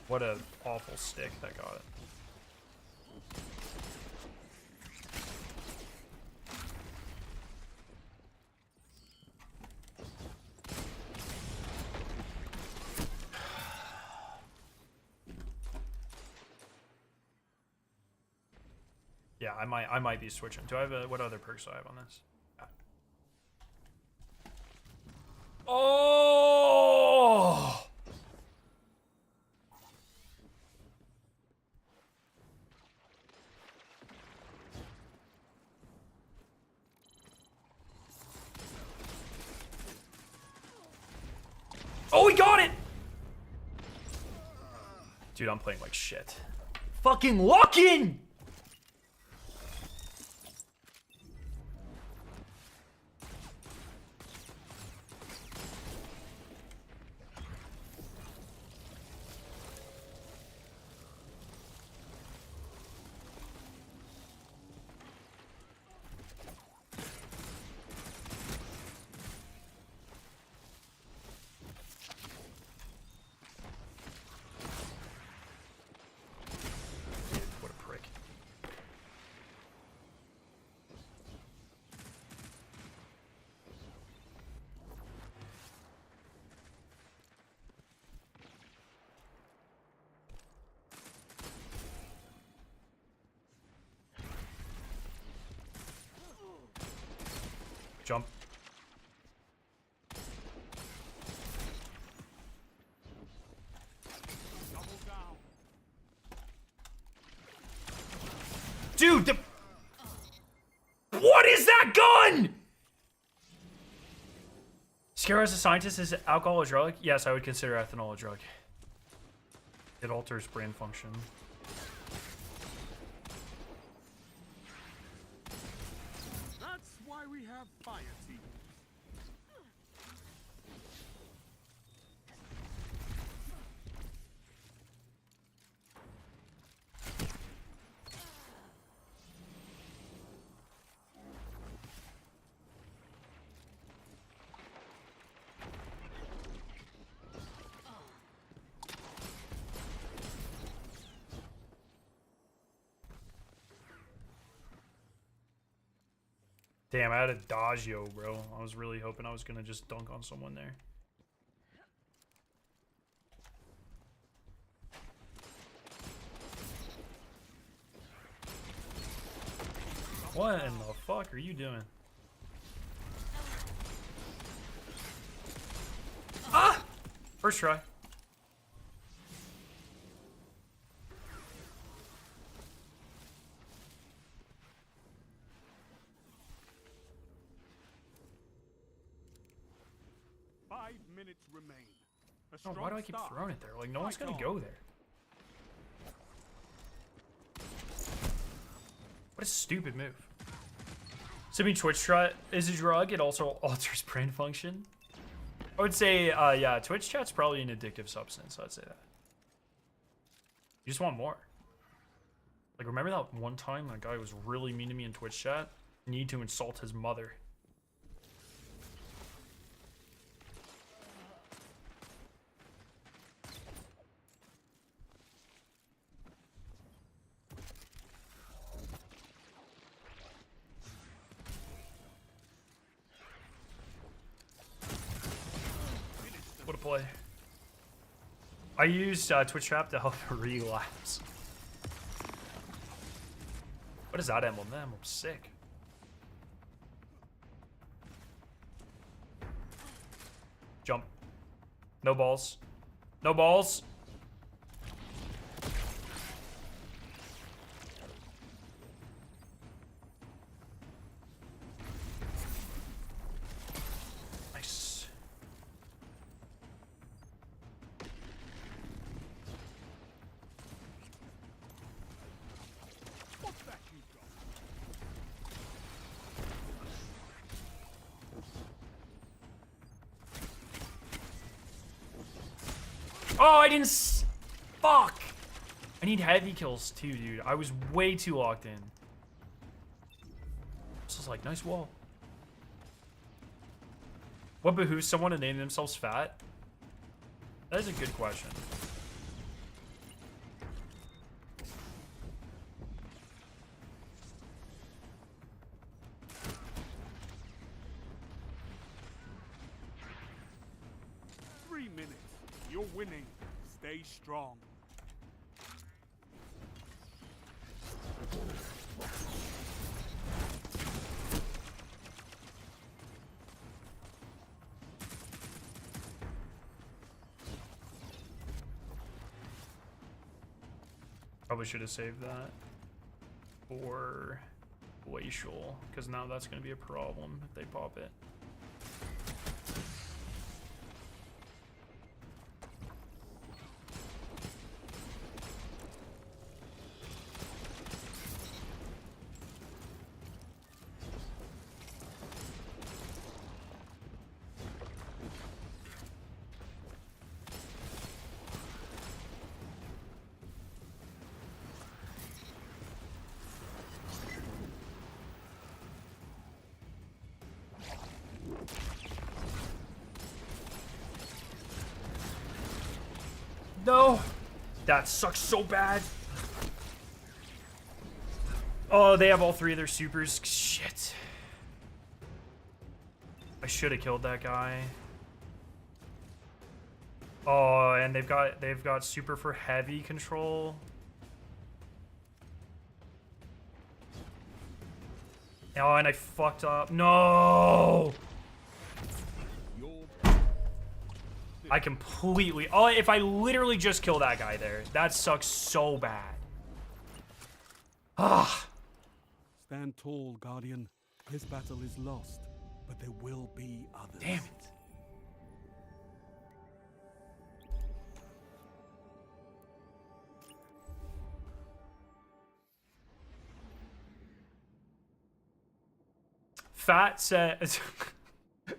What a awful stick that got it. Yeah, I might be switching. Do I have what other perks do I have on this? Oh! Oh, we got it! Dude, I'm playing like shit. Fucking lock in! Jump. Dude, what is that gun? Scare as a scientist, is alcohol a drug? Yes, I would consider ethanol a drug. It alters brain function. That's why we have fire teams. Damn, I had a dodge, bro. I was really hoping I was gonna just dunk on someone there. What in the fuck are you doing? Ah! First try. Minutes remain. Oh, why do I keep throwing it there? Like, no one's gonna go there. What a stupid move. Sipping Twitch is a drug. It also alters brain function. I would say, yeah, Twitch chat's probably an addictive substance. I'd say that. You just want more. Like, remember that one time that guy was really mean to me in Twitch chat? Need to insult his mother. able to play. I used Twitch Trap to help relapse. What is that emblem? That emblem's sick. Jump. No balls. No balls. Nice. What's that you got? Oh, I didn't fuck. I need heavy kills too, dude. I was way too locked in. This is like, nice wall. What behooves someone to name themselves fat? That is a good question. You're winning. Stay strong. Probably should have saved that for glacial, because now that's going to be a problem if they pop it. No! That sucks so bad. Oh, they have all three of their supers. Shit. I should have killed that guy. Oh, and they've got super for heavy control. Oh, and I fucked up. No! I completely... Oh, if I literally just kill that guy there, that sucks so bad. Ah. Stand tall, Guardian. This battle is lost, but there will be others. Damn it. Fat said...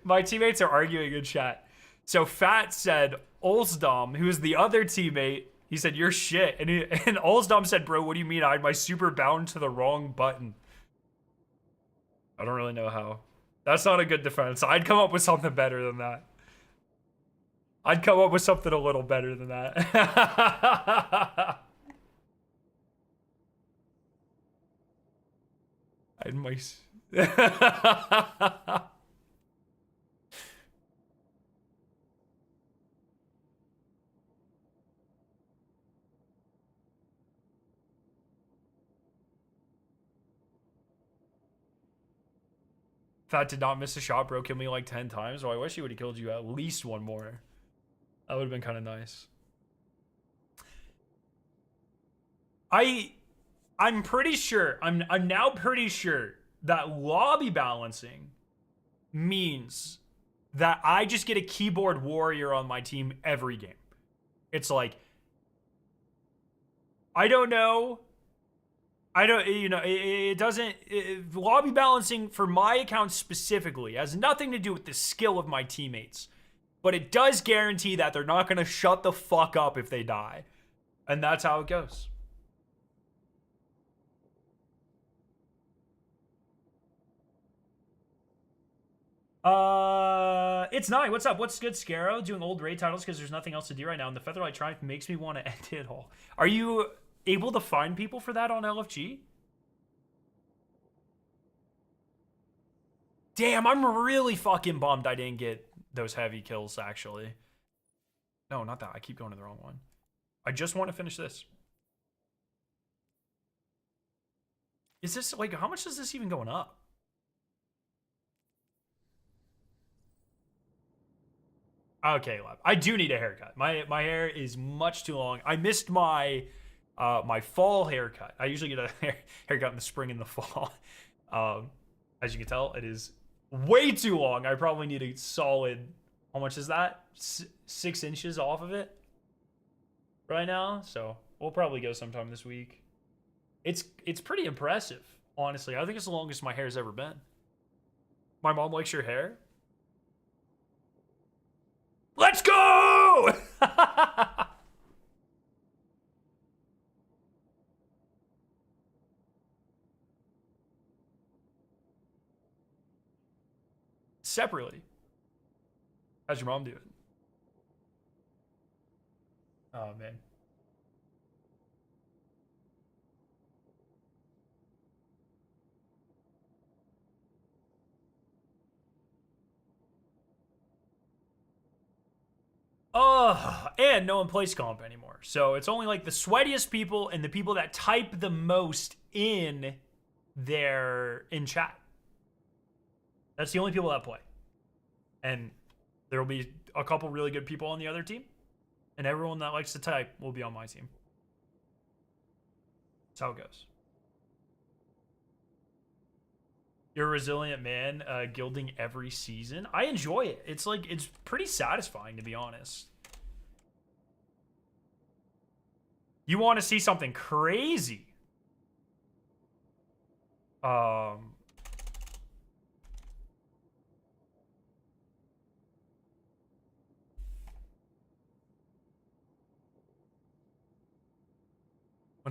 My teammates are arguing in chat. So Fat said, Olsdom, who is the other teammate, he said, you're shit. And Olsdom said, bro, what do you mean? I had my super bound to the wrong button. I don't really know how. That's not a good defense. I'd come up with something better than that. I'd come up with something a little better than that. I had my... Fat did not miss a shot, bro. Killed me like 10 times. Oh, I wish he would have killed you at least one more. That would have been kind of nice. I'm pretty sure, I'm now pretty sure that lobby balancing means that I just get a keyboard warrior on my team every game. It's like, I don't know. It doesn't, lobby balancing for my account specifically has nothing to do with the skill of my teammates, but it does guarantee that they're not going to shut the fuck up if they die. And that's how it goes. It's Nine. What's up? What's good, Scarrow? Doing old raid titles because there's nothing else to do right now, and the Featherlight Triumph makes me want to end it all. Are you able to find people for that on LFG? Damn, I'm really fucking bummed I didn't get those heavy kills, actually. No, not that. I keep going to the wrong one. I just want to finish this. Is this, like, how much is this even going up? Okay, love. I do need a haircut. My hair is much too long. I missed my my fall haircut. I usually get a haircut in the spring and the fall. As you can tell, it is way too long. I probably need a solid, how much is that? 6 inches off of it right now. So we'll probably go sometime this week. It's pretty impressive, honestly. I think it's the longest my hair's ever been. My mom likes your hair. Let's go! Separately. How's your mom doing? Oh, man. And no one plays comp anymore. So it's only like the sweatiest people and the people that type the most in chat. That's the only people that play. And there will be a couple really good people on the other team. And everyone that likes to type will be on my team. That's how it goes. You're a resilient man, gilding every season. I enjoy it. It's like, it's pretty satisfying, to be honest. You want to see something crazy? One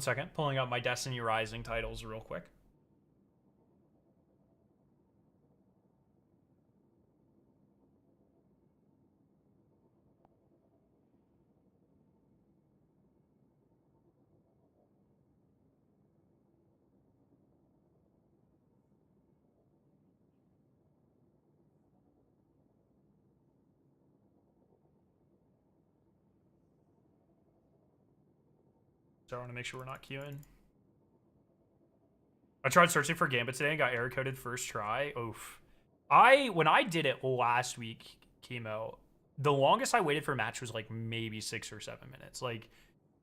second, pulling up my Destiny Rising titles real quick. So I want to make sure we're not queuing. I tried searching for Gambit today and got error coded first try. Oof. When I did it last week, chemo, the longest I waited for a match was like maybe 6 or 7 minutes. Like,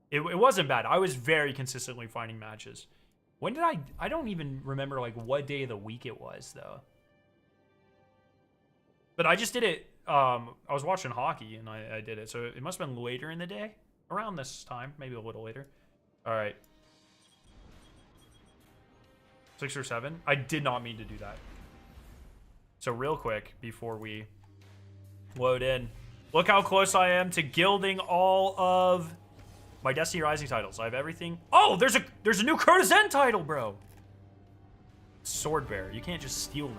it wasn't bad. I was very consistently finding matches. When did I don't even remember like what day of the week it was though. But I just did it. I was watching hockey and I did it. So it must have been later in the day, around this time, maybe a little later. All right. 6 or 7. I did not mean to do that. So real quick, before we load in, look how close I am to gilding all of my Destiny Rising titles. I have everything. Oh, there's a new Courtesan title, bro. Swordbearer. You can't just steal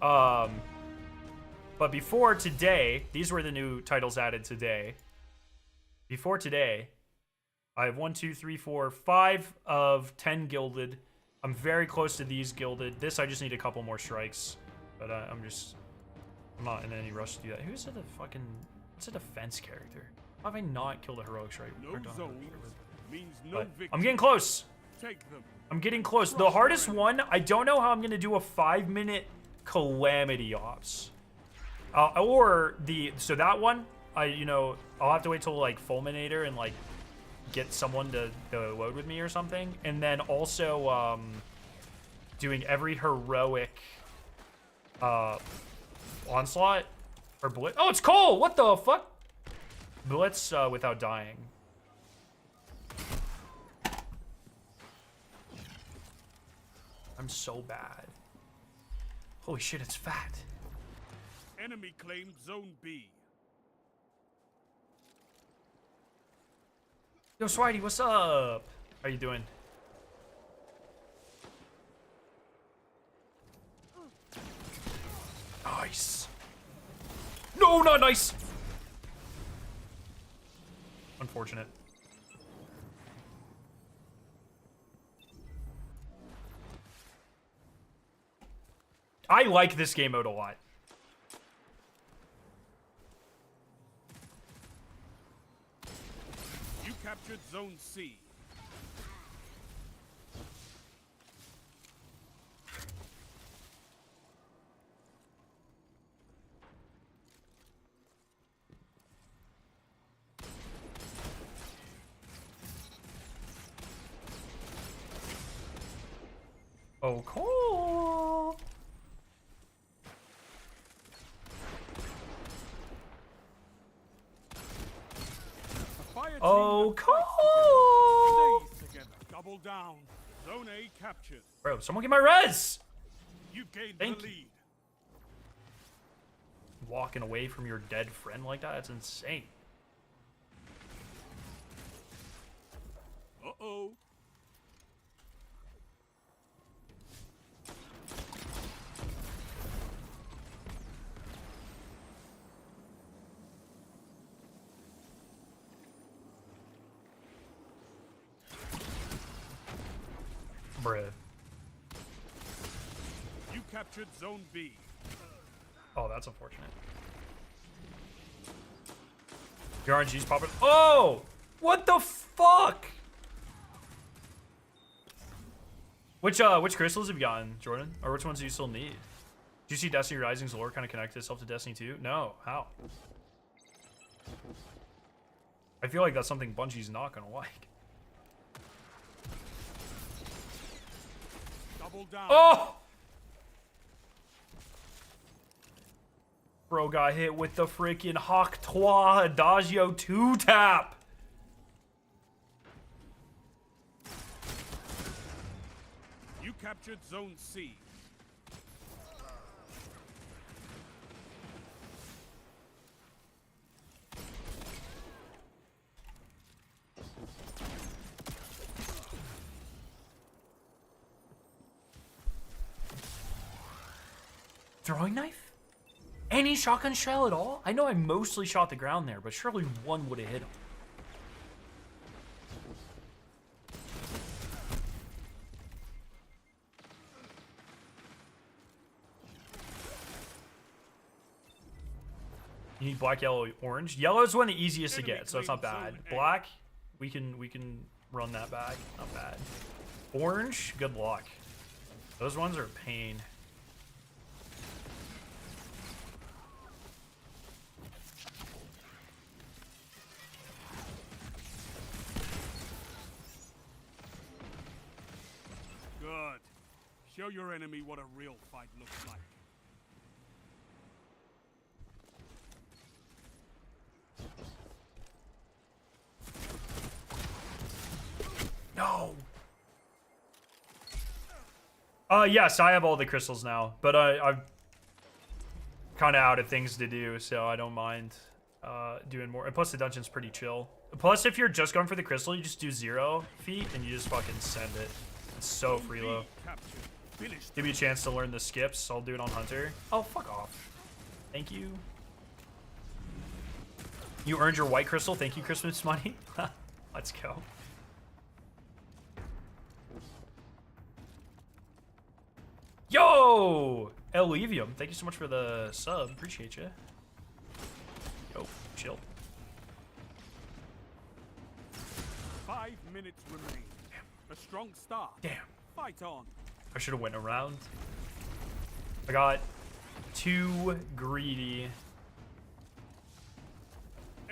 that. But before today, these were the new titles added today. Before today, I have 1, 2, 3, 4, 5 of 10 gilded. I'm very close to these gilded. This, I just need a couple more strikes. But I'm not in any rush to do that. Who's the fucking... It's a defense character. How have I not killed a heroic strike? No zones means no victory. I'm getting close. Take them. I'm getting close. The hardest one, I don't know how I'm going to do a 5-minute Calamity Ops. So that one, I'll have to wait till like Fulminator and like get someone to load with me or something. And then also doing every heroic onslaught or blitz. Oh, it's Cole! What the fuck? Blitz without dying. I'm so bad. Holy shit, it's fat. Enemy claimed Zone B. Yo, Swidey, what's up? How you doing? Nice. No, not nice. Unfortunate. I like this game mode a lot. captured Zone C. Oh, cool. Oh, cool. Stays together. Double down. Zone A captured. Bro, someone get my res. You gained Thank the you. lead. Walking away from your dead friend like that, that's insane. Uh-oh. Bruh. You captured Zone B. Oh, that's unfortunate. Your RNG's popping. Oh! What the fuck? Which crystals have you gotten, Jordan? Or which ones do you still need? Do you see Destiny Rising's lore kind of connect itself to Destiny 2? No. How? I feel like that's something Bungie's not gonna like. Double down. Oh! Bro got hit with the freaking Hawk 3 Adagio 2-tap. You captured Zone C. Throwing knife? Any shotgun shell at all? I know I mostly shot the ground there, but surely one would have hit him. You need black, yellow, orange. Yellow is one of the easiest to get, so it's not bad. Black, we can run that back. Not bad. Orange, good luck. Those ones are a pain. Good. Show your enemy what a real fight looks like. No. Yes, I have all the crystals now, but I'm kind of out of things to do, so I don't mind doing more. And plus, the dungeon's pretty chill. Plus, if you're just going for the crystal, you just do 0 feet and you just fucking send it. It's so free low. Give me a chance to learn the skips. I'll do it on Hunter. Oh, fuck off. Thank you. You earned your white crystal. Thank you, Christmas money. Let's go. Yo! Elivium, thank you so much for the sub. Appreciate you. Yo, chill. 5 minutes remain. A strong start. Damn. Fight on. I should have went around. I got too greedy.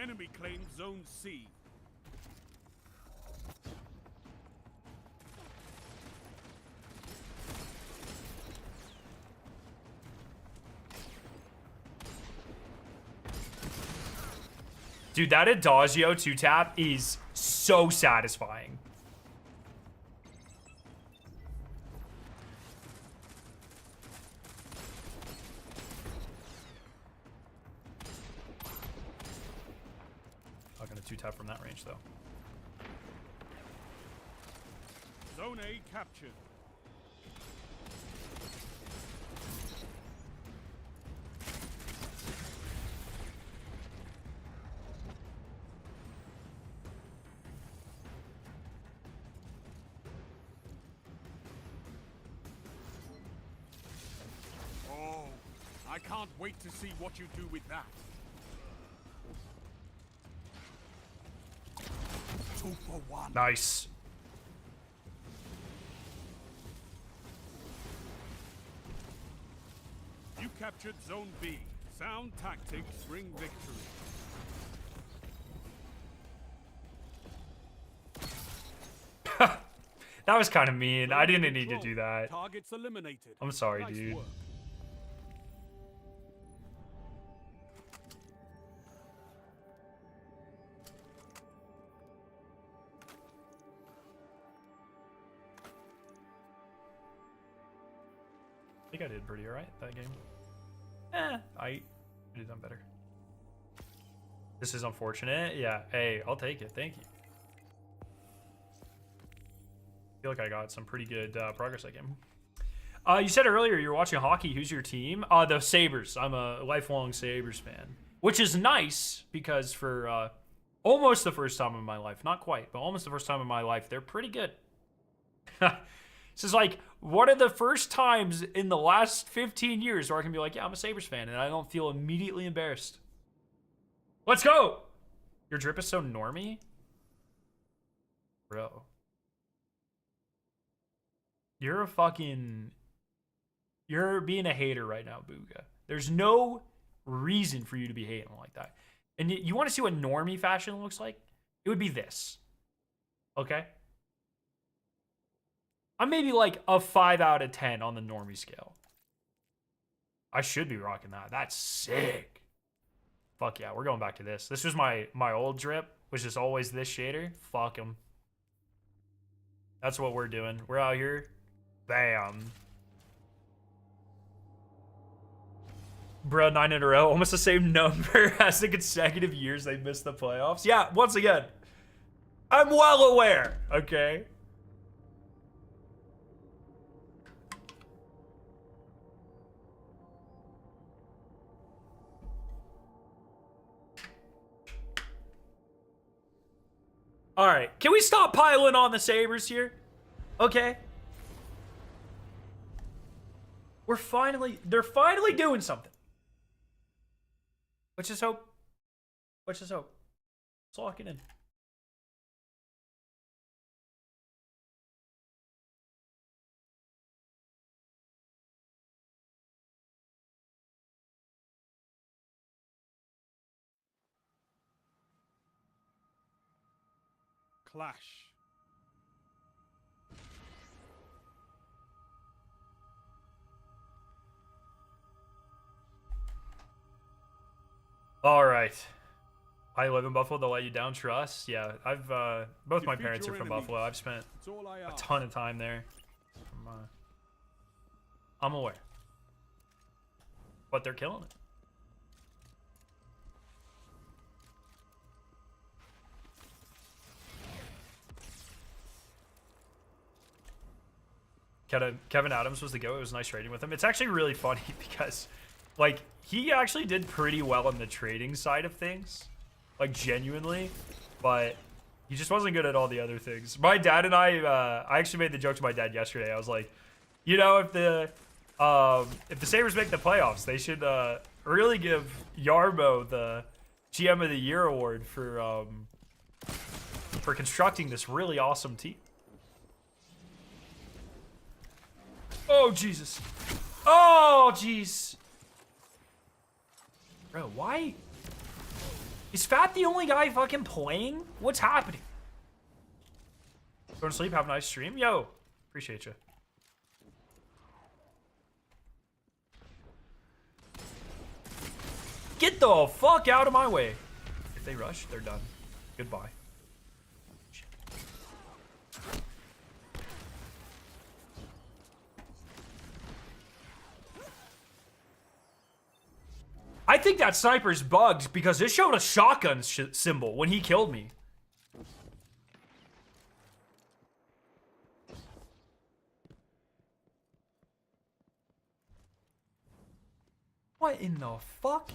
Enemy claims Zone C. Dude, that Adagio 2-tap is so satisfying. Not gonna 2-tap from that range, though. Zone A captured. Oh, I can't wait to see what you do with that. Two for one. Nice. You captured Zone B. Sound tactics bring victory. That was kind of mean. I didn't need to Control. do that. Targets eliminated. I'm sorry, Nice dude. work. I think I did pretty alright that game. I could have done better. This is unfortunate. Yeah, hey, I'll take it. Thank you. I feel like I got some pretty good progress that game. You said earlier you're watching hockey. Who's your team? The Sabres. I'm a lifelong Sabres fan, which is nice because for almost the first time in my life, not quite, but almost the first time in my life, they're pretty good. This is like one of the first times in the last 15 years where I can be like, yeah, I'm a Sabres fan, and I don't feel immediately embarrassed. Let's go! Your drip is so normie? Bro. You're a fucking... You're being a hater right now, Booga. There's no reason for you to be hating like that. And you want to see what normie fashion looks like? It would be this. Okay? I'm maybe like a 5 out of 10 on the normie scale. I should be rocking that. That's sick. Fuck yeah, we're going back to this. This was my old drip, which is always this shader. Fuck him. That's what we're doing. We're out here. Bam. Bro, 9 in a row. Almost the same number as the consecutive years they missed the playoffs. Yeah, once again, I'm well aware, okay? All right, can we stop piling on the Sabres here? Okay. They're finally doing something. Let's just hope. Let's just hope. Let's lock it in. Clash. All right. I live in Buffalo. They'll let you down. Trust. Yeah, I've both my Defeat parents are your from enemies. Buffalo. I've spent That's all I a ask. ton of time there. I'm aware. But they're killing it. Kevin Adams was the go. It was nice trading with him. It's actually really funny because, like, he actually did pretty well in the trading side of things, like, genuinely, but he just wasn't good at all the other things. My dad and I actually made the joke to my dad yesterday. I was like, you know, if the Sabres make the playoffs, they should really give Yarmo the GM of the Year award for constructing this really awesome team. Oh, Jesus. Oh, jeez. Bro, why? Is Fat the only guy fucking playing? What's happening? Going to sleep? Have a nice stream? Yo, appreciate you. Get the fuck out of my way. If they rush, they're done. Goodbye. I think that sniper's bugged because it showed a shotgun symbol when he killed me. What in the fuck?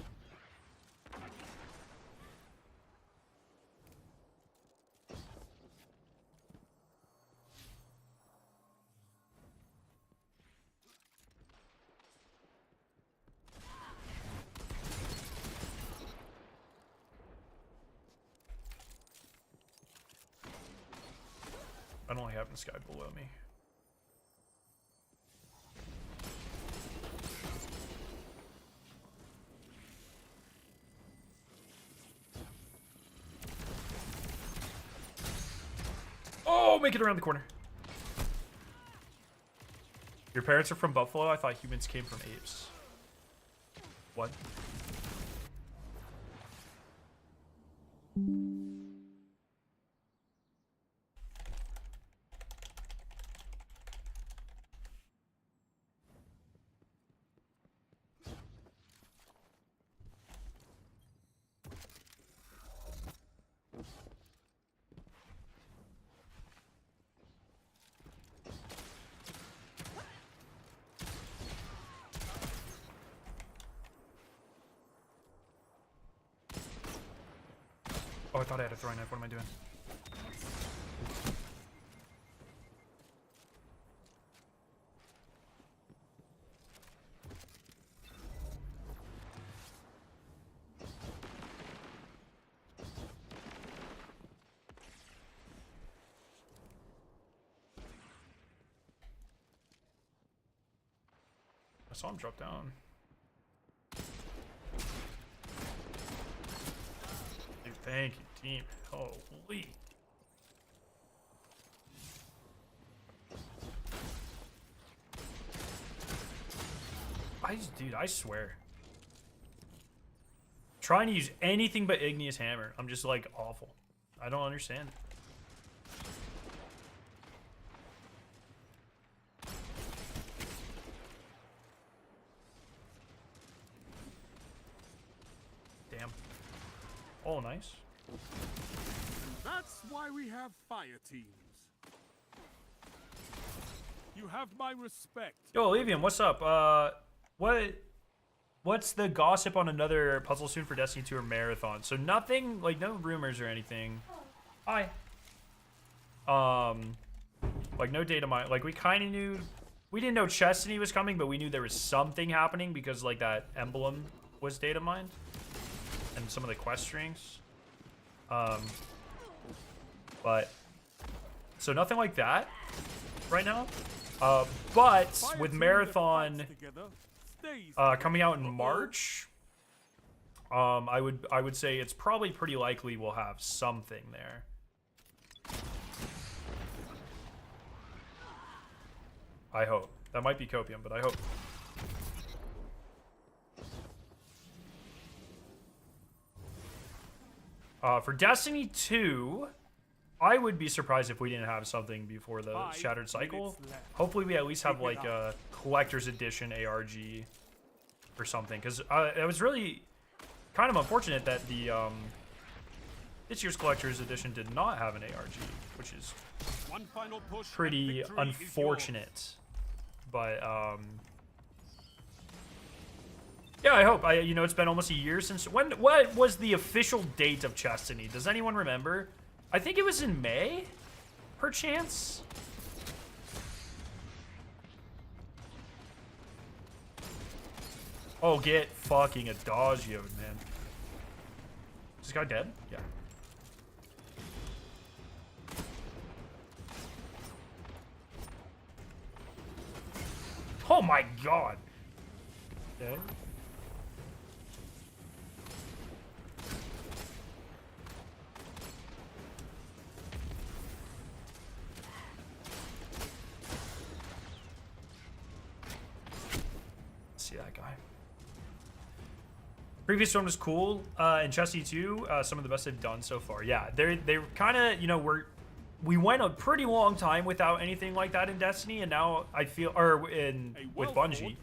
I don't like having this guy below me. Oh, make it around the corner. Your parents are from Buffalo? I thought humans came from apes. What? Oh, I thought I had a throwing knife. What am I doing? I saw him drop down. Dude, thank you, team. Holy. Dude, I swear. Trying to use anything but Igneous Hammer. I'm just like awful. I don't understand. Damn. Oh, nice. That's why we have fire teams. You have my respect. Yo, Olevian, what's up? What's the gossip on another puzzle soon for Destiny 2 or Marathon? So nothing, like no rumors or anything. Hi. Like no data mine. Like we kind of knew, we didn't know Chestney was coming, but we knew there was something happening because like that emblem was data mined and some of the quest strings. But so nothing like that right now. But with Marathon coming out in March, I would say it's probably pretty likely we'll have something there. I hope. That might be copium, but I hope. For Destiny 2, I would be surprised if we didn't have something before the Shattered Cycle. Hopefully we at least have like a collector's edition ARG or something, because it was really kind of unfortunate that the this year's collector's edition did not have an ARG, which is pretty unfortunate. But yeah, I hope. You know, it's been almost a year since what was the official date of Chestney? Does anyone remember? I think it was in May, perchance. Oh, get fucking adagioed, man. Is this guy dead? Yeah. Oh my god. Okay. See that guy. Previous one was cool. In Chesty 2, some of the best they've done so far. Yeah, they kind of, you know, we went a pretty long time without anything like that in Destiny, and now I feel, with Bungie,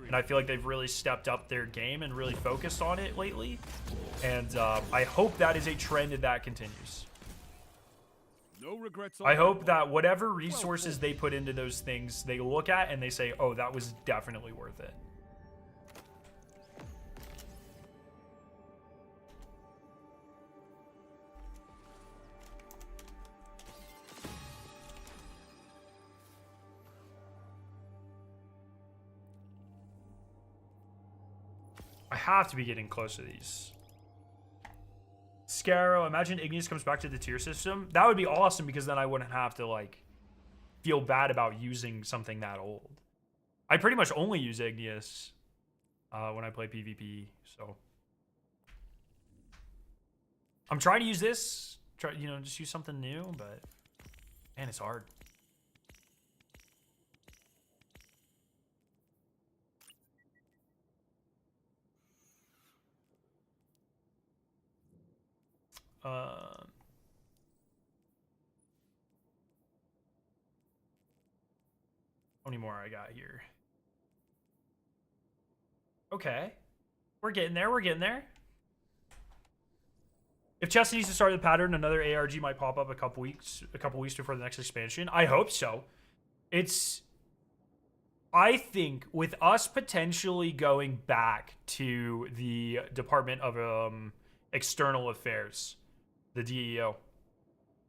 and I feel like they've really stepped up their game and really focused on it lately. And I hope that is a trend and that continues. No regrets. I hope that whatever resources they put into those things, they look at and they say, oh, that was definitely worth it. I have to be getting close to these. Scarrow, imagine Igneous comes back to the tier system. That would be awesome because then I wouldn't have to like feel bad about using something that old. I pretty much only use Igneous when I play PvP, so I'm trying to use this. Try, you know, just use something new, but man, it's hard. How many more I got here? Okay. We're getting there. We're getting there. If Chester needs to start the pattern, another ARG might pop up a couple weeks before the next expansion. I hope so. I think with us potentially going back to the Department of External Affairs, the DEO,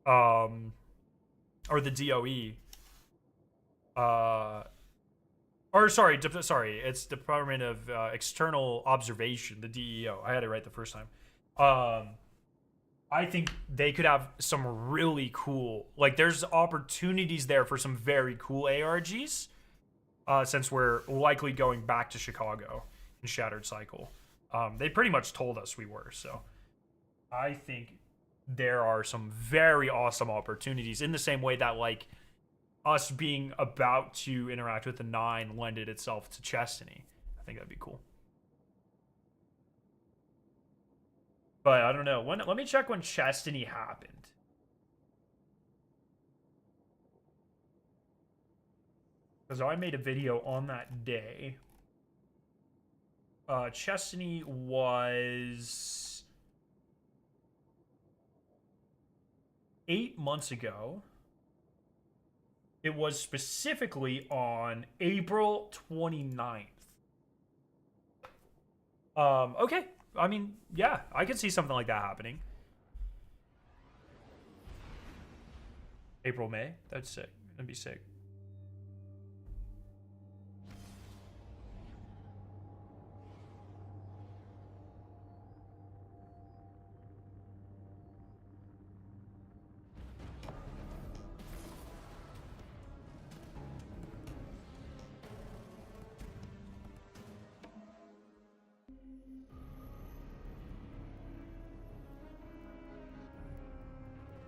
or the DOE, sorry, it's Department of External Observation, the DEO. I had it right the first time. I think they could have some really cool, like, there's opportunities there for some very cool ARGs, since we're likely going back to Chicago in Shattered Cycle. They pretty much told us we were, so I think there are some very awesome opportunities in the same way that, like, us being about to interact with the 9 lended itself to Chestiny. I think that'd be cool. But I don't know. Let me check when Chestiny happened. Because I made a video on that day. Chestiny was 8 months ago. It was specifically on April 29th. Okay. I mean, yeah, I could see something like that happening. April, May. That's sick. That'd be sick.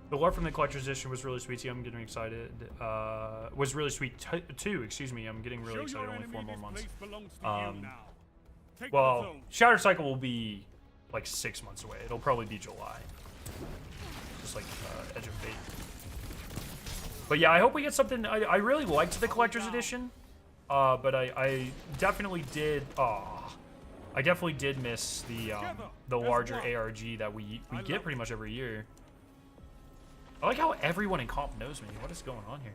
The lore from the collector's edition was really sweet. I'm getting excited. Was really sweet too. Excuse me. I'm getting really excited. Only 4 more months. Well, Shattered Cycle will be like 6 months away. It'll probably be July. Just like Edge of Fate. But yeah, I hope we get something. I really liked the collector's edition, but I definitely did. I definitely did miss the larger ARG that we get pretty much every year. I like how everyone in comp knows me. What is going on here?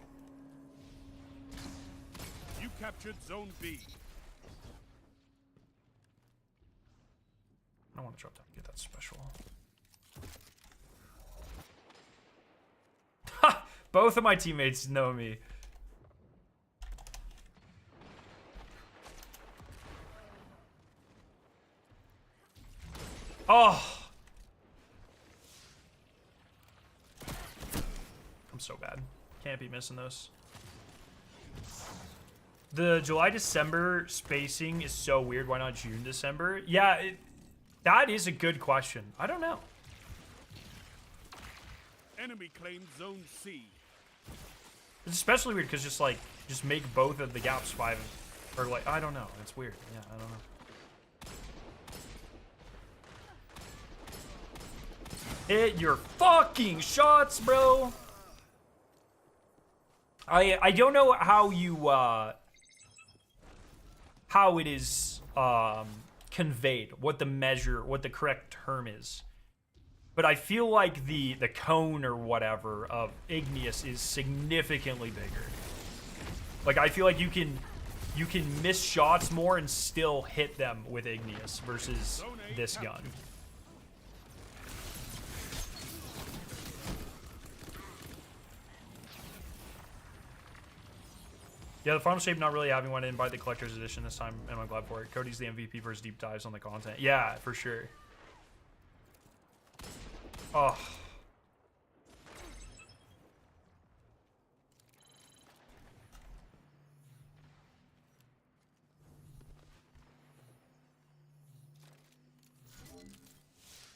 You captured Zone B. I don't want to drop down and get that special. Ha! Both of my teammates know me. Oh! I'm so bad. Can't be missing those. The July-December spacing is so weird. Why not June-December? Yeah, that is a good question. I don't know. Enemy claimed Zone C. It's especially weird because just make both of the gaps 5, or like, I don't know. It's weird. Yeah, I don't know. Hit your fucking shots, bro. I don't know how you how it is conveyed, what the correct term is, but I feel like the cone or whatever of Igneous is significantly bigger. Like, I feel like you can miss shots more and still hit them with Igneous versus this gun. Yeah, the final shape not really having one in by the collector's edition this time, and I'm glad for it. Cody's the MVP for his deep dives on the content. Yeah, for sure. Oh.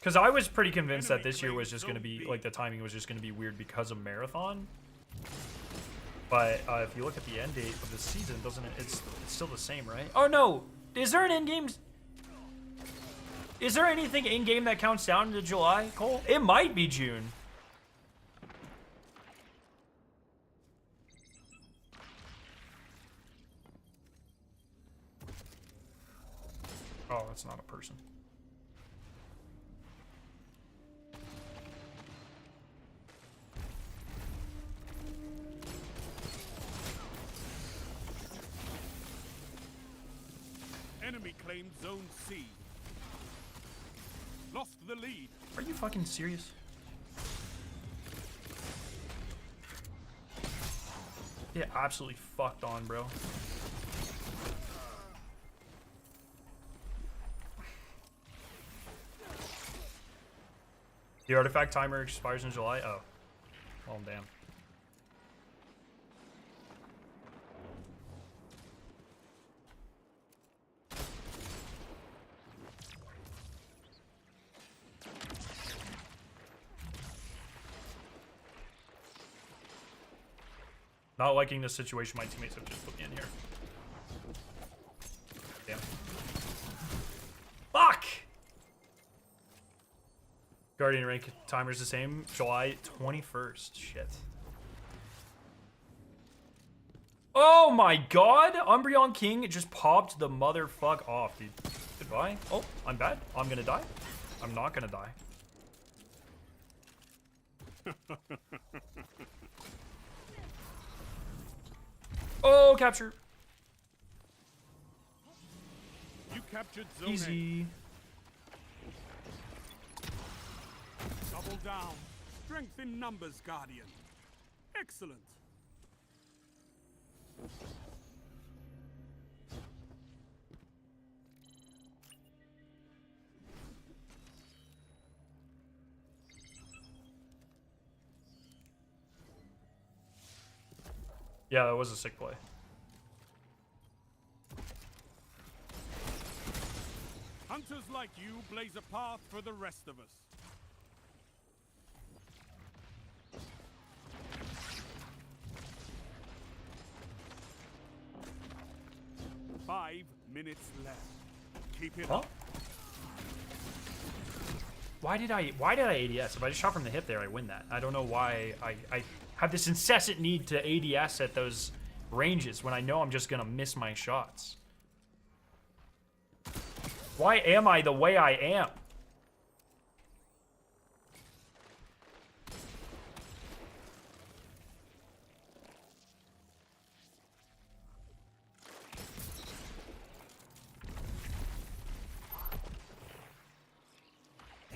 Because I was pretty convinced that this year was just going to be, like, the timing was just going to be weird because of Marathon. But if you look at the end date of the season, doesn't it? It's still the same, right? Oh, no. Is there an in-game... Is there anything in-game that counts down to July, Cole? It might be June. Oh, that's not a person. Enemy claimed Zone C. Lost the lead. Are you fucking serious? Yeah, absolutely fucked on, bro. The artifact timer expires in July? Oh. Oh, damn. Not liking this situation my teammates have just put me in here. Damn. Fuck! Guardian rank timer's the same. July 21st. Shit. Oh my god! Umbreon King just popped the motherfuck off, dude. Goodbye. Oh, I'm bad. I'm gonna die. I'm not gonna die. Oh, capture. You captured Zone Easy. A. Double down. Strength in numbers, Guardian. Excellent. Yeah, that was a sick play. Hunters like you blaze a path for the rest of us. Five minutes left. Keep it up. Why did I ADS? If I just shot from the hip there, I win that. I don't know why I have this incessant need to ADS at those ranges when I know I'm just gonna miss my shots. Why am I the way I am?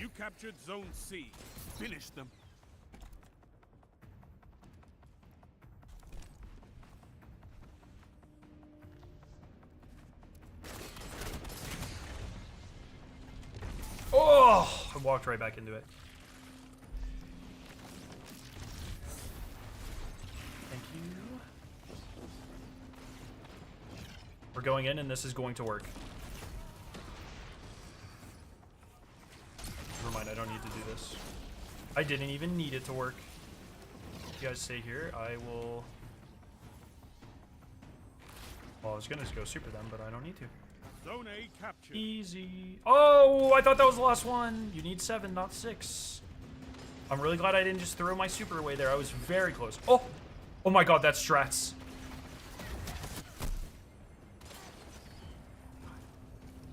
You captured Zone C. Finish them. Oh, I walked right back into it. Thank you. We're going in and this is going to work. Never mind, I don't need to do this. I didn't even need it to work. You guys stay here. I will... Well, I was gonna go super them, but I don't need to. Zone A captured. Easy. Oh, I thought that was the last one. You need 7, not 6. I'm really glad I didn't just throw my super away there. I was very close. Oh! Oh my god, that's strats.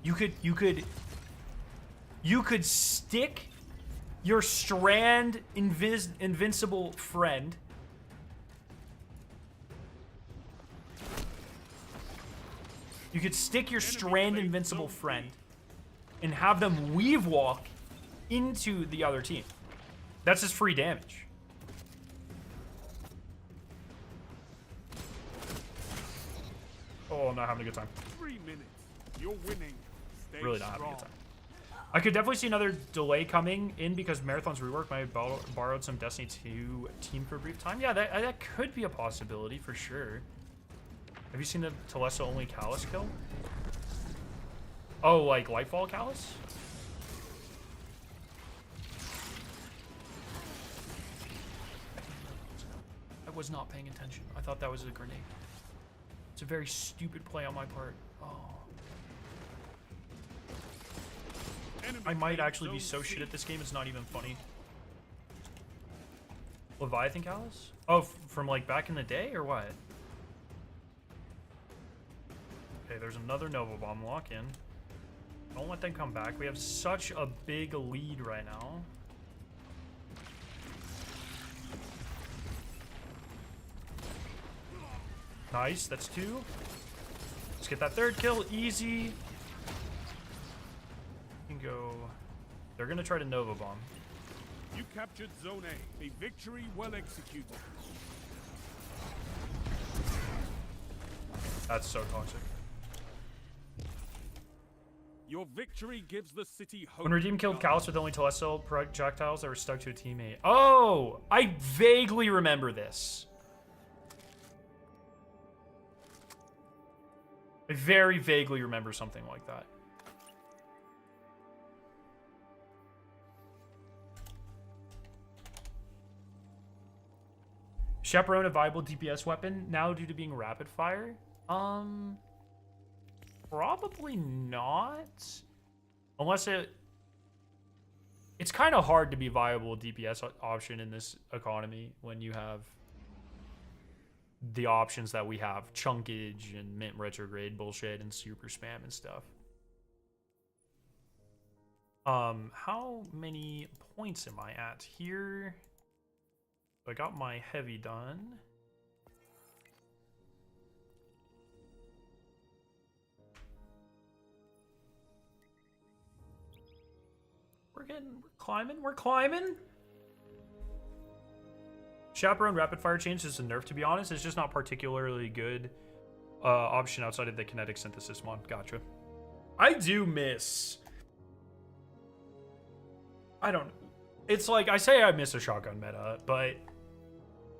You could stick your strand invincible friend. You could stick your strand invincible friend and have them weave walk into the other team. That's just free damage. Oh, I'm not having a good time. 3 minutes. You're winning. Stay Really not having a strong. good time. I could definitely see another delay coming in because Marathon's rework might have borrowed some Destiny 2 team for a brief time. Yeah, that could be a possibility for sure. Have you seen the Telessa only Callus kill? Oh, like Lightfall Callus? was not paying attention. I thought that was a grenade. It's a very stupid play on my part. Oh. I might actually be so shit at this game, it's not even funny. Leviathan Callus? Oh, from like back in the day or what? Okay, there's another Nova Bomb. Lock in. Don't let them come back. We have such a big lead right now. Nice, that's 2. Let's get that 3rd kill, easy. You can go... They're gonna try to Nova Bomb. You captured Zone A. A victory well executed. That's so toxic. Your victory gives the city hope. When Redeem killed Callus with only Telestial projectiles that were stuck to a teammate. Oh! I vaguely remember this. I very vaguely remember something like that. Chaperone a viable DPS weapon now due to being rapid fire? Probably not. Unless it's kind of hard to be viable DPS option in this economy when you have the options that we have. Chunkage and mint retrograde bullshit and super spam and stuff. How many points am I at here? I got my heavy done. We're climbing. Chaperone rapid fire change is a nerf, to be honest. It's just not particularly good option outside of the kinetic synthesis mod. Gotcha. I do miss... I don't... It's like, I say I miss a shotgun meta, but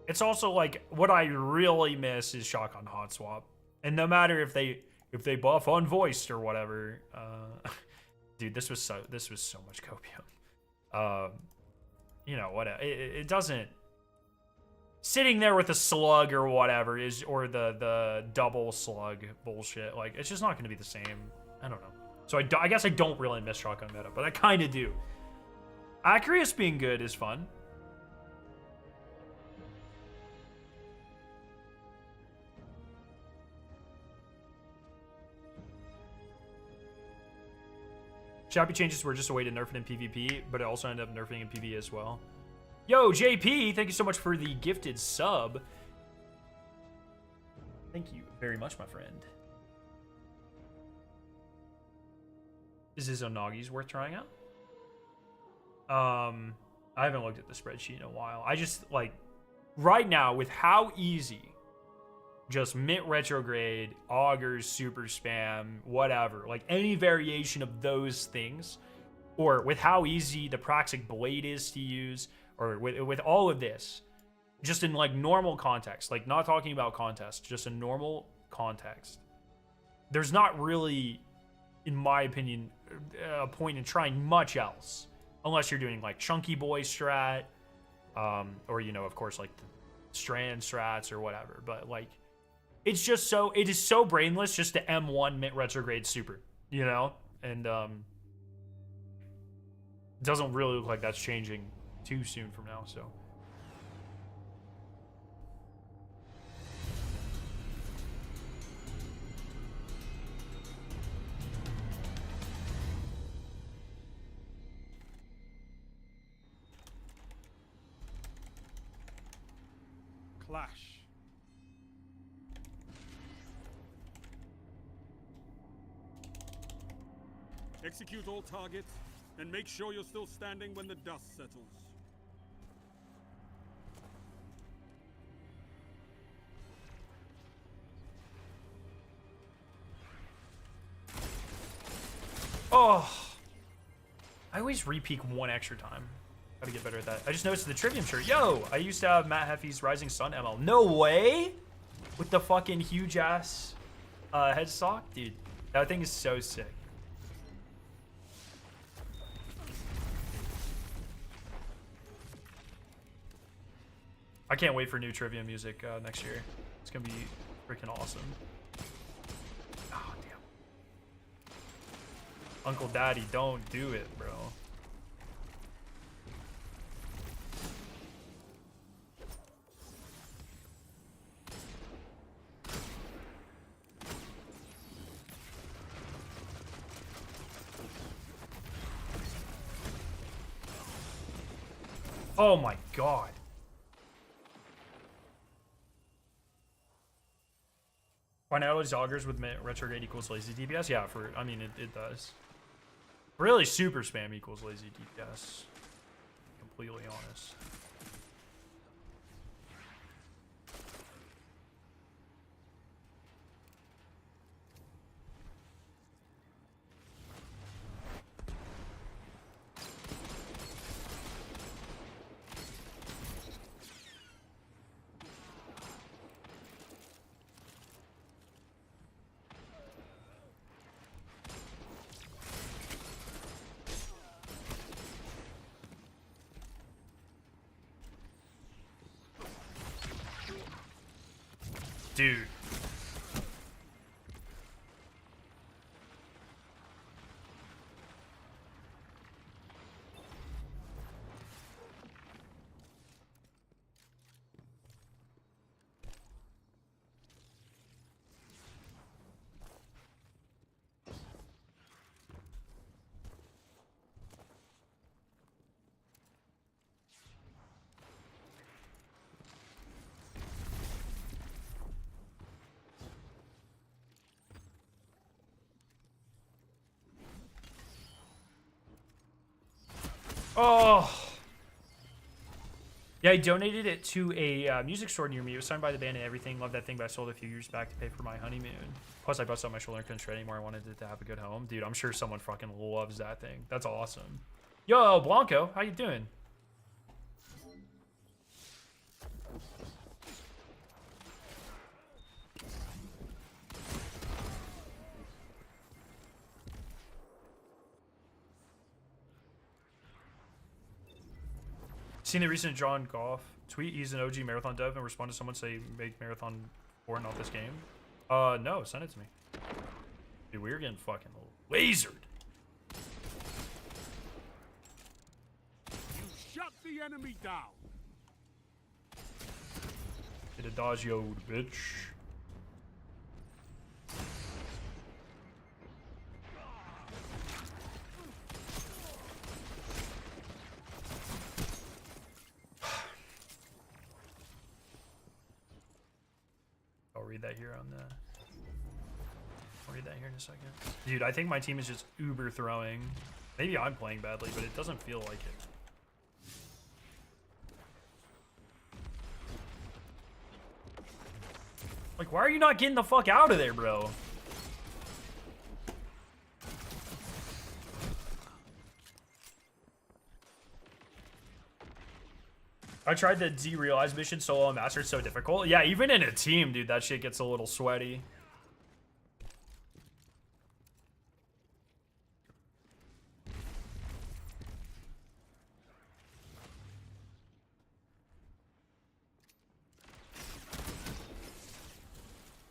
it's also like, what I really miss is shotgun hot swap. And no matter if they buff unvoiced or whatever, dude, this was so much copium. You know, what it doesn't... Sitting there with a slug or whatever or the double slug bullshit, like, it's just not going to be the same. I don't know. So I guess I don't really miss shotgun meta, but I kind of do. Acreus being good is fun. Chappy changes were just a way to nerf it in PvP, but it also ended up nerfing in PvE as well. Yo, JP, thank you so much for the gifted sub. Thank you very much, my friend. Is Izonagi's worth trying out? I haven't looked at the spreadsheet in a while. I just, like, right now, with how easy just mint retrograde, augurs, super spam, whatever, like any variation of those things, or with how easy the Praxic Blade is to use, or with all of this, just in like normal context, like not talking about contest, just a normal context, there's not really, in my opinion, a point in trying much else, unless you're doing like Chunky Boy strat, or, you know, of course, like the Strand strats or whatever, but like, it is so brainless just to M1 mint retrograde super, you know? And it doesn't really look like that's changing too soon from now, so. Clash. Execute all targets, and make sure you're still standing when the dust settles. Oh, I always re-peek one extra time. Gotta get better at that. I just noticed the Trivium shirt. Yo, I used to have Matt Heffy's Rising Sun ML. No way! With the fucking huge ass headstock? Dude, that thing is so sick. I can't wait for new trivia music next year. It's gonna be freaking awesome. Oh damn. Uncle Daddy, don't do it, bro. Oh my god. Finalities augurs with retrograde equals lazy DPS? Yeah, I mean, it does. Really, super spam equals lazy DPS. Completely honest. Dude. Oh. Yeah, I donated it to a music store near me. It was signed by the band and everything. Love that thing, but I sold it a few years back to pay for my honeymoon. Plus, I busted out my shoulder and couldn't shred anymore. I wanted it to have a good home. Dude, I'm sure someone fucking loves that thing. That's awesome. Yo, Blanco, how you doing? Seen the recent John Goff tweet? He's an OG marathon dev and responded to someone say make marathon 4 not this game. No, send it to me. Dude, we're getting fucking lasered. You shut the enemy down. Get a dodge, yo, bitch. I'll read that here on the... I'll read that here in a second. Dude, I think my team is just uber throwing. Maybe I'm playing badly, but it doesn't feel like it. Like, why are you not getting the fuck out of there, bro? I tried the Derealize mission solo and master. It's so difficult. Yeah, even in a team, dude, that shit gets a little sweaty.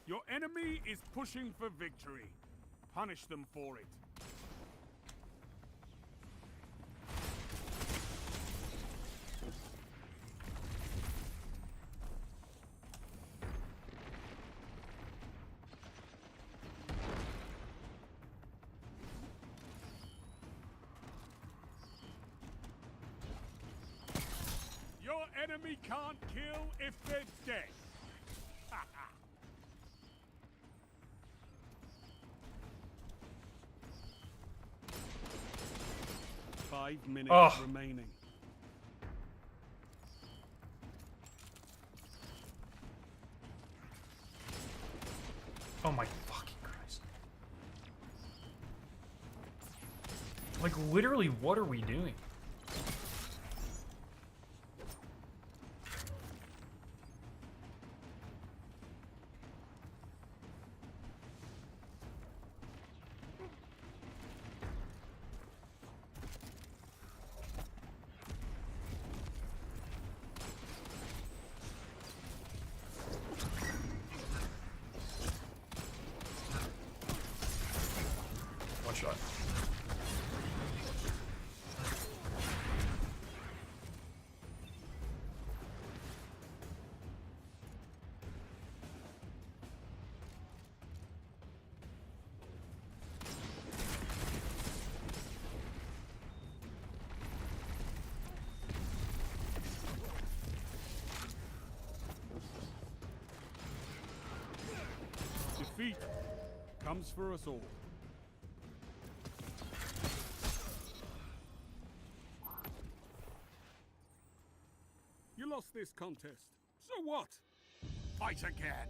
Your enemy is pushing for victory. Punish them for it. Your enemy can't kill if they're dead. 5 minutes remaining. Oh my fucking Christ. Like, literally, what are we doing? defeat comes for us all. You lost this contest. So what? Fight again.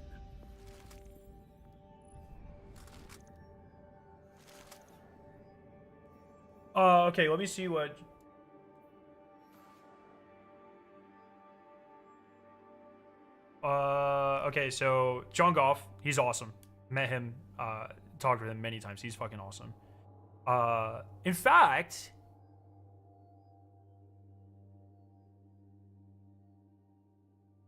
Okay, let me see what... Okay, so John Goff, he's awesome. Met him, talked with him many times. He's fucking awesome. In fact,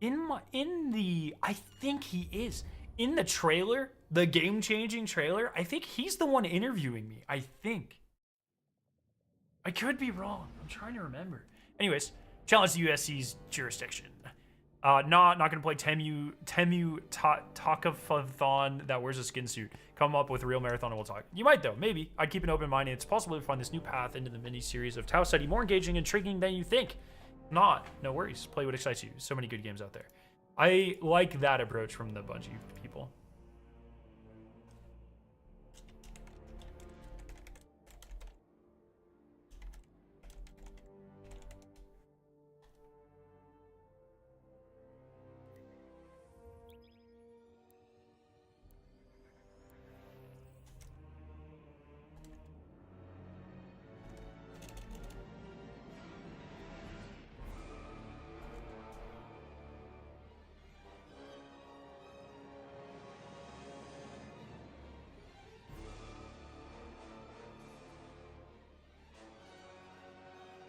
I think he is. In the trailer, the game-changing trailer, I think he's the one interviewing me. I think. I could be wrong. I'm trying to remember. Anyways, challenge the USC's jurisdiction. Not gonna play Temu Takafathon that wears a skin suit. Come up with a real marathon and we'll talk. You might though, maybe. I'd keep an open mind. It's possible to find this new path into the mini-series of Tau Study more engaging and intriguing than you think. Not, no worries. Play what excites you. So many good games out there. I like that approach from the Bungie people.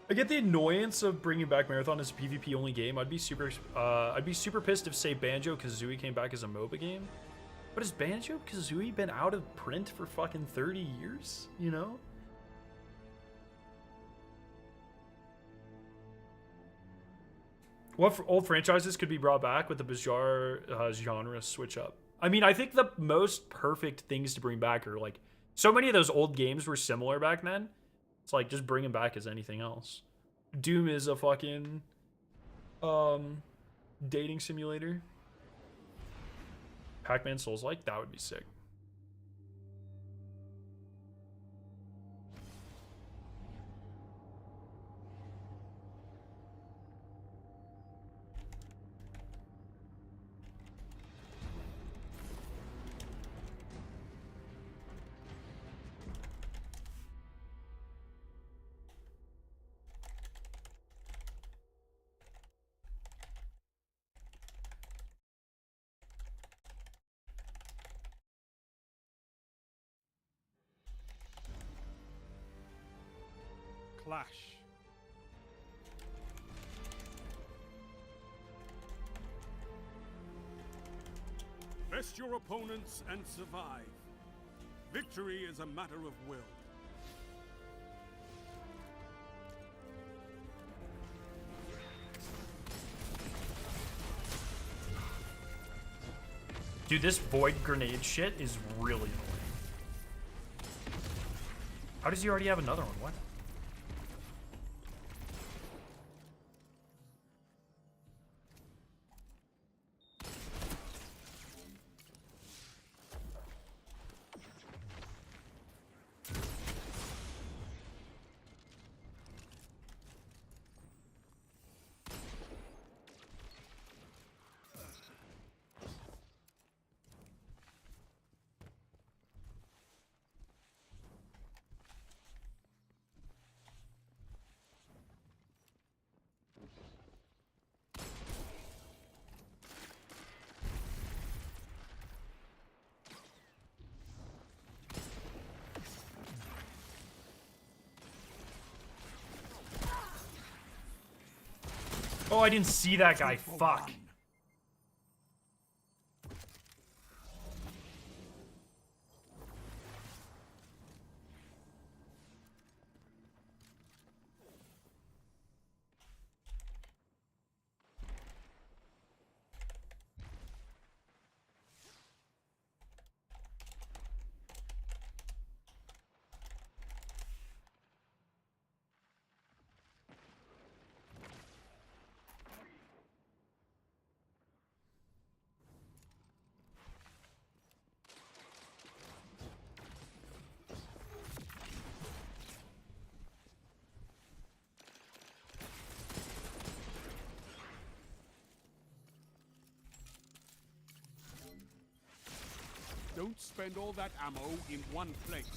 I get the annoyance of bringing back Marathon as a PvP only game. I'd be super pissed if, say, Banjo-Kazooie came back as a MOBA game. But has Banjo-Kazooie been out of print for fucking 30 years? You know? What old franchises could be brought back with the bizarre genre switch up? I mean, I think the most perfect things to bring back are like, so many of those old games were similar back then. It's like, just bring them back as anything else. Doom is a fucking dating simulator. Pac-Man Souls-like, that would be sick. Clash. Best your opponents and survive. Victory is a matter of will. Dude, this void grenade shit is really annoying. How does he already have another one? What? Oh, I didn't see that guy. Fuck. Don't spend all that ammo in one place.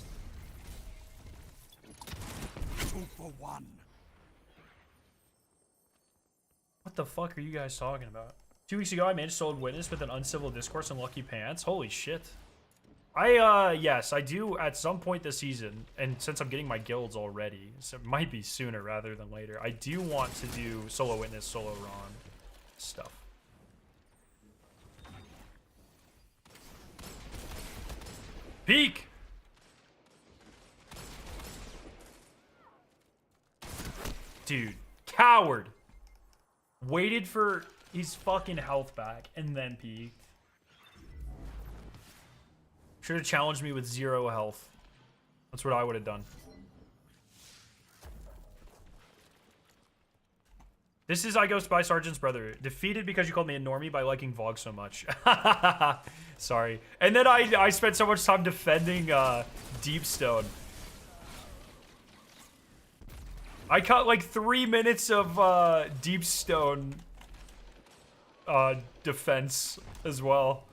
2 for 1. What the fuck are you guys talking about? 2 weeks ago, I managed to hold witness with an uncivil discourse and lucky pants. Holy shit. Yes, I do at some point this season, and since I'm getting my guilds already, so it might be sooner rather than later, I do want to do solo witness, solo Ron stuff. Peek! Dude, coward. Waited for his fucking health back and then peeked. Should have challenged me with 0 health. That's what I would have done. This is I Ghost by Sergeant's brother. Defeated because you called me a normie by liking Vogue so much. Sorry. And then I spent so much time defending Deepstone. I cut like 3 minutes of Deepstone defense as well.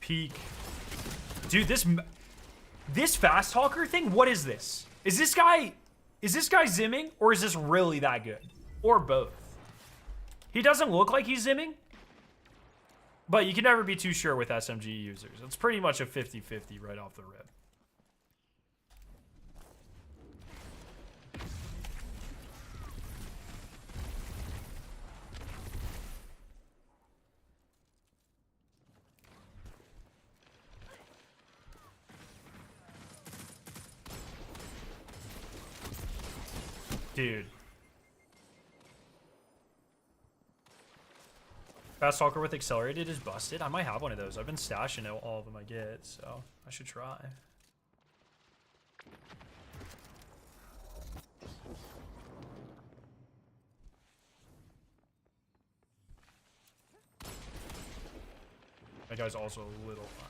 Peak. Dude, this fast talker thing, what is this? Is this guy zimming, or is this really that good? Or both? He doesn't look like he's zimming, but you can never be too sure with SMG users. It's pretty much a 50-50 right off the rip. Dude. Fast talker with accelerated is busted. I might have one of those. I've been stashing all of them I get, so I should try. That guy's also a little high.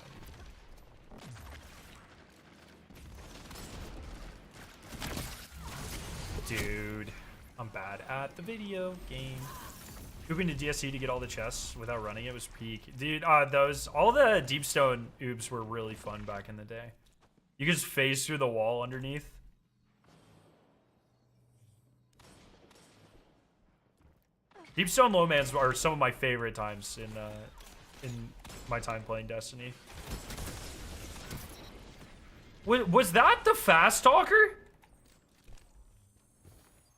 Dude, I'm bad at the video game. Ooping to DSC to get all the chests without running it was peak. Dude, all the Deepstone oobs were really fun back in the day. You could just phase through the wall underneath. Deepstone Lowmans are some of my favorite times in my time playing Destiny. Was that the fast talker?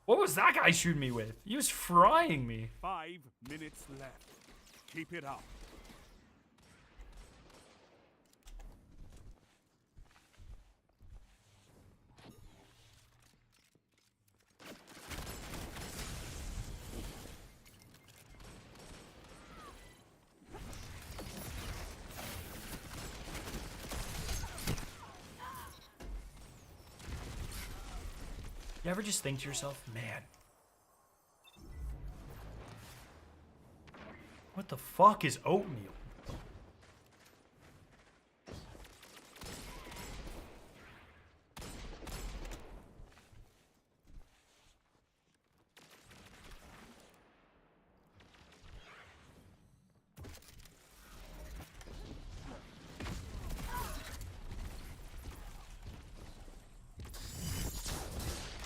What was that guy shooting me with? He was frying me. 5 minutes left. Keep it up. You ever just think to yourself, man, what the fuck is oatmeal?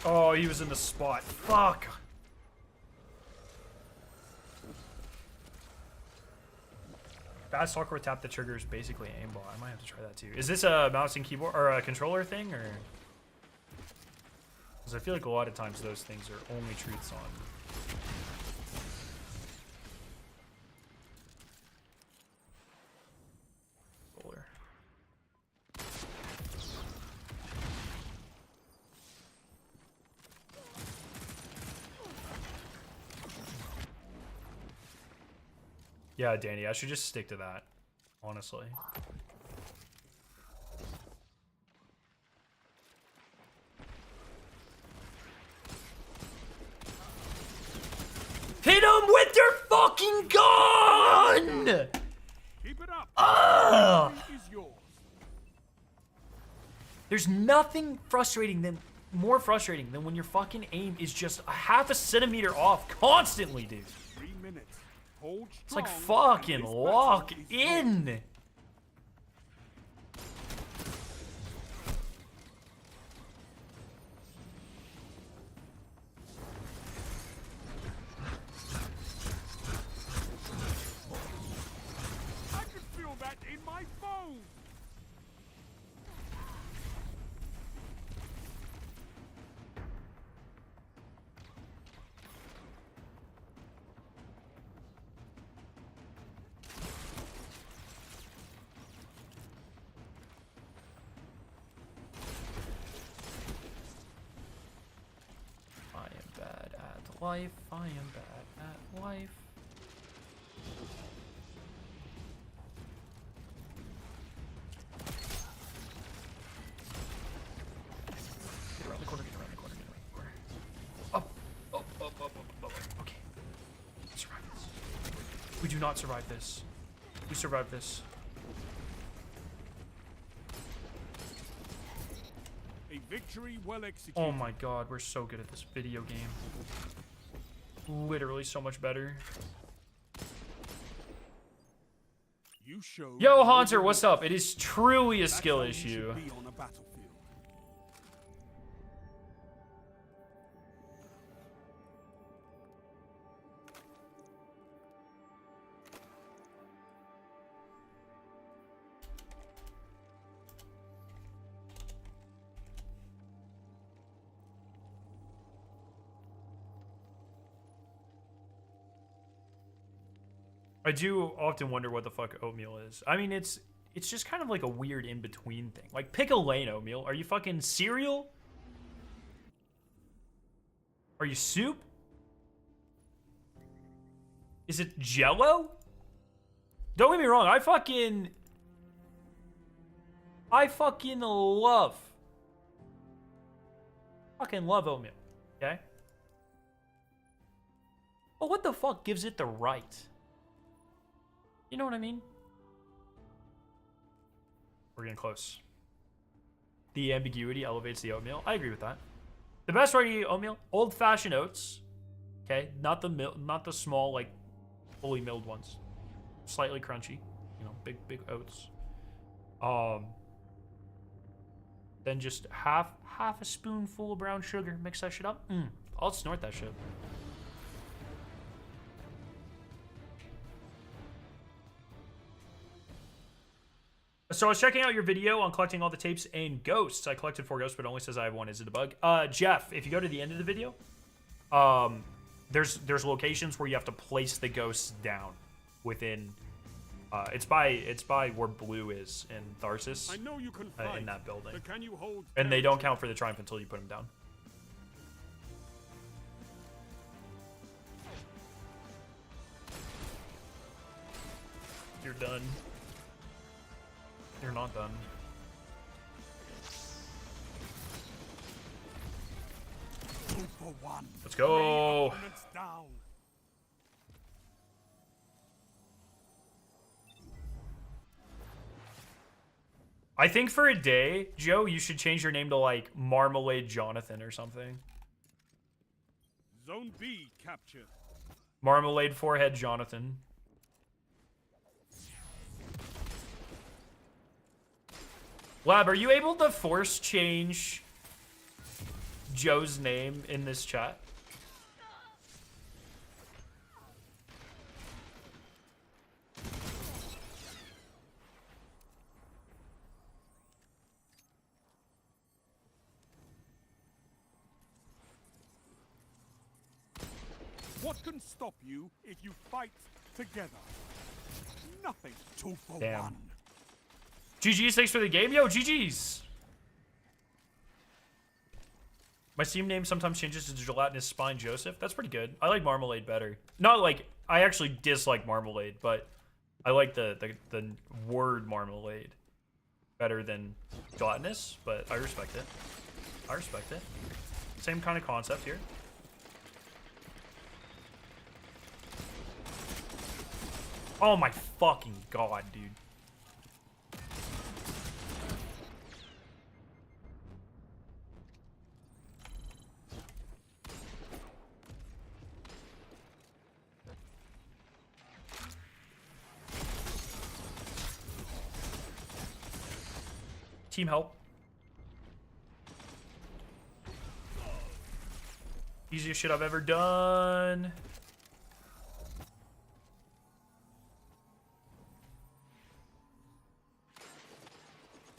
Oh, he was in the spot. Fuck. Fast talker with tap the trigger is basically aimbot. I might have to try that too. Is this a mouse and keyboard or a controller thing, or? Because I feel like a lot of times those things are only truths on. Controller. Yeah, Danny, I should just stick to that, honestly. Hit him with your fucking gun! Keep it up. Is yours. There's nothing more frustrating than when your fucking aim is just a half a centimeter off constantly, dude. 3 minutes. Hold It's like strong, fucking and this lock battle is in. yours. I can feel that in my bones. I am bad at life. I am bad at life. Get around the corner, get around the corner, get around the corner. Up, up, up, up, up, up. Okay. Survive this. We do not survive this. We survive this. A victory well executed. Oh my god, we're so good at this video game. Literally so much better. You showed Yo, no Haunter, what's remorse. up? It is truly a That's skill how you issue. should be on a battlefield. I do often wonder what the fuck oatmeal is. I mean, it's just kind of like a weird in-between thing. Like, pick a lane, oatmeal. Are you fucking cereal? Are you soup? Is it Jello? Don't get me wrong, I fucking love oatmeal, okay? But what the fuck gives it the right? You know what I mean? We're getting close. The ambiguity elevates the oatmeal. I agree with that. The best way to eat oatmeal, old-fashioned oats. Okay, not the small, like, fully milled ones. Slightly crunchy, you know, big oats. Then just half a spoonful of brown sugar. Mix that shit up. I'll snort that shit. So I was checking out your video on collecting all the tapes and ghosts. I collected 4 ghosts, but it only says I have 1. Is it a bug? Jeff, if you go to the end of the video, there's locations where you have to place the ghosts down within. It's by where blue is in Tharsis. I know you can fight, in that building. but can you hold And they don't territory? count for the triumph until you put them down. You're done. You're not done. Two for one. Let's go. 3 opponents down. I think for a day, Joe, you should change your name to like Marmalade Jonathan or something. Zone B captured. Marmalade Forehead Jonathan. Lab, are you able to force change Joe's name in this chat? What can stop you if you fight together? Nothing. 2 for Damn. 1. GG's, thanks for the game. Yo, GG's. My Steam name sometimes changes to Gelatinous Spine Joseph. That's pretty good. I like Marmalade better. Not like, I actually dislike Marmalade, but I like the word Marmalade better than Gelatinous, but I respect it. I respect it. Same kind of concept here. Oh my fucking god, dude. Team help. Easiest shit I've ever done.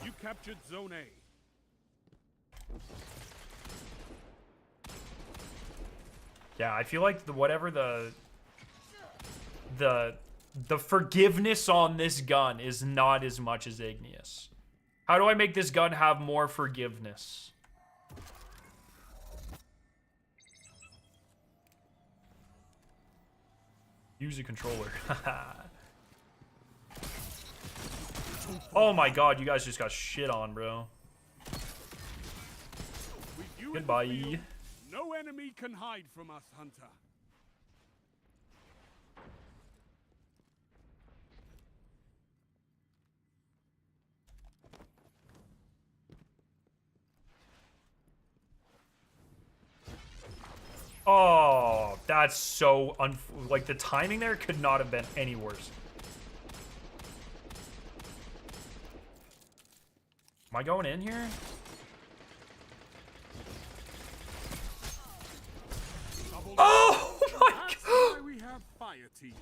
You captured Zone A. Yeah, I feel like the forgiveness on this gun is not as much as Igneous. How do I make this gun have more forgiveness? Use a controller. Oh my god, you guys just got shit on, bro. With you in the Goodbye. field, no enemy can hide from us, Hunter. Oh, that's so like the timing there could not have been any worse. Am I going in here? Oh my god! That's why we have fire teams.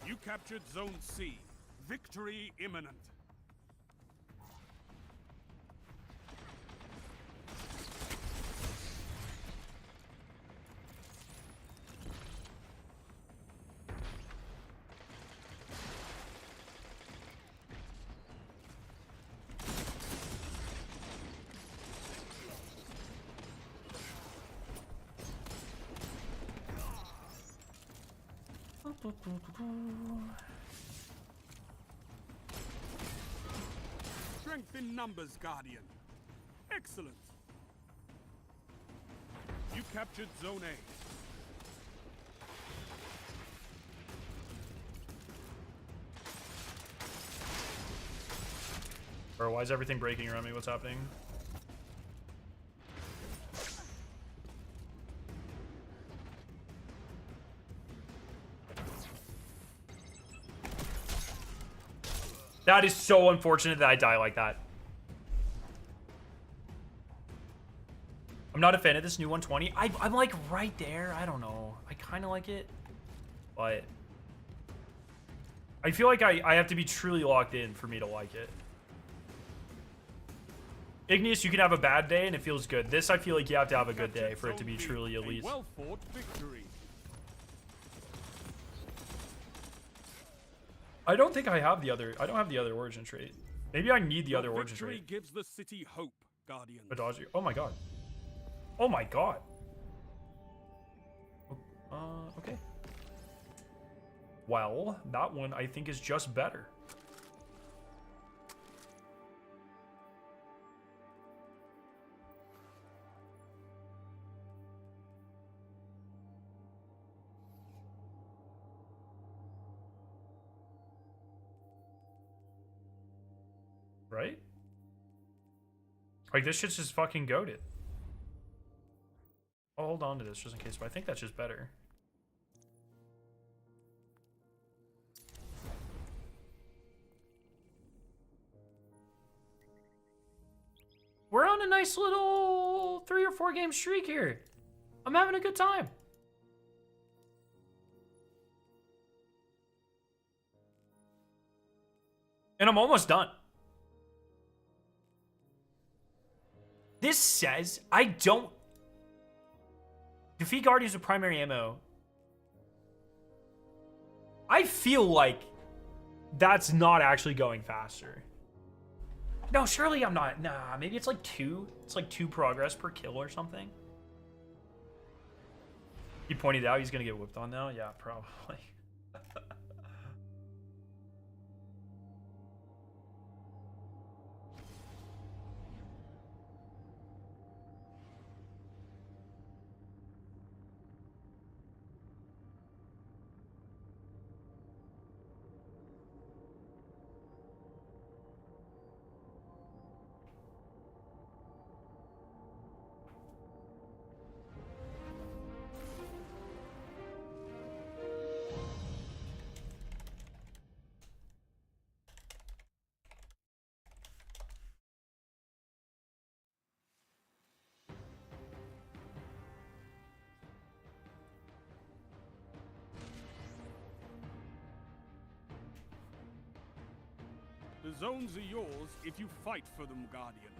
You captured Zone C. Victory imminent. Strength in numbers, Guardian. Excellent. You captured Zone A. Bro, why is everything breaking around me? What's happening? That is so unfortunate that I die like that. I'm not a fan of this new 120. I'm like right there. I don't know. I kind of like it, but I feel like I have to be truly locked in for me to like it. Igneous, you can have a bad day and it feels good. This, I feel like you have to have a good day for it to be truly elite. Well-fought victory. I don't think I have the other. I don't have the other origin trait. Maybe I need the other origin Victory trait. gives the city hope, Guardian. Adagio. Oh my god. Oh my god. Okay. Well, that one I think is just better. Right? Like, this shit's just fucking goated. I'll hold on to this just in case, but I think that's just better. We're on a nice little 3 or 4 game streak here. I'm having a good time. And I'm almost done. This says I don't defeat guardians with primary ammo. I feel like that's not actually going faster. No, surely I'm not. Nah, maybe it's like 2. It's like 2 progress per kill or something. He pointed out he's gonna get whipped on now. Yeah, probably. zones are yours if you fight for them, Guardian.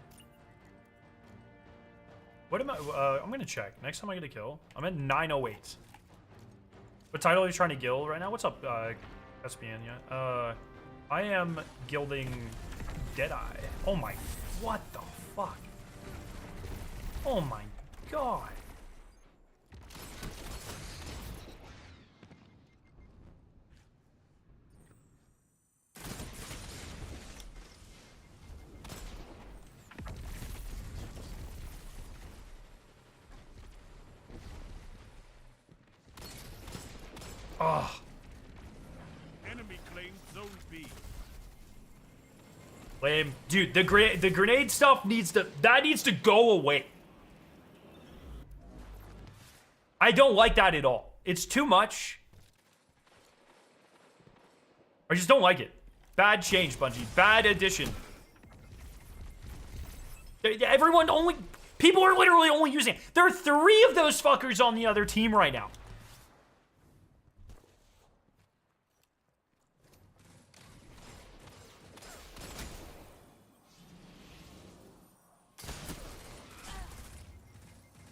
What am I? I'm gonna check. Next time I get a kill, I'm at 908. What title are you trying to gild right now? What's up, SPN? Yeah. I am gilding Deadeye. Oh my, what the fuck? Oh my god. Oh. Enemy claimed Zone B. Lame. Dude, the grenade stuff needs to go away. I don't like that at all. It's too much. I just don't like it. Bad change, Bungie. Bad addition. People are literally only using it. There are 3 of those fuckers on the other team right now.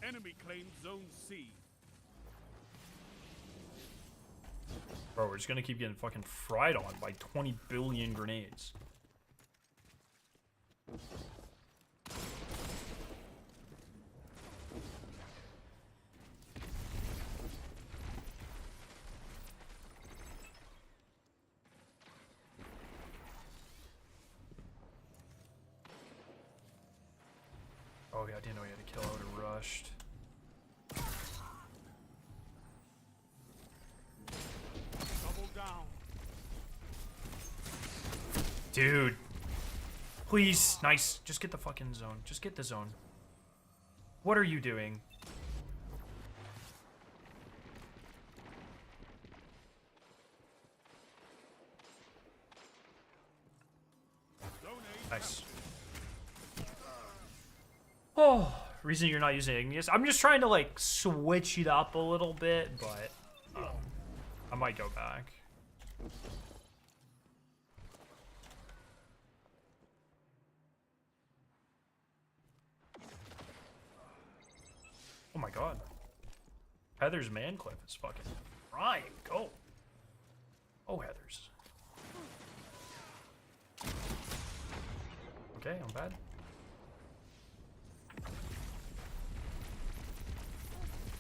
Enemy claimed Zone C. Bro, we're just gonna keep getting fucking fried on by 20 billion grenades. Oh yeah, I didn't know he had a kill. I would have rushed. Double down. Dude. Please. Nice. Just get the fucking zone. Just get the zone. What are you doing? Nice. Oh, reason you're not using Igneous. I'm just trying to like switch it up a little bit, but I might go back. Oh my god. Heather's man clip is fucking frying. Go. Oh, Heather's. Okay, I'm bad.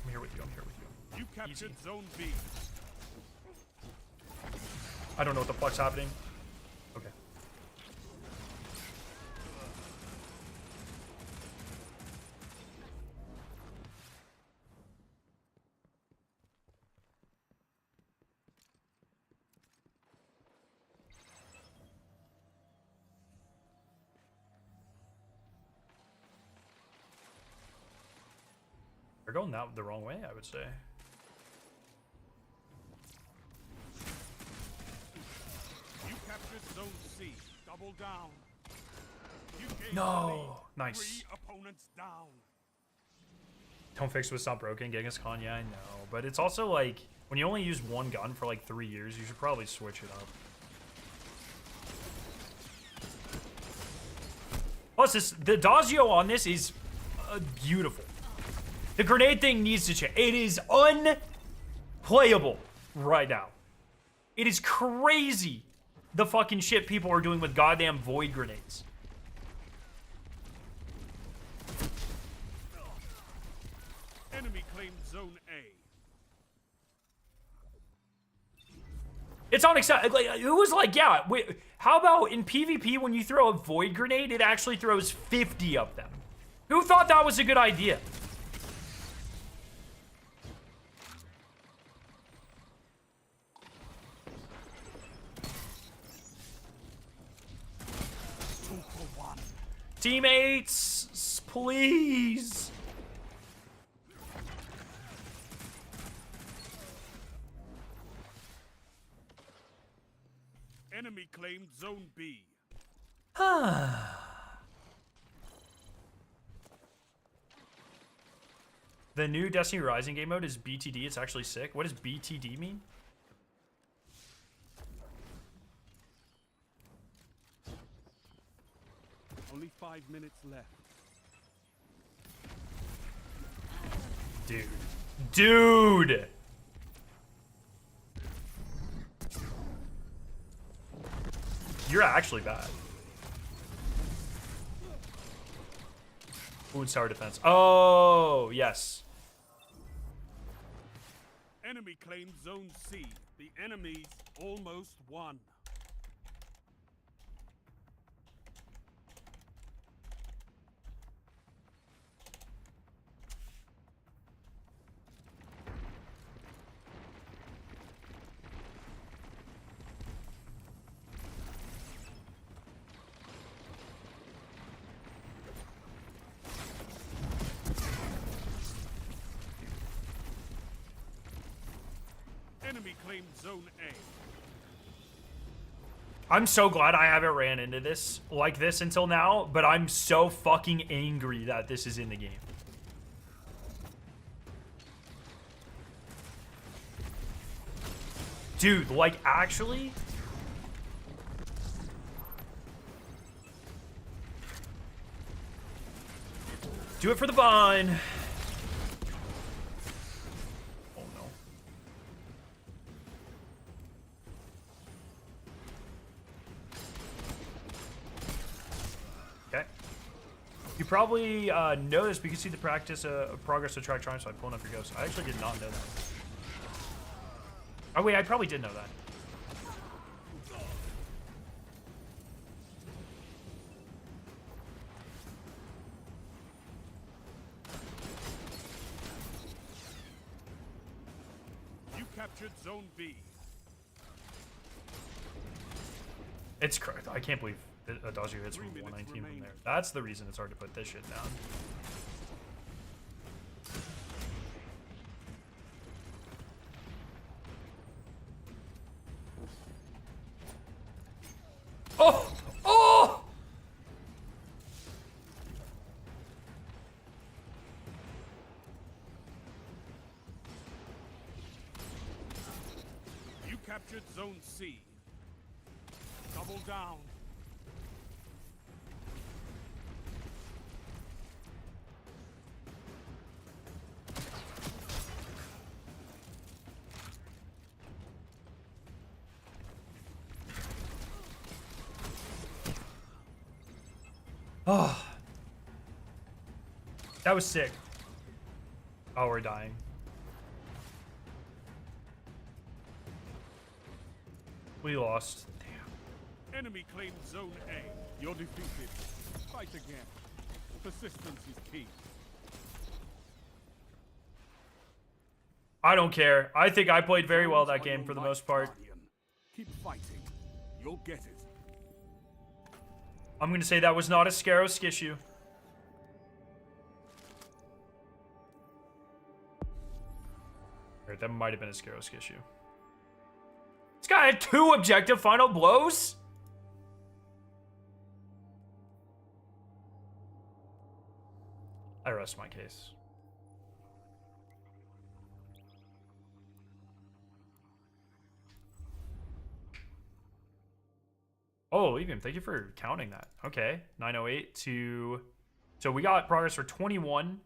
I'm here with you, I'm here with you. You captured Easy. Zone B. I don't know what the fuck's happening. Okay. They're going the wrong way, I would say. You captured Zone C. Double down. You gave No. the lead. Nice. 3 opponents down. Don't fix what's not broken. Genghis Khan, yeah, I know. But it's also like, when you only use one gun for like 3 years, you should probably switch it up. Plus, the Dazio on this is beautiful. The grenade thing needs to change. It is unplayable right now. It is crazy the fucking shit people are doing with goddamn void grenades. Enemy claimed Zone A. It's unacceptable. Like, who was like, yeah, wait, how about in PvP when you throw a void grenade, it actually throws 50 of them? Who thought that was a good idea? Teammates, please. Enemy claimed Zone B. The new Destiny Rising game mode is BTD. It's actually sick. What does BTD mean? Only 5 minutes left. Dude. Dude! You're actually bad. Wound tower defense. Oh, yes. Enemy claimed Zone C. The enemy's almost won. Enemy claimed Zone A. I'm so glad I haven't ran into this like this until now, but I'm so fucking angry that this is in the game. Dude, like, actually? Do it for the vine. Oh, no. Okay. You probably know this because you see the practice progress to track triumphs by pulling up your ghost. I actually did not know that. Oh, wait, I probably did know that. You captured Zone B. It's correct. I can't believe Adagio hits from 119 from there. That's the reason it's hard to put this shit down. Oh! Oh! You captured Zone C. Double down. Oh. That was sick. Oh, we're dying. We lost. Damn. Enemy claimed Zone A. You're defeated. Fight again. Persistence is key. I don't care. I think I played very well that game for the most part. Keep fighting. You'll get it. I'm going to say that was not a Scaros issue. Alright, that might have been a Scaros issue. This guy had 2 objective final blows? I rest my case. Oh, Levium, thank you for counting that. Okay, 908 to... So we got progress for 21.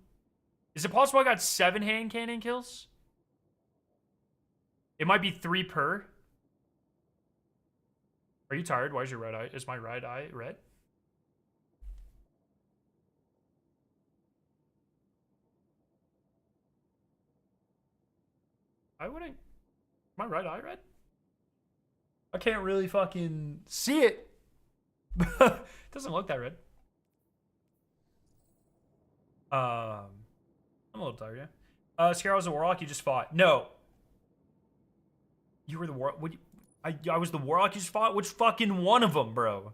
Is it possible I got 7 hand cannon kills? It might be 3 per. Are you tired? Why is your red eye? Is my right eye red? I wouldn't... My right eye red? I can't really fucking see it. Doesn't look that red. I'm a little tired, yeah. Scarrow was the warlock you just fought. No. You were the warlock. I was the warlock you just fought? Which fucking one of them, bro?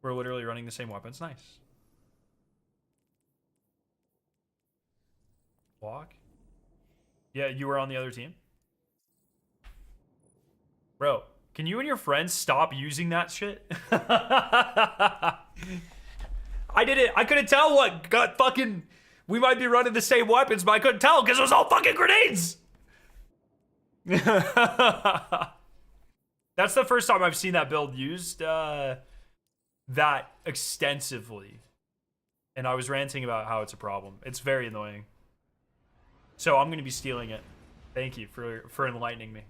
We're literally running the same weapons. Nice. Walk? Yeah, you were on the other team? Bro, can you and your friends stop using that shit? I did it. I couldn't tell what got fucking... We might be running the same weapons, but I couldn't tell because it was all fucking grenades. That That's the first time I've seen that build used that extensively. And I was ranting about how it's a problem. It's very annoying. So I'm going to be stealing it. Thank you for enlightening me.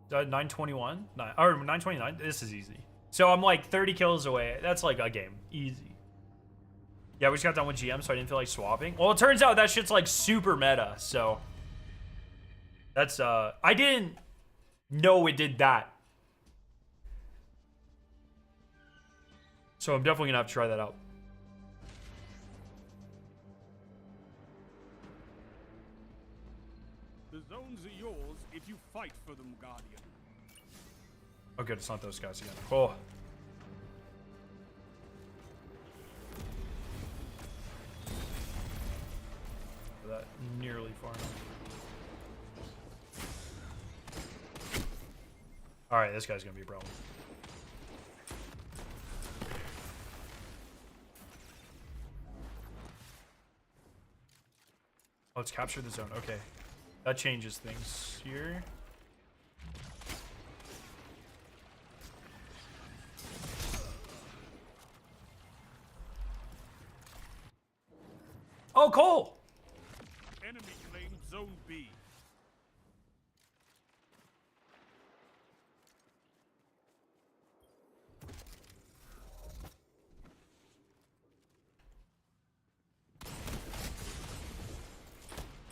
921? Or 929? This is easy. So I'm like 30 kills away. That's like a game. Easy. Yeah, we just got done with GM, so I didn't feel like swapping. Well, it turns out that shit's like super meta, so... That's, I didn't know it did that. So I'm definitely gonna have to try that out. The zones are yours if you fight for them, Guardian. Oh good, it's not those guys again. Cool. That nearly far enough. Alright, this guy's gonna be a problem. Let's capture the zone. Okay. That changes things here. Oh, Cole! Enemy claimed Zone B.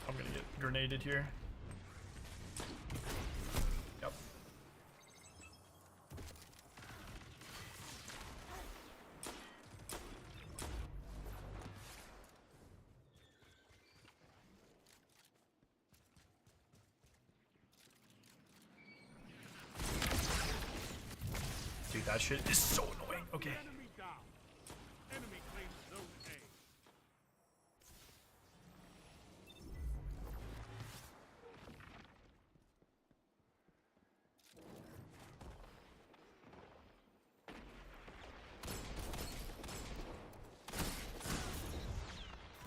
I'm gonna get grenaded here. Yep. Dude, that shit is so annoying. Okay. Enemy down. Enemy claims Zone A.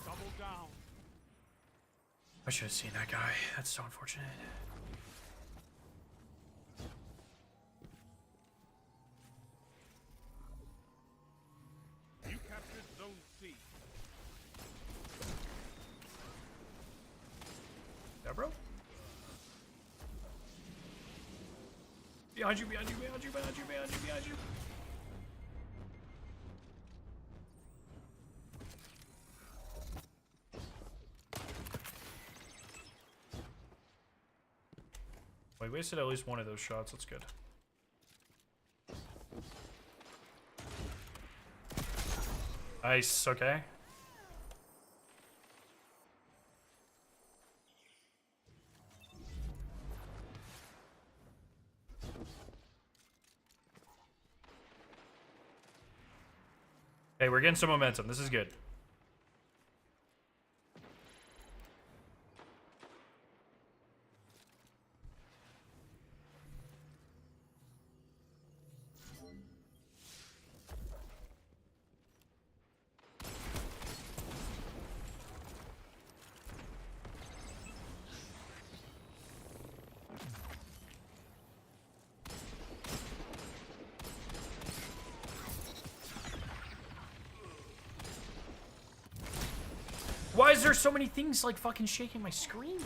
Double down. I should have seen that guy. That's so unfortunate. You captured Zone C. Yeah, bro. Behind you, behind you, behind you, behind you, behind you, behind you. We wasted at least one of those shots. That's good. Nice. Okay. Hey, we're getting some momentum. This is good. Why is there so many things like fucking shaking my screen?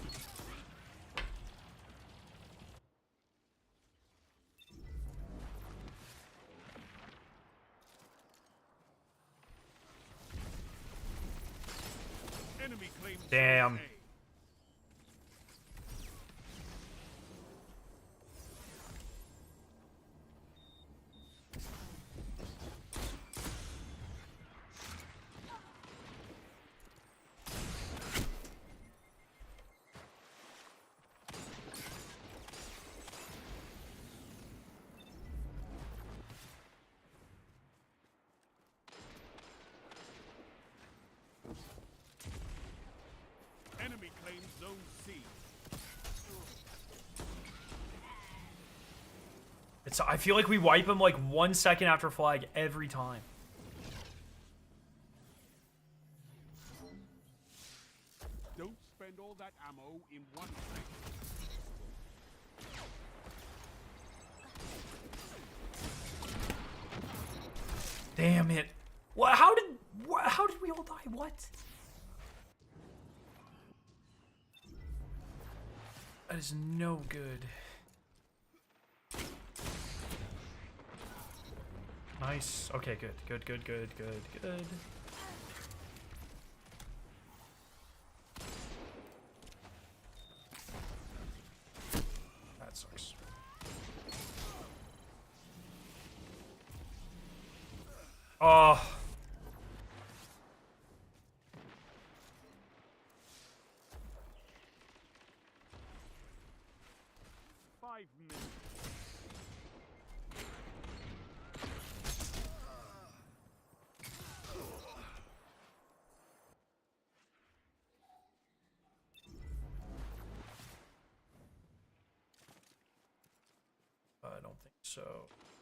Enemy claims Damn. Zone A. Enemy claims Zone C. It's. I feel like we wipe him like 1 second after flag every time. Don't spend find all that ammo in one place. Damn it. What? How did we all die? What? That is no good. Nice. Okay, good. Good. That sucks. Oh. 5 minutes. I don't think so.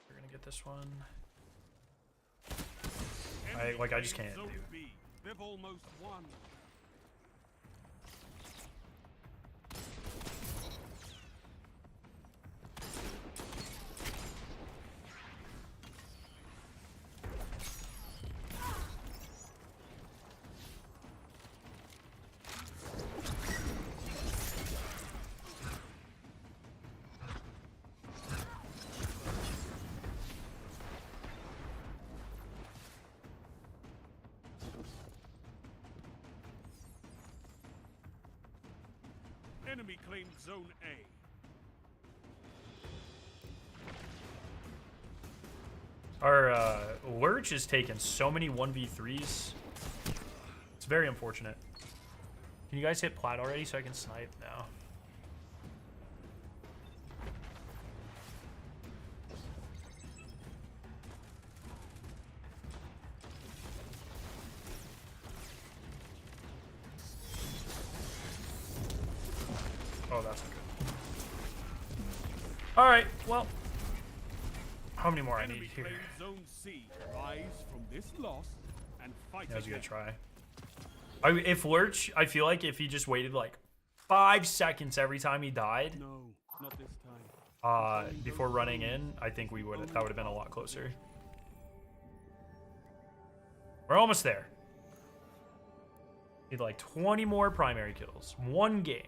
We're gonna get this one. I just can't, Zone dude. B. They've almost won. Enemy claimed Zone A. Our Lurch is taking so many 1v3s. It's very unfortunate. Can you guys hit plat already so I can snipe now? Oh, that's not good. Alright, well. How many more I need Enemy here? claimed Zone C. Rise from this loss and fight That was a good again. try. If Lurch, I feel like if he just waited like 5 seconds every time he died, No, not this time. before running in, I think that would have been a lot closer. We're almost there. Need like 20 more primary kills. 1 game.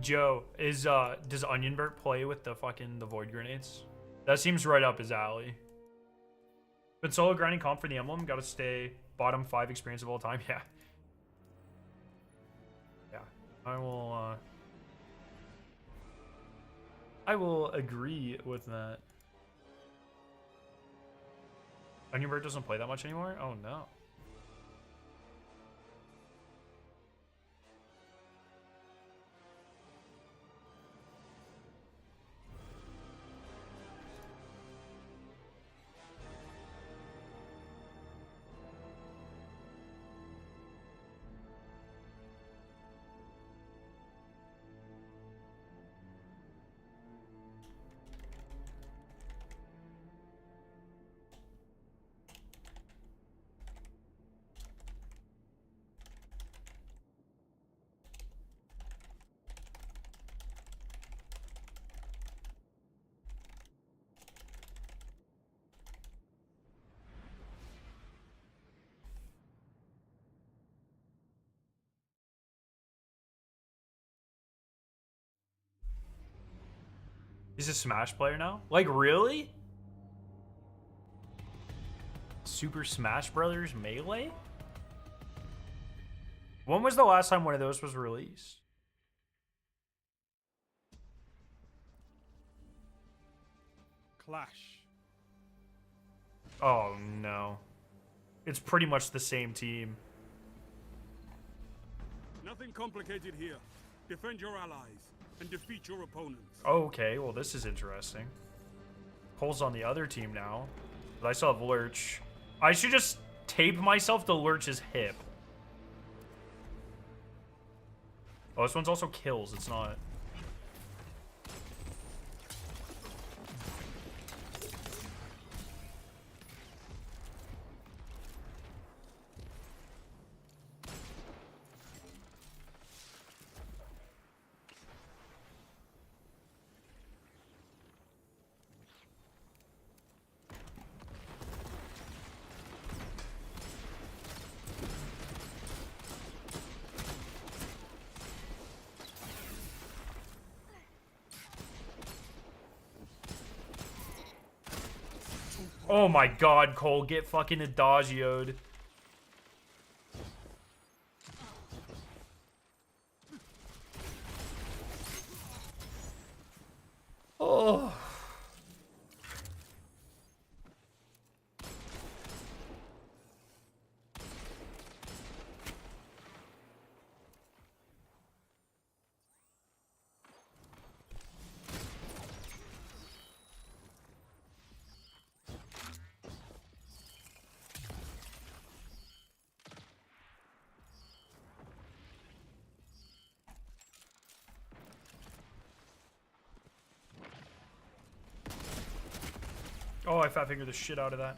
Joe, does Onionbert play with the void grenades? That seems right up his alley. But solo grinding comp for the emblem, gotta stay bottom 5 experience of all time. Yeah. Yeah. I will agree with that. Onionbert doesn't play that much anymore? Oh no. He's a Smash player now? Like, really? Super Smash Brothers Melee? When was the last time one of those was released? Clash. Oh, no. It's pretty much the same team. Nothing complicated here. Defend your allies and defeat your opponents. Okay, well this is interesting. Cole's on the other team now. But I still have Lurch. I should just tape myself to Lurch's hip. Oh, this one's also kills. It's not. Oh my god, Cole, get fucking adagioed. Oh. Oh, I fat fingered the shit out of that.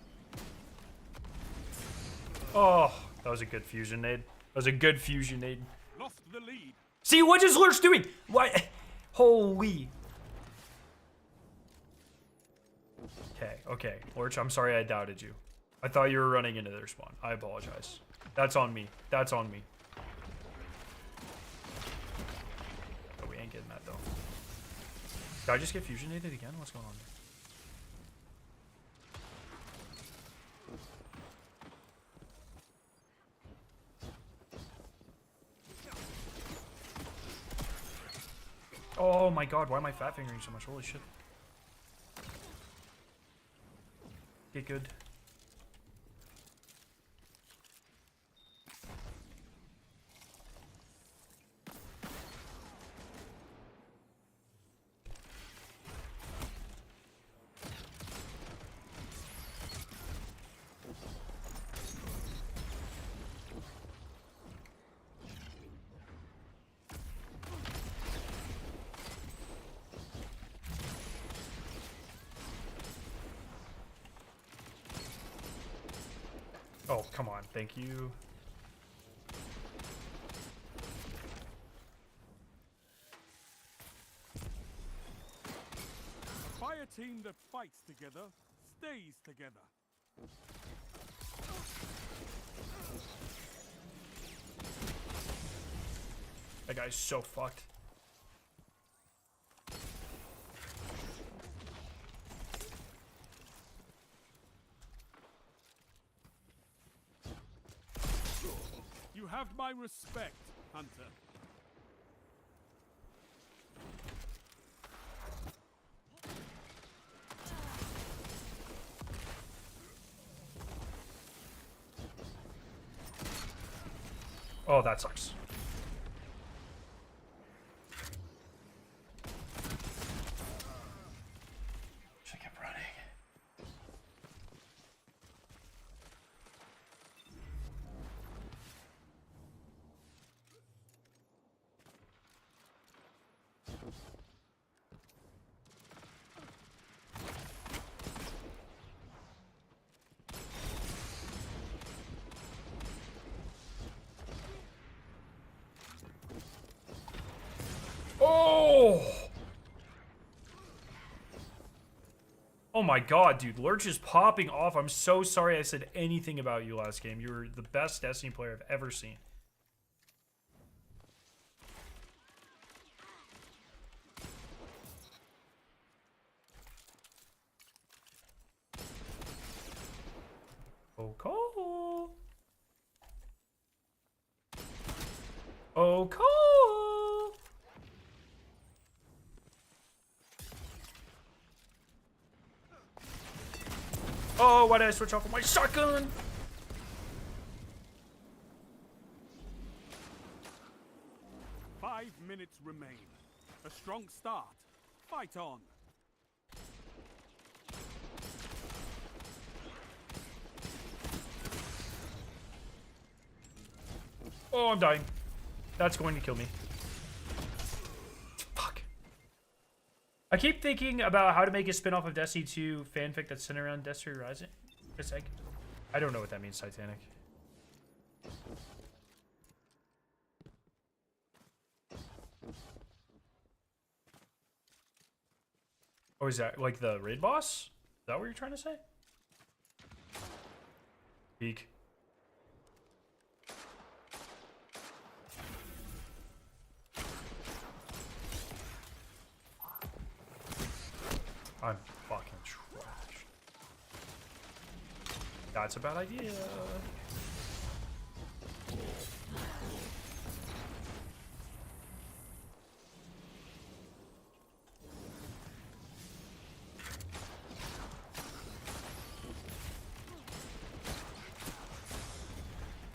Oh, that was a good fusion nade. That was a good fusion nade. Lost the lead. See, what is Lurch doing? What? Holy. Okay, okay. Lurch, I'm sorry I doubted you. I thought you were running into their spawn. I apologize. That's on me. That's on me. Oh, we ain't getting that, though. Did I just get fusion naded again? What's going on here? Oh my god, why am I fat fingering so much? Holy shit. Get good. Oh, come on. Thank you. By a team that fights together, stays together. That guy's so fucked. You have my respect, Hunter. Oh, that sucks. Should've kept running. Oh! Oh my god, dude. Lurch is popping off. I'm so sorry I said anything about you last game. You were the best Destiny player I've ever seen. Oh, Cole. Oh, Cole. Oh, why did I switch off of my shotgun? 5 minutes remain. A strong start. Fight on. Oh, I'm dying. That's going to kill me. Fuck. I keep thinking about how to make a spin-off of Destiny 2 fanfic that's centered around Destiny Rising. I don't know what that means, Titanic. Oh, is that like the raid boss? Is that what you're trying to say? Peek. I'm fucking trash. That's a bad idea.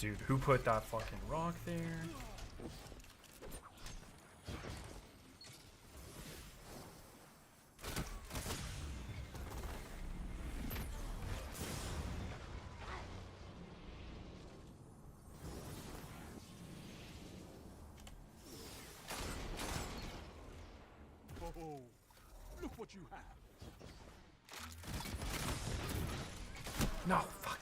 Dude, who put that fucking rock there? Oh, look what you have. No, fuck.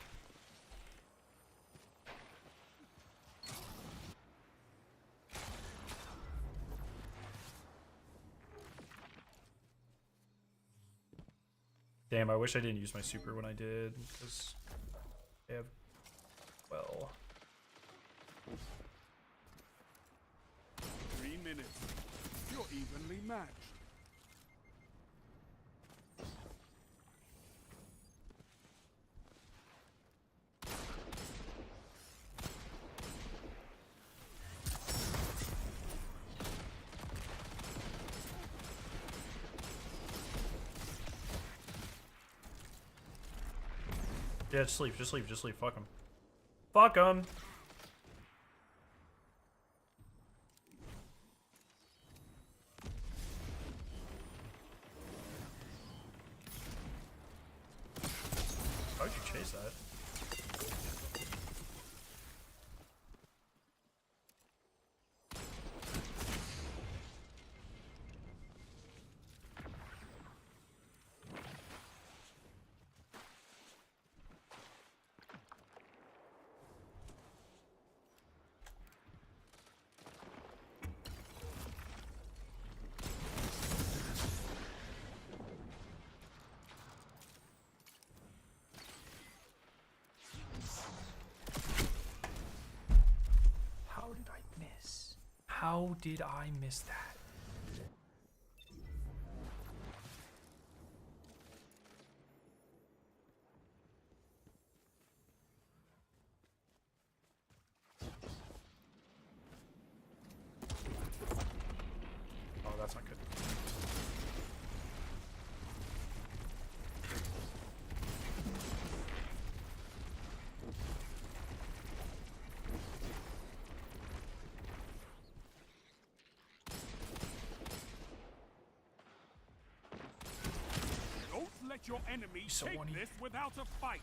Damn, I wish I didn't use my super when I did, because they have, well... 3 minutes. You're evenly matched. Yeah, just leave, just leave, just leave. Fuck him. Fuck him! How'd you chase that? How did I miss that? Oh, that's not good. Let your enemy So take this without a fight.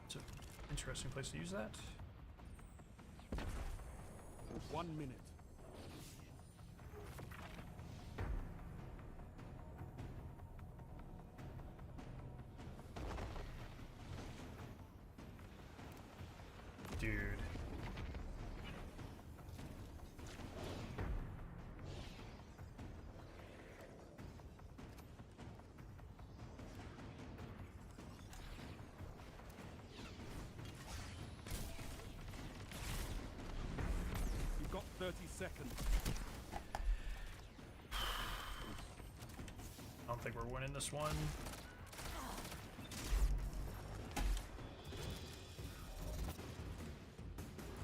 It's an interesting place to use that. 1 minute. Dude. You've got 30 seconds. I don't think we're winning this one.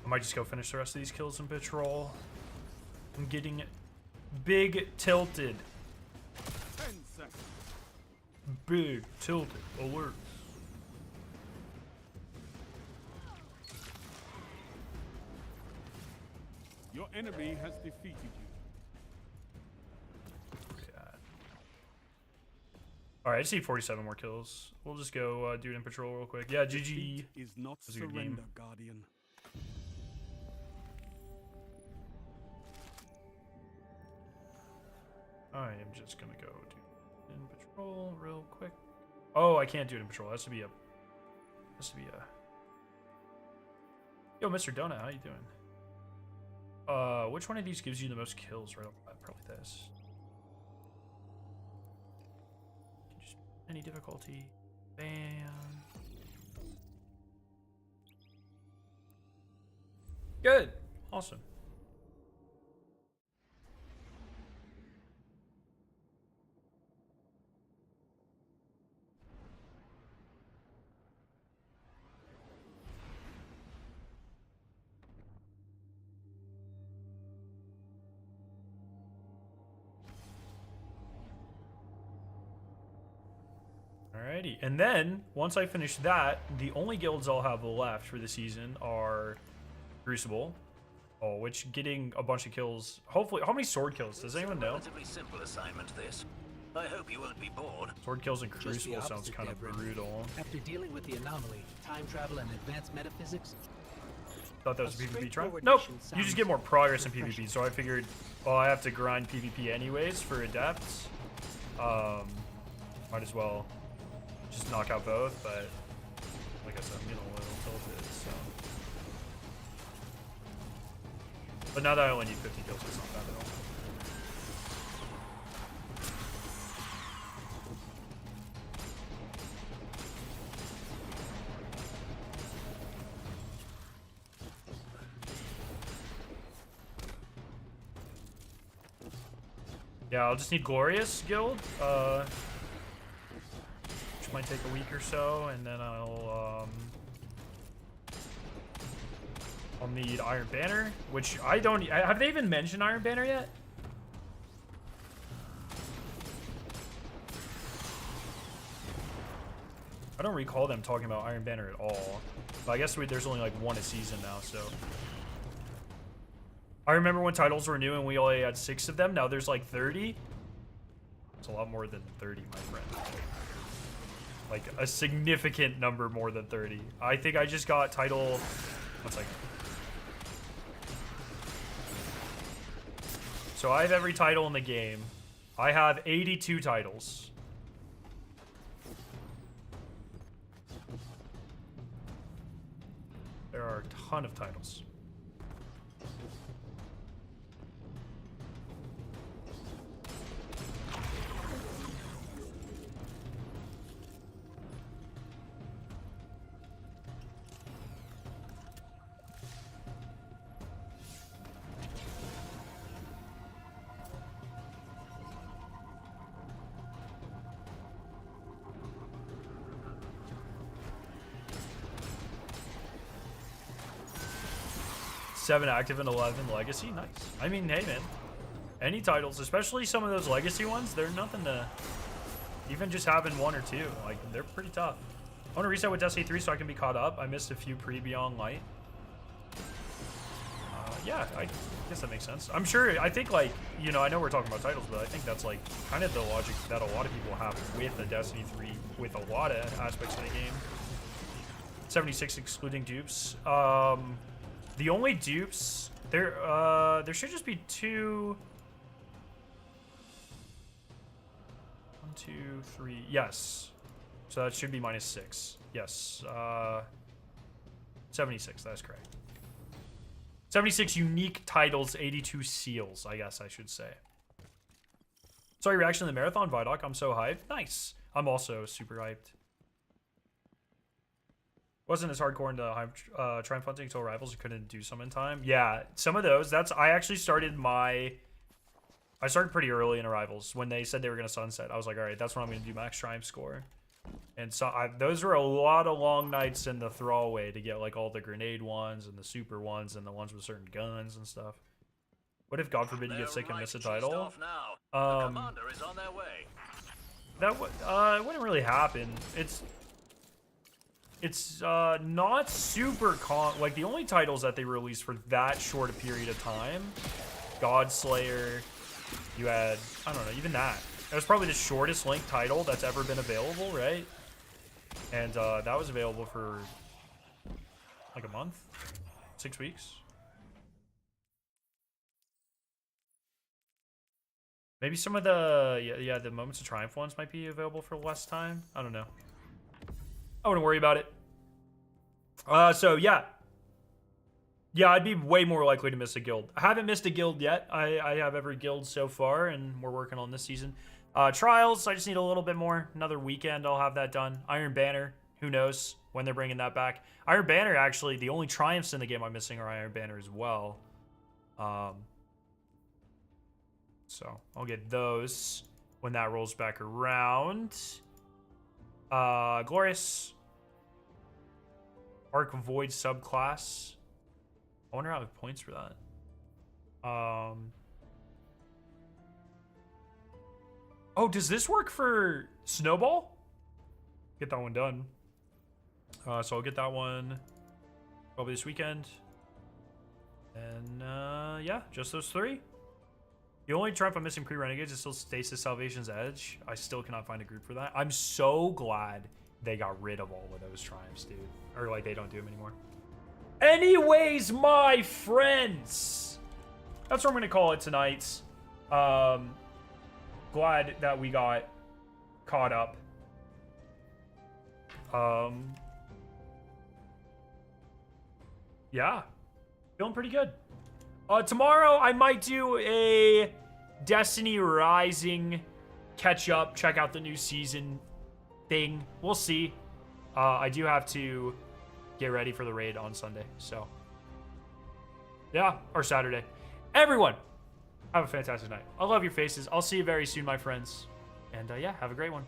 I might just go finish the rest of these kills in patrol. I'm getting big tilted. 10 seconds. Big tilted alert. Your enemy has defeated you. All right, I just need 47 more kills. We'll just go do it in patrol real quick. Yeah, GG. Defeat is not was a good game. surrender, Guardian. I am just gonna go do it in patrol real quick. Oh, I can't do it in patrol. That has to be a. Yo, Mr. Donut, how you doing? Which one of these gives you the most kills right off the bat? Probably this. Just any difficulty. Bam. Good. Awesome. Alrighty, and then once I finish that, the only guilds I'll have left for the season are Crucible, which getting a bunch of kills. Hopefully, how many sword kills? Does anyone know? Relatively simple assignment, this. I hope you won't be bored. Sword kills in Crucible sounds kind of brutal. After dealing with the anomaly, time travel, and advanced metaphysics, Thought that was a PvP try. Nope. You just get more progress in PvP. So I figured, well, I have to grind PvP anyways for adepts. Might as well just knock out both, but like I said, I'm getting a little tilted, so. But now that I only need 50 kills, it's not bad at all. Yeah, I'll just need Glorious Guild, which might take a week or so, and then I'll need Iron Banner, which have they even mentioned Iron Banner yet? I don't recall them talking about Iron Banner at all, but I guess there's only like one a season now, so. I remember when titles were new and we only had 6 of them. Now there's like 30. It's a lot more than 30, my friend. Like a significant number more than 30. I think I just got title. 1 second. So I have every title in the game. I have 82 titles. There are a ton of titles. Seven active and 11 legacy. Nice. I mean, hey man, any titles, especially some of those legacy ones, they're nothing to even just having 1 or 2. Like, they're pretty tough. I want to reset with Destiny 3 so I can be caught up. I missed a few pre-Beyond Light. Yeah, I guess that makes sense. I'm sure, I think, like, you know, I know we're talking about titles, but I think that's like kind of the logic that a lot of people have with the Destiny 3, with a lot of aspects of the game. 76 excluding dupes. The only dupes there should just be 2. 1, 2, 3. Yes. So that should be -6. Yes. 76. That's correct. 76 unique titles, 82 seals. I guess I should say. Sorry, reaction to the marathon, Vidoc. I'm so hyped. Nice. I'm also super hyped. Wasn't as hardcore into Triumph hunting until Rivals. Couldn't do some in time. Yeah, some of those. I actually started pretty early in Rivals when they said they were going to sunset. I was like, all right, that's when I'm going to do max Triumph score. And so those were a lot of long nights in the Thrallway to get like all the grenade ones and the super ones and the ones with certain guns and stuff. What if, God forbid, you get sick and miss a title? The commander is on their way. That it wouldn't really happen. It's not super like the only titles that they released for that short a period of time, Godslayer, you had, I don't know, even that. That was probably the shortest Link title that's ever been available, right? And that was available for like a month, 6 weeks. Maybe some of the, yeah, the Moments of Triumph ones might be available for less time. I don't know. I wouldn't worry about it. So, yeah. Yeah, I'd be way more likely to miss a guild. I haven't missed a guild yet. I have every guild so far, and we're working on this season. Trials, I just need a little bit more. Another weekend, I'll have that done. Iron Banner, who knows when they're bringing that back. Iron Banner, actually, the only triumphs in the game I'm missing are Iron Banner as well. So, I'll get those when that rolls back around. Glorious. Arc Void subclass. I wonder how I have points for that. Oh, does this work for Snowball? Get that one done. So I'll get that one probably this weekend. And yeah, just those three. The only triumph I'm missing pre-renegades is still Stasis Salvation's Edge. I still cannot find a group for that. I'm so glad they got rid of all of those triumphs, dude. Or like they don't do them anymore. Anyways, my friends, that's what I'm gonna call it tonight. Glad that we got caught up. Yeah, feeling pretty good. Tomorrow I might do a Destiny Rising catch up, check out the new season thing. We'll see. I do have to get ready for the raid on Sunday, so yeah, or Saturday. Everyone, have a fantastic night. I love your faces. I'll see you very soon, my friends. And yeah, have a great one.